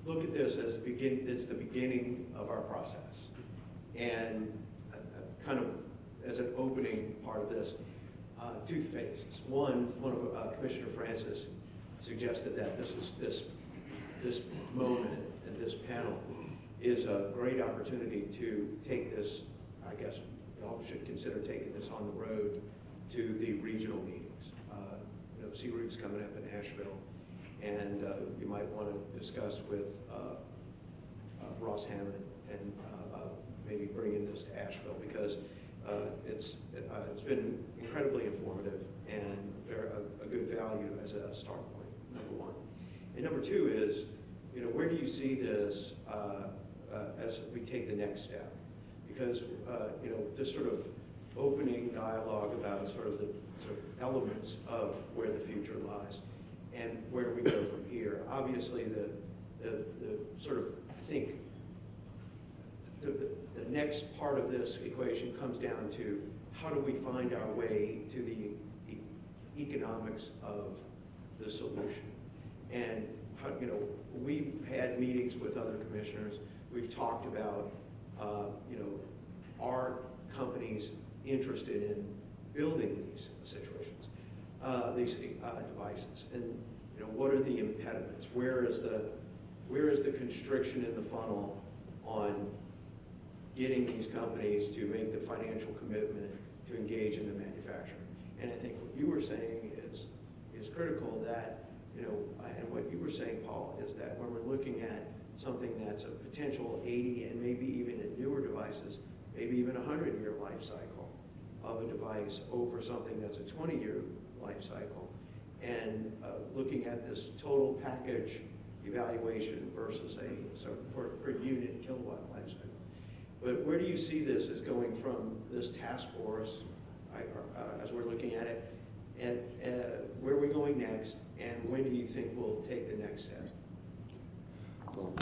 look at this as it's the beginning of our process. And kind of as an opening part of this, two phases. One of Commissioner Francis suggested that this moment and this panel is a great opportunity to take this, I guess, y'all should consider taking this on the road to the regional meetings. C-Root's coming up in Asheville, and you might want to discuss with Ross Hammond and maybe bringing this to Asheville, because it's been incredibly informative and a good value as a start point, number one. And number two is, where do you see this as we take the next step? Because, this sort of opening dialogue about sort of the elements of where the future lies and where do we go from here. Obviously, the sort of, I think, the next part of this equation comes down to how do we find our way to the economics of the solution. And how, we've had meetings with other commissioners. We've talked about, are companies interested in building these situations, these devices, and what are the impediments? Where is the constriction in the funnel on getting these companies to make the financial commitment to engage in the manufacturing? And I think what you were saying is critical, that, and what you were saying, Paul, is that when we're looking at something that's a potential 80 and maybe even in newer devices, maybe even a 100-year life cycle of a device over something that's a 20-year life cycle, and looking at this total package evaluation versus for per unit kilowatt life cycle. But where do you see this as going from this task force, as we're looking at it, and where are we going next, and when do you think we'll take the next step? Well,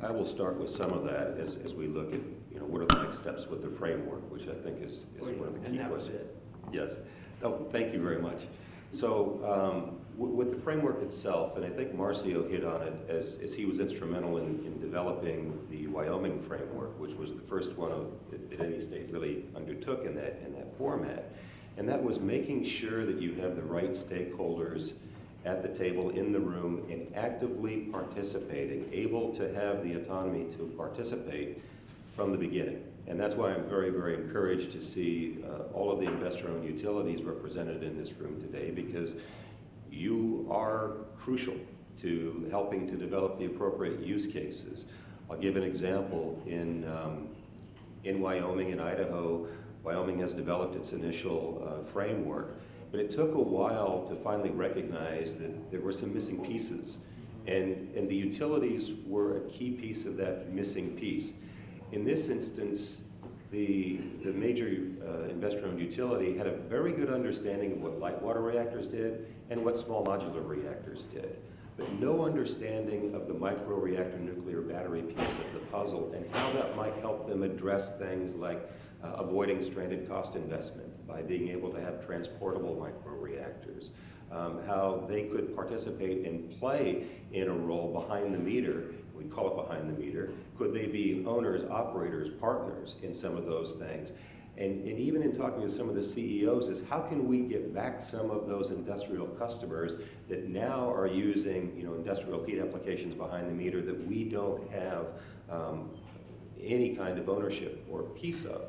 I will start with some of that as we look at, what are the next steps with the framework, which I think is one of the key questions. And that was it. Yes. Oh, thank you very much. So with the framework itself, and I think Marcio hit on it as he was instrumental in developing the Wyoming framework, which was the first one that any state really undertook in that format. And that was making sure that you have the right stakeholders at the table, in the room, and actively participating, able to have the autonomy to participate from the beginning. And that's why I'm very, very encouraged to see all of the investor-owned utilities represented in this room today, because you are crucial to helping to develop the appropriate use cases. I'll give an example. In Wyoming and Idaho, Wyoming has developed its initial framework, but it took a while to finally recognize that there were some missing pieces. And the utilities were a key piece of that missing piece. In this instance, the major investor-owned utility had a very good understanding of what light water reactors did and what small modular reactors did, but no understanding of the microreactor nuclear battery piece of the puzzle and how that might help them address things like avoiding stranded cost investment by being able to have transportable microreactors, how they could participate and play in a role behind the meter. We call it behind the meter. Could they be owners, operators, partners in some of those things? And even in talking to some of the CEOs is how can we get back some of those industrial customers that now are using industrial heat applications behind the meter that we don't have any kind of ownership or piece of.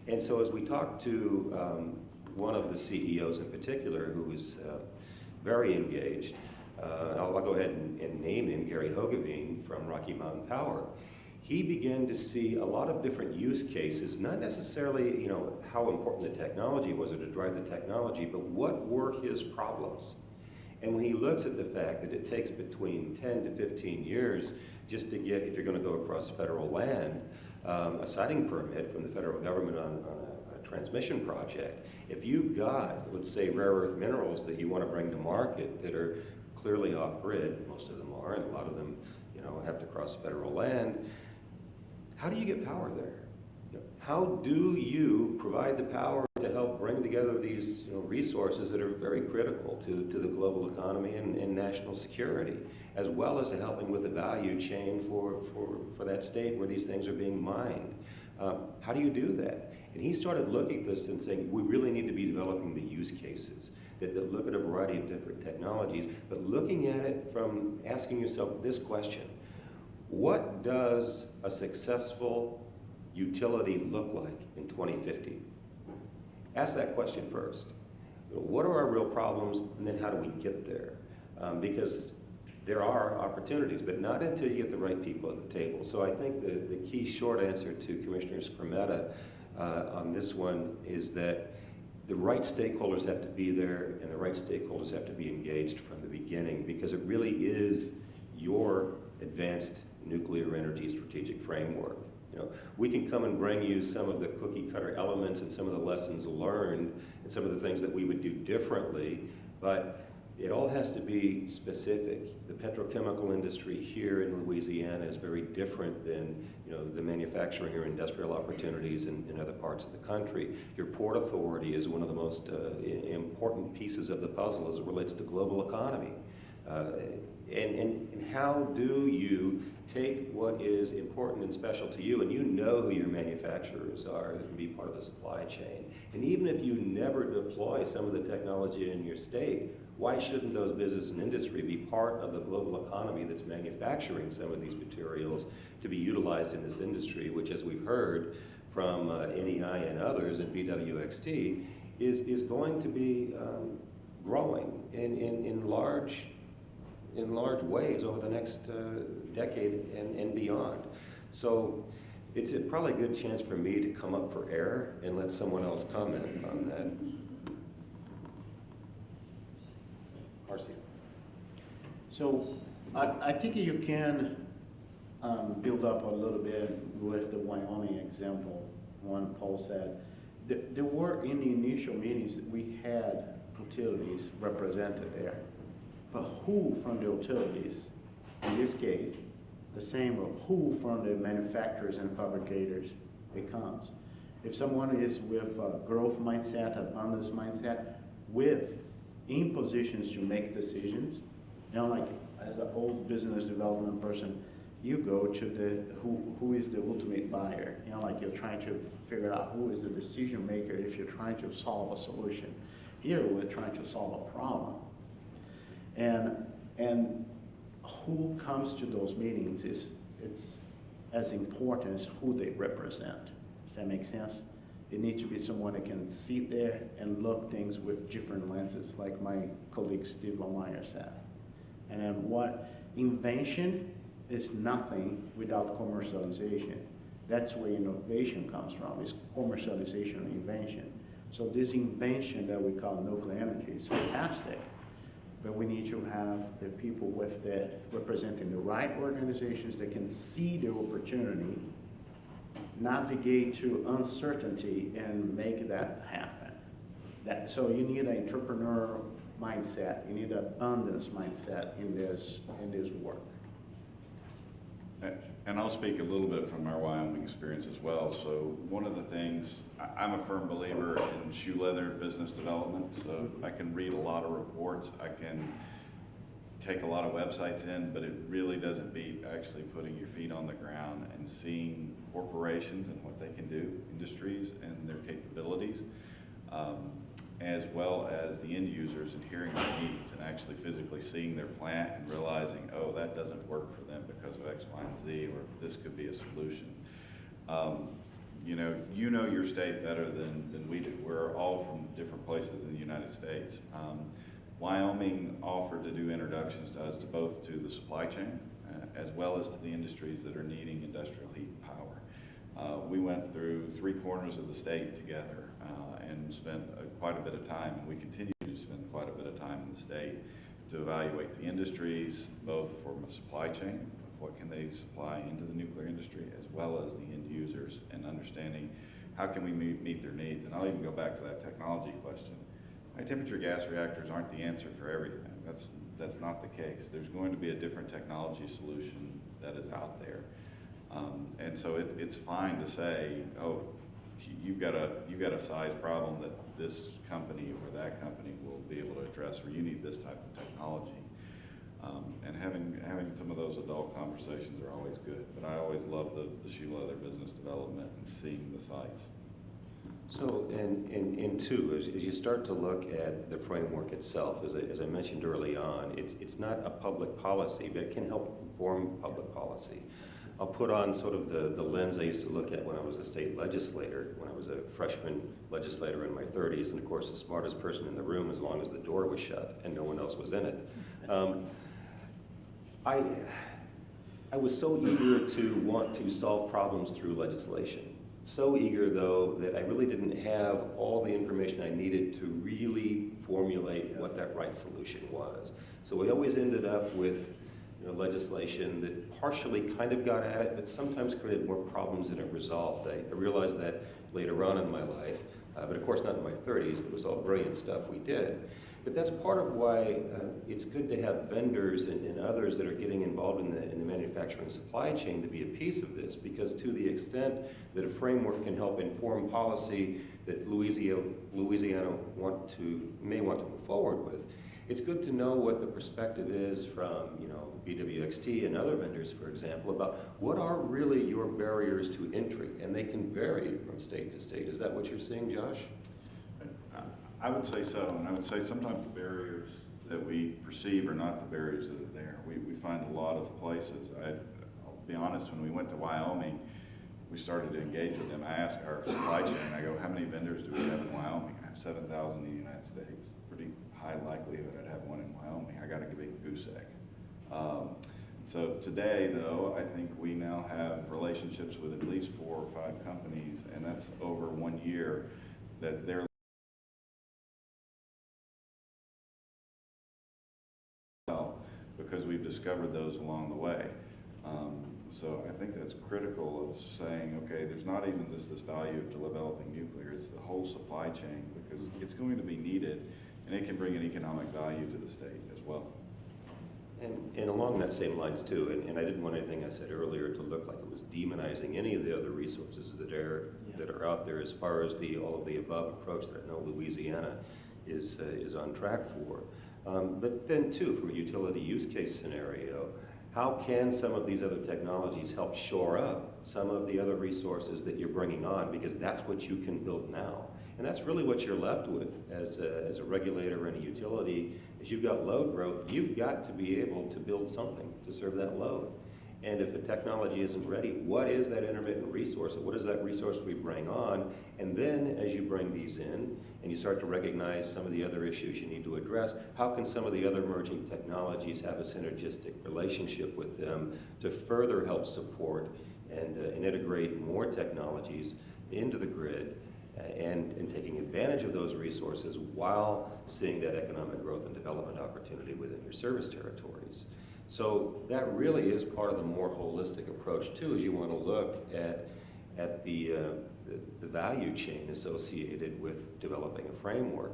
And so as we talked to one of the CEOs in particular who was very engaged, I'll go ahead and name him, Gary Hogeveen from Rocky Mountain Power. He began to see a lot of different use cases, not necessarily how important the technology was or to drive the technology, but what were his problems. And when he looks at the fact that it takes between 10 to 15 years just to get, if you're going to go across federal land, a siting permit from the federal government on a transmission project. If you've got, let's say, rare earth minerals that you want to bring to market that are clearly off-grid, most of them are, and a lot of them, you know, have to cross federal land, how do you get power there? You know, how do you provide the power to help bring together these, you know, resources that are very critical to the global economy and national security, as well as to helping with the value chain for that state where these things are being mined? How do you do that? And he started looking at this and saying, we really need to be developing the use cases that look at a variety of different technologies, but looking at it from asking yourself this question: what does a successful utility look like in 2050? Ask that question first. What are our real problems, and then how do we get there? Because there are opportunities, but not until you get the right people at the table. So I think the key short answer to Commissioner Scrametta on this one is that the right stakeholders have to be there, and the right stakeholders have to be engaged from the beginning, because it really is your advanced nuclear energy strategic framework. You know, we can come and bring you some of the cookie cutter elements and some of the lessons learned and some of the things that we would do differently, but it all has to be specific. The petrochemical industry here in Louisiana is very different than, you know, the manufacturing or industrial opportunities in other parts of the country. Your port authority is one of the most important pieces of the puzzle as it relates to global economy. And how do you take what is important and special to you, and you know who your manufacturers are that can be part of the supply chain. And even if you never deploy some of the technology in your state, why shouldn't those business and industry be part of the global economy that's manufacturing some of these materials to be utilized in this industry, which, as we've heard from NEI and others and BWXT, is going to be growing in large ways over the next decade and beyond. So it's probably a good chance for me to come up for air and let someone else comment on that. Marcia. So I think you can build up a little bit with the Wyoming example, one Paul said. There were, in the initial meetings, we had utilities represented there. But who from the utilities, in this case, the same of who from the manufacturers and fabricators it comes. If someone is with a growth mindset, abundance mindset, in positions to make decisions, you know, like as an old business development person, you go to who is the ultimate buyer. You know, like you're trying to figure out who is the decision maker if you're trying to solve a solution. Here we're trying to solve a problem. And who comes to those meetings it's as important as who they represent. Does that make sense? It needs to be someone that can sit there and look things with different lenses, like my colleague Steve Lamire said. And then what invention is nothing without commercialization. That's where innovation comes from, is commercialization and invention. So this invention that we call nuclear energy is fantastic. But we need to have the people with representing the right organizations that can see the opportunity, navigate through uncertainty, and make that happen. So you need an entrepreneurial mindset. You need an abundance mindset in this work. And I'll speak a little bit from our Wyoming experience as well. So one of the things, I'm a firm believer in shoe leather business development. So I can read a lot of reports, I can take a lot of websites in, but it really doesn't beat actually putting your feet on the ground and seeing corporations and what they can do, industries and their capabilities, as well as the end users and hearing their needs and actually physically seeing their plant and realizing, oh, that doesn't work for them because of X, Y, and Z, or this could be a solution. You know your state better than we do. We're all from different places in the United States. Wyoming offered to do introductions to us both to the supply chain as well as to the industries that are needing industrial heat and power. We went through 3 corners of the state together and spent quite a bit of time, and we continue to spend quite a bit of time in the state to evaluate the industries, both from a supply chain, of what can they supply into the nuclear industry, as well as the end users, and understanding how can we meet their needs? And I'll even go back to that technology question. High temperature gas reactors aren't the answer for everything. That's not the case. There's going to be a different technology solution that is out there. And so it's fine to say, oh, you've got a size problem that this company or that company will be able to address, or you need this type of technology. And having some of those adult conversations are always good. But I always love the shoe leather business development and seeing the sites. So, and two, as you start to look at the framework itself, as I mentioned early on, it's not a public policy, but it can help inform public policy. I'll put on sort of the lens I used to look at when I was a state legislator, when I was a freshman legislator in my 30s, and of course the smartest person in the room as long as the door was shut and no one else was in it. I was so eager to want to solve problems through legislation. So eager, though, that I really didn't have all the information I needed to really formulate what that right solution was. So we always ended up with legislation that partially kind of got at it, but sometimes created more problems than it resolved. I realized that later on in my life, but of course not in my 30s. It was all brilliant stuff we did. But that's part of why it's good to have vendors and others that are getting involved in the manufacturing supply chain to be a piece of this, because to the extent that a framework can help inform policy that Louisiana may want to move forward with, it's good to know what the perspective is from BWXT and other vendors, for example, about what are really your barriers to entry, and they can vary from state to state. Is that what you're seeing, Josh? I would say so, and I would say sometimes the barriers that we perceive are not the barriers that are there. We find a lot of places. I'll be honest, when we went to Wyoming, we started to engage with them. I asked our supply chain, I go, how many vendors do we have in Wyoming? I have 7,000 in the United States. Pretty high likelihood I'd have one in Wyoming. I got a big goose egg. So today, though, I think we now have relationships with at least 4 or 5 companies, and that's over 1 year that they're because we've discovered those along the way. So I think that's critical of saying, okay, there's not even this value of developing nuclear, it's the whole supply chain, because it's going to be needed, and it can bring an economic value to the state as well. And along that same lines too, and I didn't want anything I said earlier to look like it was demonizing any of the other resources that are out there, as far as all of the above approach that I know Louisiana is on track for. But then too, from a utility use case scenario, how can some of these other technologies help shore up some of the other resources that you're bringing on? Because that's what you can build now. And that's really what you're left with as a regulator and a utility. As you've got load growth, you've got to be able to build something to serve that load. And if the technology isn't ready, what is that intermittent resource? What is that resource we bring on? And then as you bring these in and you start to recognize some of the other issues you need to address, how can some of the other emerging technologies have a synergistic relationship with them to further help support and integrate more technologies into the grid and taking advantage of those resources while seeing that economic growth and development opportunity within your service territories? So that really is part of the more holistic approach too, as you want to look at the value chain associated with developing a framework.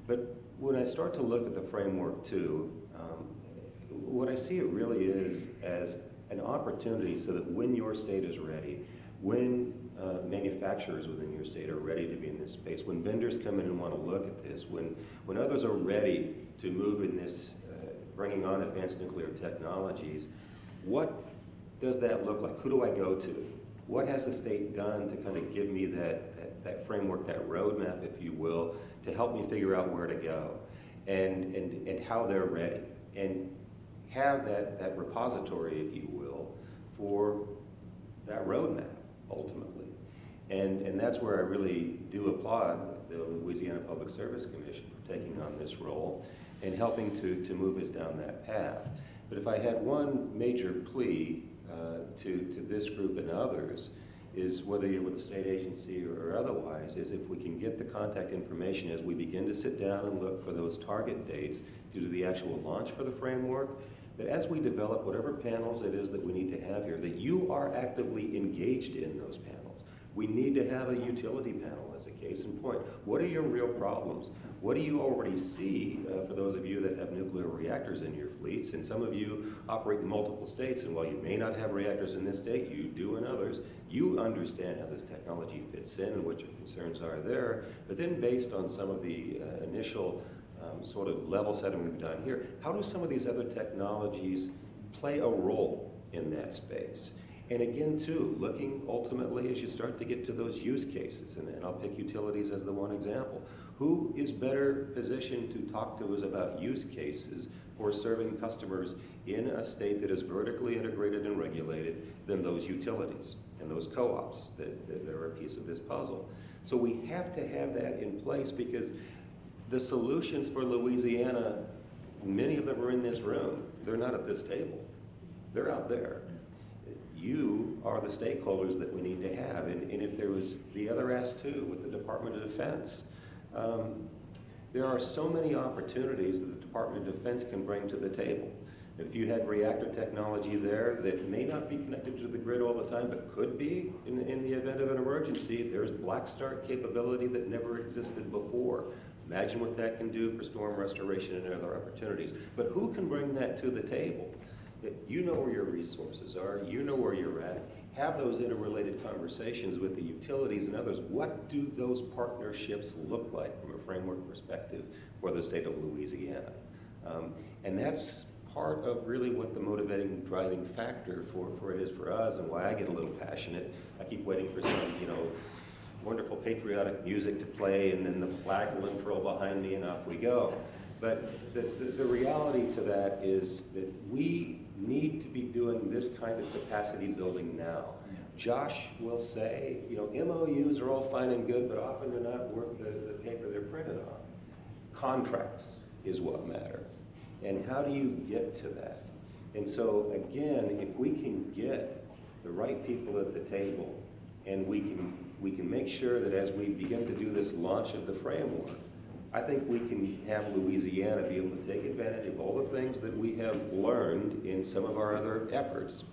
But when I start to look at the framework too, what I see it really is as an opportunity so that when your state is ready, when manufacturers within your state are ready to be in this space, when vendors come in and want to look at this, when others are ready to move in this bringing on advanced nuclear technologies, what does that look like? Who do I go to? What has the state done to kind of give me that framework, that roadmap, if you will, to help me figure out where to go and how they're ready, and have that repository, if you will, for that roadmap ultimately. And that's where I really do applaud the Louisiana Public Service Commission for taking on this role and helping to move us down that path. But if I had one major plea to this group and others, is whether you're with a state agency or otherwise, is if we can get the contact information as we begin to sit down and look for those target dates due to the actual launch for the framework, that as we develop whatever panels it is that we need to have here, that you are actively engaged in those panels. We need to have a utility panel as a case in point. What are your real problems? What do you already see for those of you that have nuclear reactors in your fleets? And some of you operate in multiple states, and while you may not have reactors in this state, you do in others. You understand how this technology fits in and what your concerns are there. But then based on some of the initial sort of level setting we've done here, how do some of these other technologies play a role in that space? And again, too, looking ultimately as you start to get to those use cases, and I'll pick utilities as the one example. Who is better positioned to talk to us about use cases for serving customers in a state that is vertically integrated and regulated than those utilities and those co-ops that are a piece of this puzzle? So we have to have that in place, because the solutions for Louisiana, many of them are in this room. They're not at this table. They're out there. You are the stakeholders that we need to have. And if there was the other ask too with the Department of Defense, there are so many opportunities that the Department of Defense can bring to the table. If you had reactor technology there that may not be connected to the grid all the time, but could be in the event of an emergency, there's black start capability that never existed before. Imagine what that can do for storm restoration and other opportunities. But who can bring that to the table? You know where your resources are, you know where you're at. Have those interrelated conversations with the utilities and others. What do those partnerships look like from a framework perspective for the state of Louisiana? And that's part of really what the motivating driving factor for it is for us, and why I get a little passionate. I keep waiting for some, wonderful patriotic music to play, and then the flag will unfurl behind me and off we go. But the reality to that is that we need to be doing this kind of capacity building now. Josh will say, MOUs are all fine and good, but often they're not worth the paper they're printed on. Contracts is what matter. And how do you get to that? And so again, if we can get the right people at the table, and we can make sure that as we begin to do this launch of the framework, I think we can have Louisiana be able to take advantage of all the things that we have learned in some of our other efforts,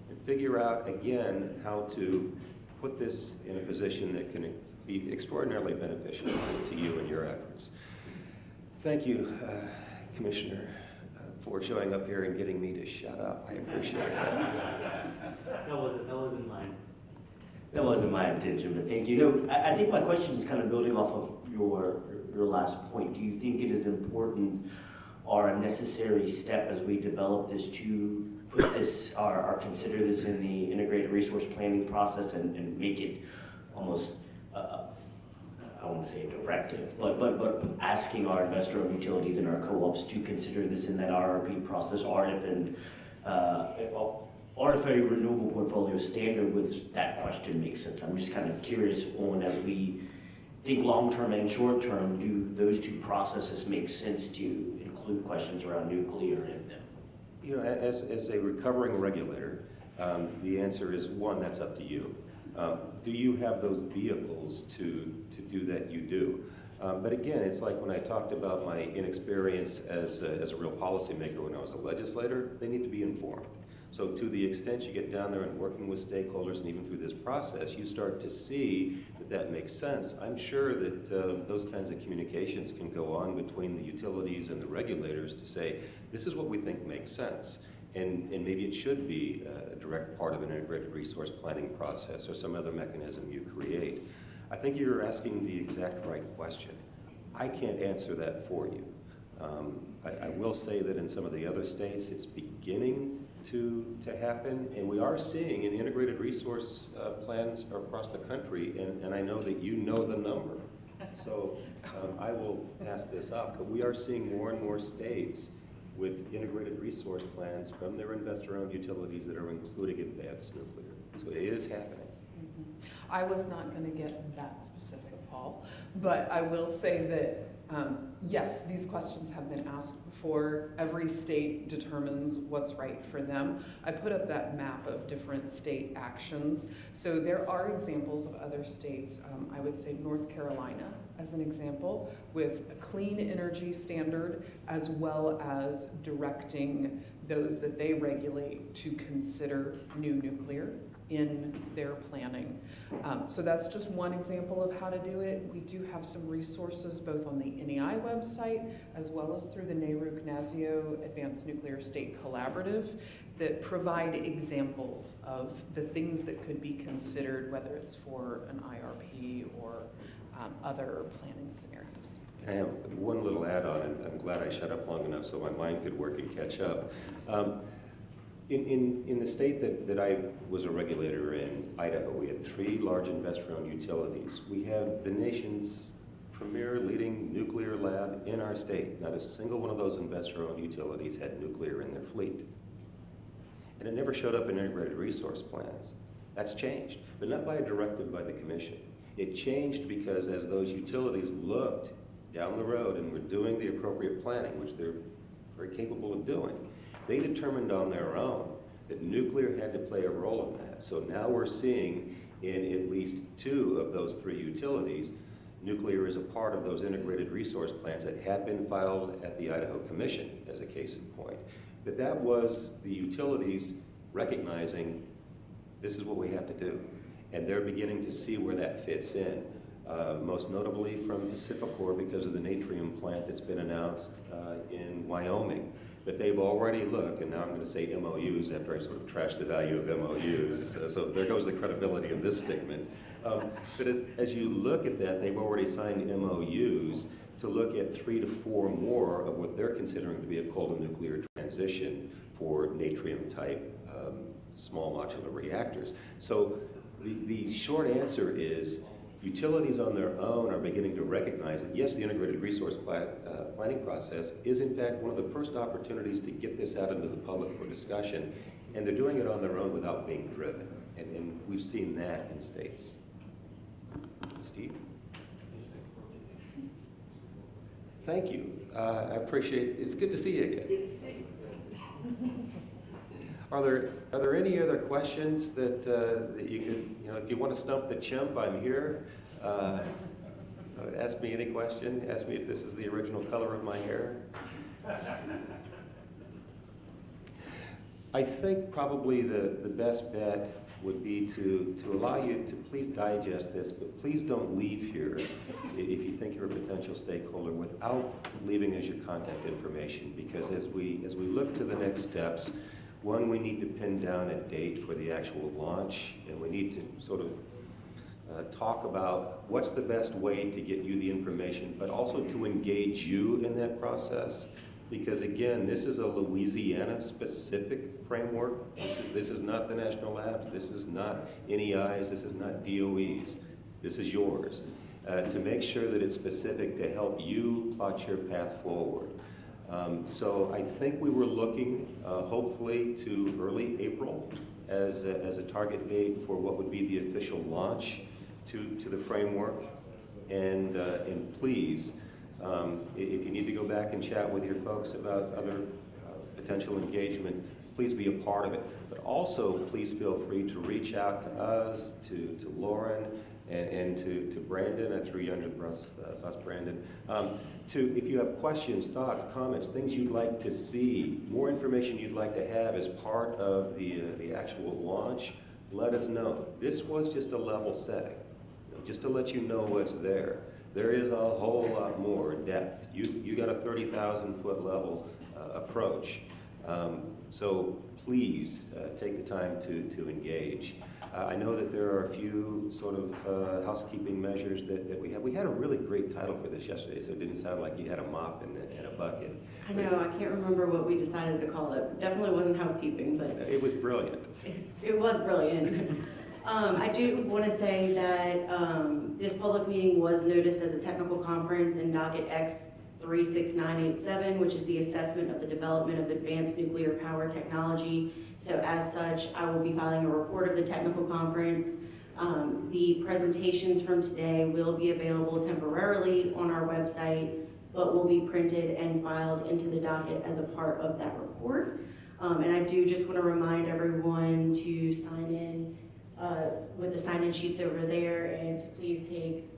and figure out, again, how to put this in a position that can be extraordinarily beneficial to you and your efforts. Thank you, Commissioner, for showing up here and getting me to shut up. I appreciate that. That wasn't my intention, but thank you. I think my question is kind of building off of your last point. Do you think it is important or a necessary step as we develop this to put this or consider this in the integrated resource planning process and make it almost, I won't say a directive, but asking our investor-owned utilities and our co-ops to consider this in that RRP process, or if a renewable portfolio standard with that question makes sense? I'm just kind of curious on, as we think long-term and short-term, do those two processes make sense to include questions around nuclear in them? As a recovering regulator, the answer is, one, that's up to you. Do you have those vehicles to do that? You do. But again, it's like when I talked about my inexperience as a real policymaker when I was a legislator, they need to be informed. So to the extent you get down there and working with stakeholders, and even through this process, you start to see that makes sense. I'm sure that those kinds of communications can go on between the utilities and the regulators to say, this is what we think makes sense. And maybe it should be a direct part of an integrated resource planning process or some other mechanism you create. I think you're asking the exact right question. I can't answer that for you. I will say that in some of the other states, it's beginning to happen, and we are seeing in integrated resource plans across the country, and I know that you know the number. So I will pass this up, but we are seeing more and more states with integrated resource plans from their investor-owned utilities that are including advanced nuclear. So it is happening. I was not going to get that specific, Paul, but I will say that yes, these questions have been asked before. Every state determines what's right for them. I put up that map of different state actions. So there are examples of other states. I would say North Carolina as an example, with a clean energy standard, as well as directing those that they regulate to consider new nuclear. in their planning. So that's just one example of how to do it. We do have some resources both on the NEI website as well as through the Nehru-Ignacio Advanced Nuclear State Collaborative that provide examples of the things that could be considered, whether it's for an IRP or other planning scenarios. I have one little add-on, and I'm glad I shut up long enough so my mind could work and catch up. In the state that I was a regulator in, Idaho, we had 3 large investor-owned utilities. We have the nation's premier leading nuclear lab in our state. Not a single one of those investor-owned utilities had nuclear in their fleet. And it never showed up in integrated resource plans. That's changed, but not by a directive by the commission. It changed because as those utilities looked down the road and were doing the appropriate planning, which they're very capable of doing, they determined on their own that nuclear had to play a role in that. So now we're seeing in at least 2 of those 3 utilities, nuclear is a part of those integrated resource plans that have been filed at the Idaho Commission as a case in point. But that was the utilities recognizing this is what we have to do. And they're beginning to see where that fits in. Most notably from Pacificor because of the natrium plant that's been announced in Wyoming. But they've already looked, and now I'm going to say MOUs after I sort of trash the value of MOUs. So there goes the credibility of this statement. But as you look at that, they've already signed MOUs to look at 3 to 4 more of what they're considering to be a coal to nuclear transition for natrium type small modular reactors. So the short answer is utilities on their own are beginning to recognize that yes, the integrated resource planning process is in fact one of the first opportunities to get this out into the public for discussion, and they're doing it on their own without being driven. And we've seen that in states. Steve? Thank you. I appreciate it. It's good to see you again. Are there any other questions that you could, if you want to stump the chimp, I'm here. Ask me any question. Ask me if this is the original color of my hair. I think probably the best bet would be to allow you to please digest this, but please don't leave here if you think you're a potential stakeholder without leaving us your contact information, because as we look to the next steps, one, we need to pin down a date for the actual launch, and we need to sort of talk about what's the best way to get you the information, but also to engage you in that process. Because again, this is a Louisiana-specific framework. This is not the national labs. This is not NEIs. This is not DOEs. This is yours. To make sure that it's specific to help you plot your path forward. So I think we were looking, hopefully, to early April as a target date for what would be the official launch to the framework. And please, if you need to go back and chat with your folks about other potential engagement, please be a part of it. But also, please feel free to reach out to us, to Lauren, and to Brandon. I threw you under the bus, Brandon. If you have questions, thoughts, comments, things you'd like to see, more information you'd like to have as part of the actual launch, let us know. This was just a level setting, just to let you know what's there. There is a whole lot more depth. You got a 30,000-foot level approach. So please take the time to engage. I know that there are a few sort of housekeeping measures that we have. We had a really great title for this yesterday, so it didn't sound like you had a mop and a bucket. I know, I can't remember what we decided to call it. Definitely wasn't housekeeping, but It was brilliant. it was brilliant. I do want to say that this public meeting was noticed as a technical conference in docket X 36987, which is the assessment of the development of advanced nuclear power technology. So as such, I will be filing a report of the technical conference. The presentations from today will be available temporarily on our website, but will be printed and filed into the docket as a part of that report. And I do just want to remind everyone to sign in with the sign-in sheets over there, and to please take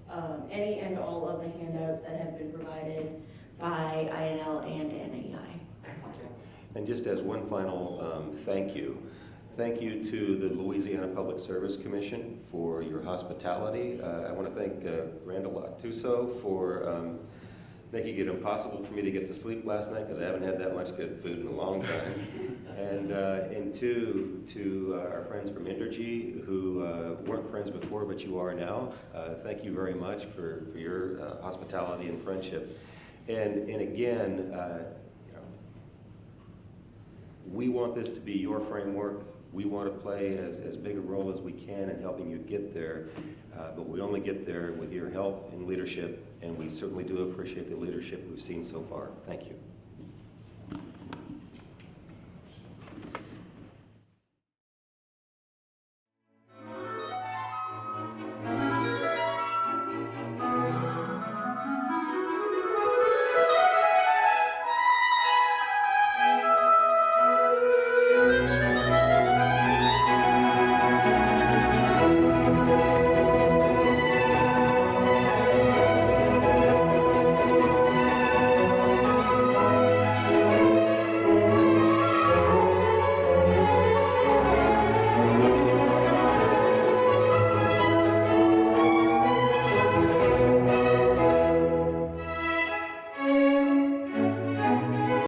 any and all of the handouts that have been provided by INL and NEI. And just as one final thank you Thank you to the Louisiana Public Service Commission for your hospitality. I want to thank Randall Latuso for making it impossible for me to get to sleep last night because I haven't had that much good food in a long time. And two, to our friends from Entergy who weren't friends before, but you are now. Thank you very much for your hospitality and friendship. And again, we want this to be your framework. We want to play as big a role as we can in helping you get there, but we only get there with your help and leadership, and we certainly do appreciate the leadership we've seen so far. Thank you.